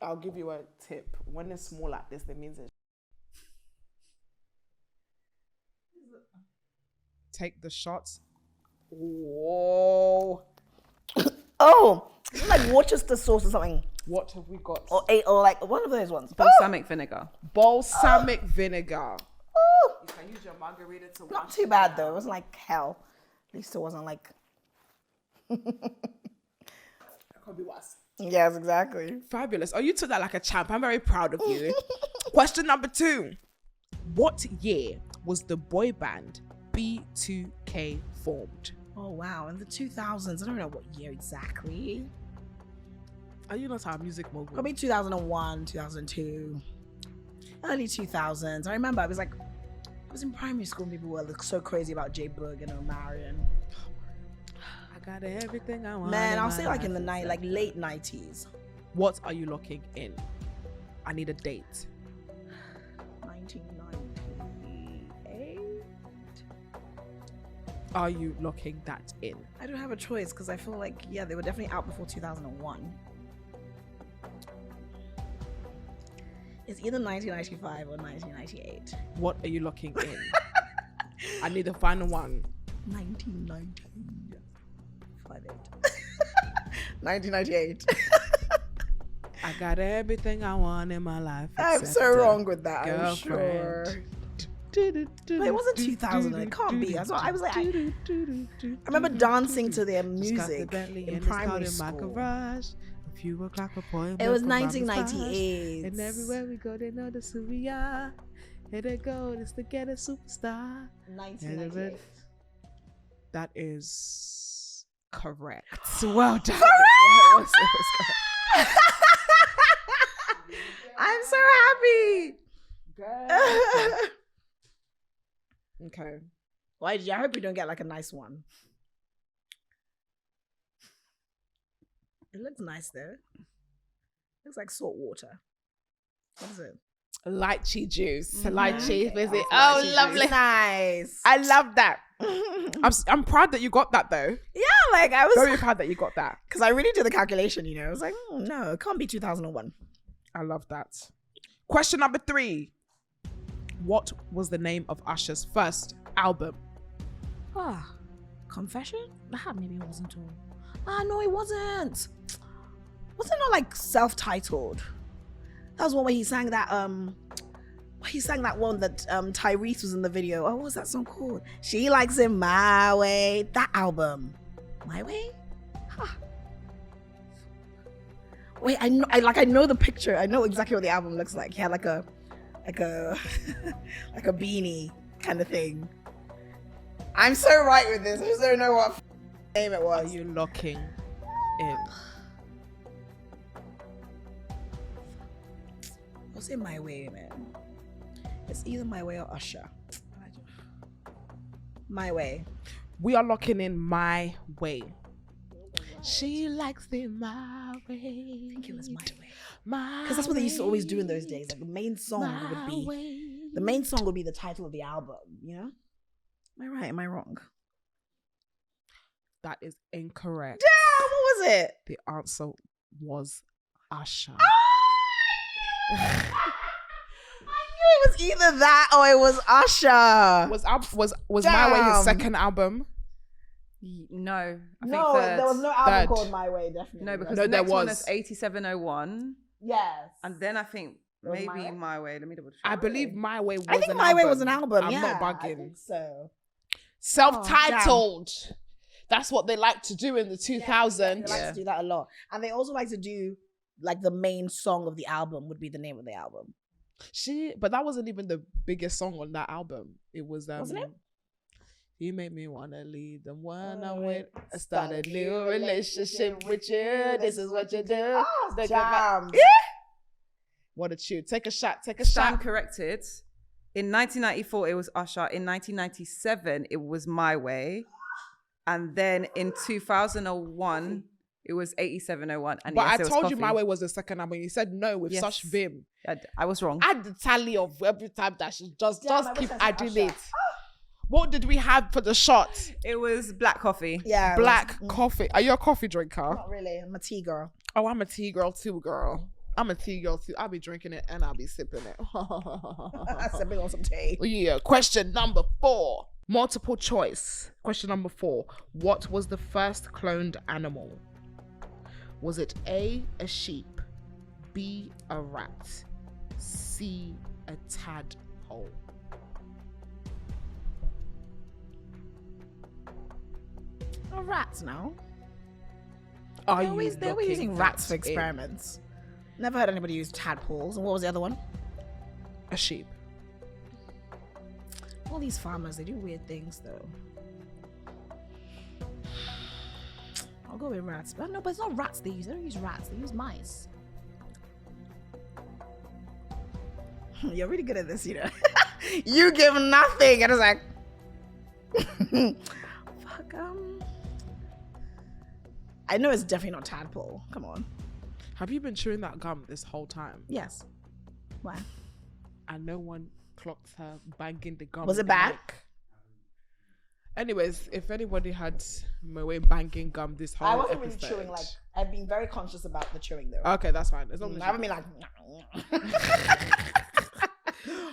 I'll give you a tip. When it's small like this, that means it. Take the shots. Whoa. Oh, it's like Worcester sauce or something. What have we got? Or like one of those ones. Balsamic vinegar. Balsamic vinegar. Oh, You can use your margarita to not wash too it bad down. though. It was like hell. At least it wasn't like. That could be worse. Yes, exactly. Fabulous. Oh, you took that like a champ. I'm very proud of you. Question number 2. What year was the boy band B2K formed? Oh wow, in the 2000s. I don't know what year exactly. Are you not our music mogul? Probably 2001, 2002, early 2000s. I remember I was in primary school and people were like, so crazy about J Boog and Omarion. I got everything I want. Man, in I'll my say like in the life. late 90s. What are you locking in? I need a date. 1998. Are you locking that in? I don't have a choice because I feel like, yeah, they were definitely out before 2001. It's either 1995 or 1998. What are you locking in? I need the final one. 1998. I got everything I want in my life. I'm except so a wrong with that, I'm sure. girlfriend. But it wasn't 2000. It can't be. So I was like, I remember dancing to their music in primary school. A few o'clock appointment. It was from Mama's 1998. house. And everywhere we go, they notice who we are. Here they go, it's to get a superstar. 1998. That is correct. Well done. Correct! It was correct. I'm so happy. Okay. Why did you? I hope you don't get like a nice one. It looks nice though. Looks like salt water. What is it? Lychee juice. Mm-hmm. Lychee, Okay, is it? I'll Oh, say lovely. Nice. I love that. I'm proud that you got that though. Yeah, like I was Very proud that you got that. because I really did the calculation. You know, I was like, no, it can't be 2001. I love that. Question number 3. What was the name of Usher's first album? Ah, Confession? That maybe wasn't all. Ah, no, it wasn't. Was it not like self-titled? That was one where he sang that one that Tyrese was in the video. Oh, what was that song called? She Likes It My Way. That album. My Way? Huh. Wait, I know the picture. I know exactly what the album looks like. He had like a like a beanie kind of thing. I'm so right with this. I just don't know what name it Are was. you locking in? I'll say My Way, man. It's either My Way or Usher. My Way. We are locking in My Way. She likes it my way. I think it was My Way. My Because that's what they used to always do in way. those days. Like the main song My would be way. the title of the album, you know? Am I right? Am I wrong? That is incorrect. Yeah, what was it? The answer was Usher. I knew it was either that or it was Usher. Was My Way his Damn. second album? No. I think No, third. there was no album Third. called My Way, definitely. No, because No, the there next one was. is 8701. Yes. And then I think It was My maybe Way? My Way. Let me double check. I believe My Way was I think an My album. Way was an album. I'm yeah, not I bugging. think so. Self-titled. That's what they like to do in the 2000s. They like to do that a lot. And they also like to do like the main song of the album would be the name of the album. But that wasn't even the biggest song on that album. It was Wasn't it? You make me wanna leave them when I went. I started a new relationship with you. This is what you do. Jam. What a tune. Take a shot. Take a Stand shot. corrected. In 1994, it was Usher. In 1997, it was My Way. And then in 2001, it was 8701. And But yes, I it was told you Coffee. My Way was the second album. You said no with Yes. such vim. I was wrong. Add the tally of every time that she just I keep wish I said adding Usher. it. What did we have for the shot? It was Black Coffee. Yeah. Black coffee. Are you a coffee drinker? Not really. I'm a tea girl. Oh, I'm a tea girl too, girl. I'm a tea girl too. I'll be drinking it and I'll be sipping it. Sipping on some tea. Yeah. Question number 4. Multiple choice. Question number 4. What was the first cloned animal? Was it A, a sheep, B, a rat, C, a tadpole? Oh, rats now. Are They're always looking using rats for that in? experiments. Never heard anybody use tadpoles. And what was the other one? A sheep. All these farmers, they do weird things though. I'll go with rats. But no, but it's not rats they use. They don't use rats. They use mice. You're really good at this, you know. You give nothing. And it's like, fuck, I know it's definitely not tadpole. Come on. Have you been chewing that gum this whole time? Yes. Why? And no one clocked her banging the gum. Was in it the bad? mic. Anyways, if anybody had my way banging gum this whole I wasn't really episode- chewing. Like, I've been very conscious about the chewing though. Okay, that's fine. As long as I haven't been like.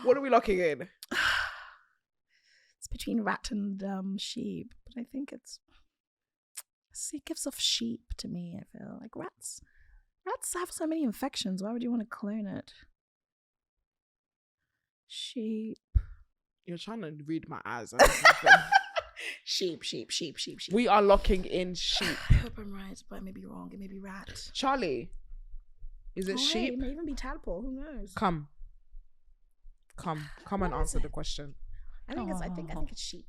What are we locking in? It's between rat and sheep, but I think it gives off sheep to me. I feel like rats have so many infections. Why would you want to clone it? Sheep. You're trying to read my eyes. Sheep. We are locking in sheep. I hope I'm right, but I may be wrong. It may be rat. Charlie, is it Oh, hey, sheep? it may even be tadpole. Who knows? Come and What is answer it? the question. I think it's sheep.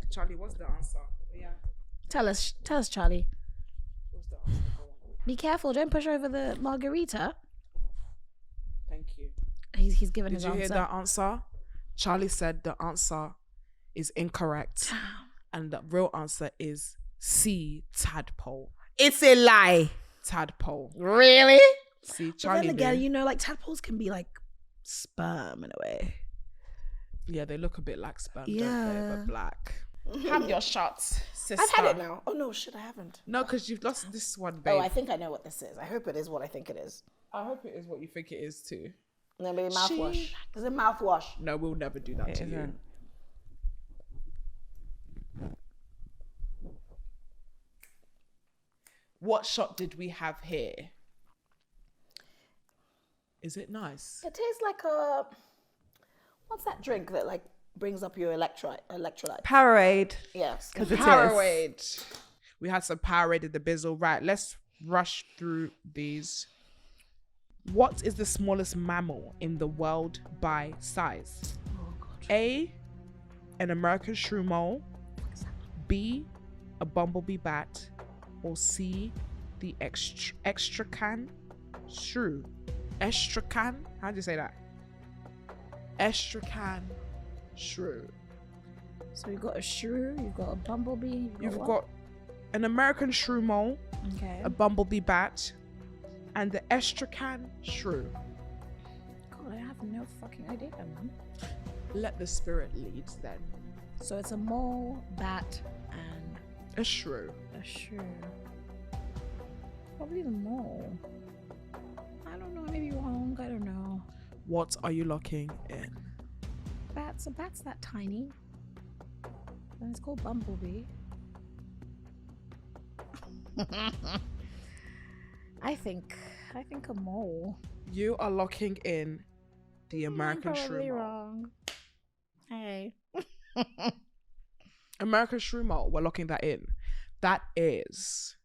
Charlie, what's the answer? Yeah. Tell us, Charlie. What's the answer? Go on. Be careful. Don't push over the margarita. Thank you. He's given Did his you answer. hear that answer? Charlie said the answer is incorrect. And the real answer is C, tadpole. It's a lie. Tadpole. Really? See, But Charlie. then again, knew. you know, like tadpoles can be like sperm in a way. Yeah, they look a bit like sperm, don't they? Yeah. But black. Have your shots, sister. I've had it now. Oh no, shit, I haven't. No, because you've lost this one, babe. Oh, I think I know what this is. I hope it is what I think it is. I hope it is what you think it is too. No, maybe mouthwash. Is it mouthwash? No, we'll never do that It to you. isn't. What shot did we have here? Is it nice? It tastes like a. What's that drink that like brings up your electrolyte? Powerade. Yes. Because it is. Powerade. We had some Powerade in the bizzle. Right, let's rush through these. What is the smallest mammal in the world by size? Oh god. A, an American shrew mole. B, a bumblebee bat. Or C, the extracan shrew. Extracan? How do you say that? Extracan shrew. So you've got a shrew, you've got a bumblebee. You've what? got an American shrew mole, Okay. a bumblebee bat, and the Extracan shrew. God, I have no fucking idea, man. Let the spirit lead then. So it's a mole, bat, and A shrew. a shrew. Probably the mole. I don't know. I may be wrong. I don't know. What are you locking in? Bats. A bat's that tiny. And it's called bumblebee. I think a mole. You are locking in the American I'm shrew probably mole. wrong. Hey. American shrew mole. We're locking that in. That is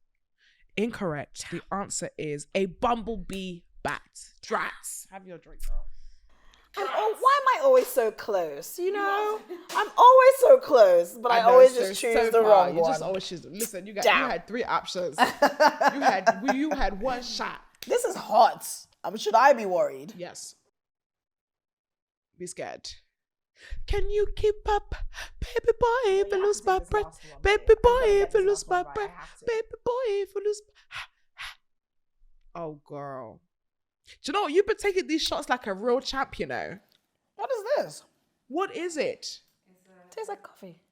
incorrect. The answer is a bumblebee bat. Drats. Have your drink, girl. Why am I always so close? You know, I'm always so close, but I always just choose the wrong You one. just always choose. Listen, you Damn. had 3 options. you had 1 shot. This is hot. Should I be worried? Yes. Be scared. Can you keep up, baby boy? If you lose my breath, baby boy, if you lose my breath, baby boy, if you lose. Oh, girl. Do you know what? You've been taking these shots like a real champ, you know. What is this? What is it? Tastes like coffee.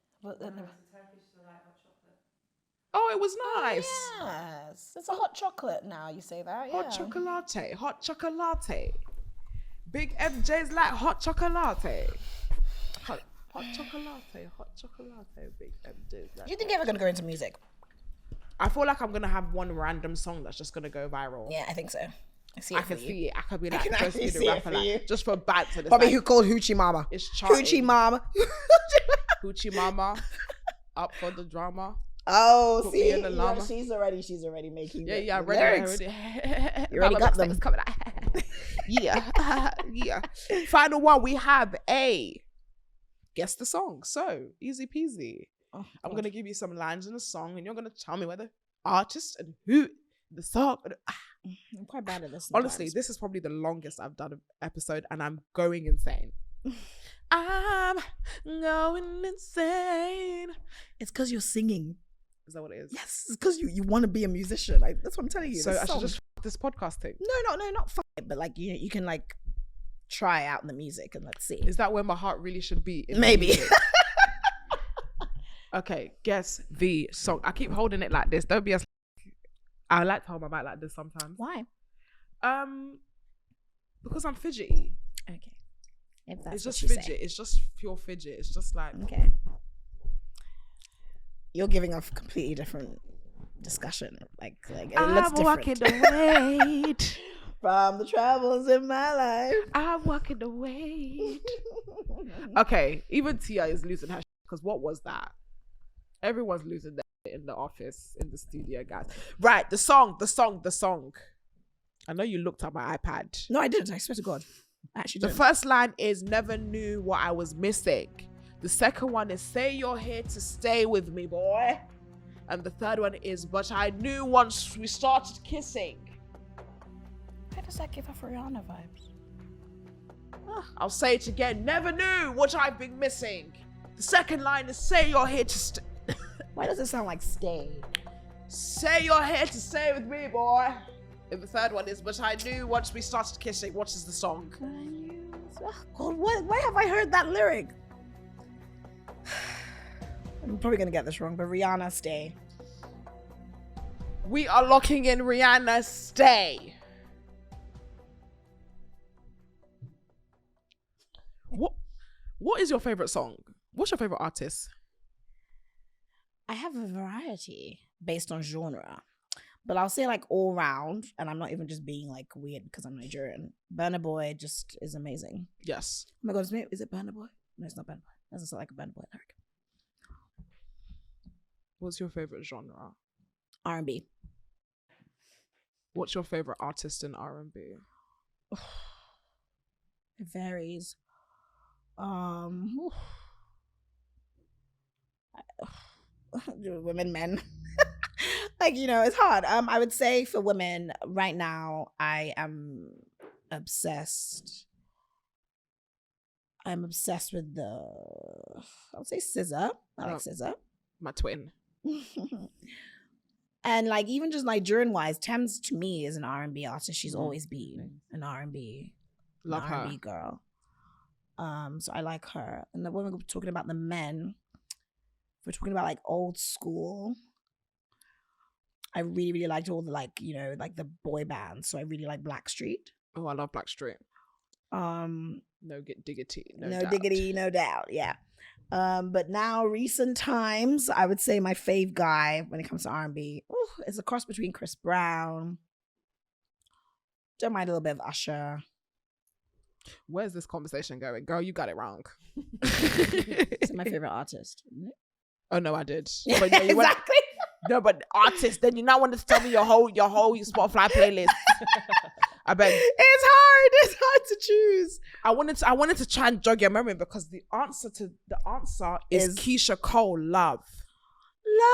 Oh, it was nice. Yes, it's a hot chocolate now. You say that, Hot chocolate, hot chocolate. Big MJ's like hot chocolate. Hot chocolate, big MJ's like. Do you think you're ever gonna go into music? I feel like I'm gonna have one random song that's just gonna go viral. Yeah, I think so. I can see it. I could be like, can just actually be see the it rapper, for you. like, just for banter. Probably like, who called Hoochie Mama. It's charting. Hoochie Mama. Hoochie Mama, up for the drama. Oh, Put see, me in the llama. she's already making. Yeah, the ready. lyrics. You already got them. Coming out. yeah. Final one, we have a guess the song. So easy peasy. Oh, I'm gonna give you some lines in the song, and you're gonna tell me whether artist and who the song. I'm quite bad at this. Honestly, sometimes. this is probably the longest I've done an episode, and I'm going insane. I'm going insane. It's because you're singing. Is that what it is? Yes, it's because you want to be a musician. Like, that's what I'm telling you. So this I should song. just this podcast thing. No, not fuck it, but like you can like try out the music and let's see. Is that where my heart really should be? In Maybe. music? Okay, guess the song. I keep holding it like this. Don't be as. I like to hold my mic like this sometimes. Why? Because I'm fidgety. Okay. If that's It's just what you fidget. say. It's just pure fidget. It's just like. Okay. You're giving a completely different discussion. Like it looks I'm different. walking away From the troubles in my life. I'm walking away. Okay, even Tia is losing her because what was that? Everyone's losing their shit in the office, in the studio, guys. Right, the song. I know you looked at my iPad. No, I didn't. I swear to God. I actually The didn't. first line is never knew what I was missing. The second one is say you're here to stay with me, boy. And the third one is but I knew once we started kissing. Why does that give off Rihanna vibes? I'll say it again. Never knew what I've been missing. The second line is say you're here to stay. Why does it sound like stay? Say you're here to stay with me, boy. And the third one is but I knew once we started kissing. What is the song? God, why have I heard that lyric? I'm probably gonna get this wrong, but Rihanna, stay. We are locking in Rihanna, stay. What is your favorite song? What's your favorite artist? I have a variety based on genre, but I'll say like all round, and I'm not even just being like weird because I'm Nigerian. Burna Boy just is amazing. Yes. Oh my God, is it Burna Boy? No, it's not Burna Boy. It doesn't sound like a Burna Boy lyric. What's your favorite genre? R&B. What's your favorite artist in R&B? It varies. Women, men. Like, you know, it's hard. I would say for women right now, I am obsessed. I'm obsessed with I would say SZA. I like SZA. My twin. And like even just Nigerian wise, Tems to me is an R&B artist. She's always been an R&B, Love her. R&B girl. So I like her. And then when we're talking about the men, if we're talking about like old school, I really, really liked all the like, you know, like the boy bands. So I really like Blackstreet. Oh, I love Blackstreet. No diggity. No doubt. Diggity, no doubt. Yeah. But now recent times, I would say my fave guy when it comes to R&B is a cross between Chris Brown. Don't mind a little bit of Usher. Where's this conversation going? Girl, you got it wrong. It's my favorite artist. Oh no, I did. Yeah, But no, you went- exactly. No, but artist, then you now want to tell me your whole Spotify playlist. I bet It's hard. It's hard to choose. I wanted to try and jog your memory because the answer is Keisha Cole, Love. Love.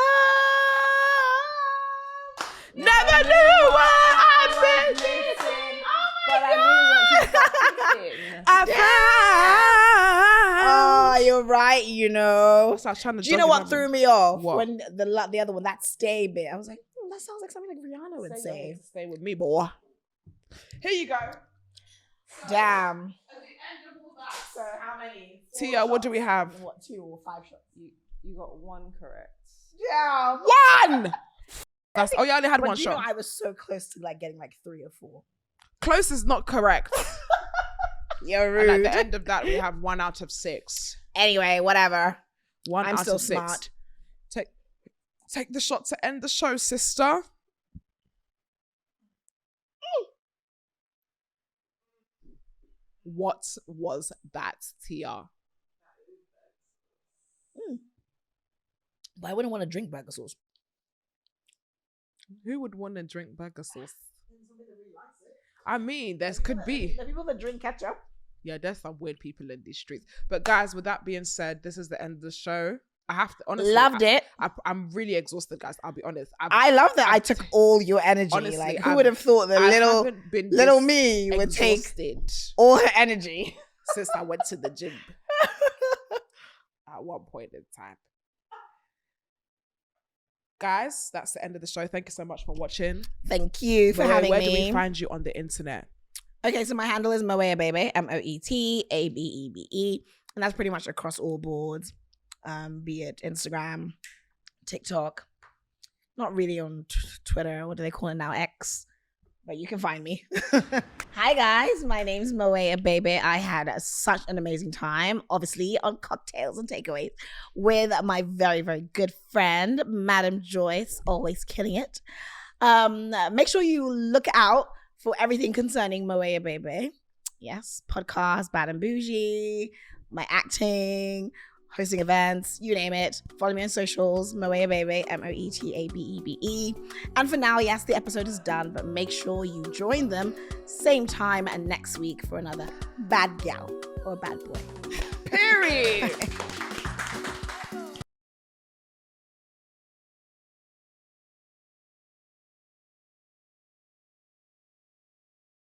Never knew what I'd been missing. But I knew what Oh, you're right, you know. So I was trying to Do you jog know your what memory. threw me off? What? When the other one, that stay bit. I was like, that sounds like something like Rihanna would say. Stay with me, boy. Here you go. Damn. At the end of all that. So how many? Tia, what do we have? What, 2 or 5 shots? You got 1 correct. Yeah. One! Oh, you only had But one you shot. know, I was so close to like getting like 3 or 4. Close is not correct. You're And rude. at the end of that, we have 1 out of 6. Anyway, whatever. 1 I'm out still of 6. smart. Take the shot to end the show, sister. What was that, Tia? But I wouldn't want to drink burger sauce. Who would want to drink burger sauce? I mean, there could be. The people that drink ketchup. Yeah, there's some weird people in these streets. But guys, with that being said, this is the end of the show. I have to honestly Loved it. I'm really exhausted, guys. I'll be honest. I love that I took all your energy. Honestly, like, who would have thought that little little me would take exhausted all her energy? since I went to the gym at one point in time. Guys, that's the end of the show. Thank you so much for watching. Thank you for having Where me. do we find you on the internet? Okay, so my handle is Moet Abebe, MoetAbebe, and that's pretty much across all boards, be it Instagram, TikTok, not really on Twitter. What do they call it now? X. But you can find me. Hi guys, my name's Moet Abebe. I had such an amazing time, obviously on cocktails and takeaways with my very, very good friend, Madam Joyce, always killing it. Make sure you look out for everything concerning Moet Abebe. Yes, podcast, Bahd and Boujee, my acting, hosting events, you name it. Follow me on socials, Moet Abebe, Moetabebe. And for now, yes, the episode is done, but make sure you join them same time and next week for another bad gal or bad boy. Period.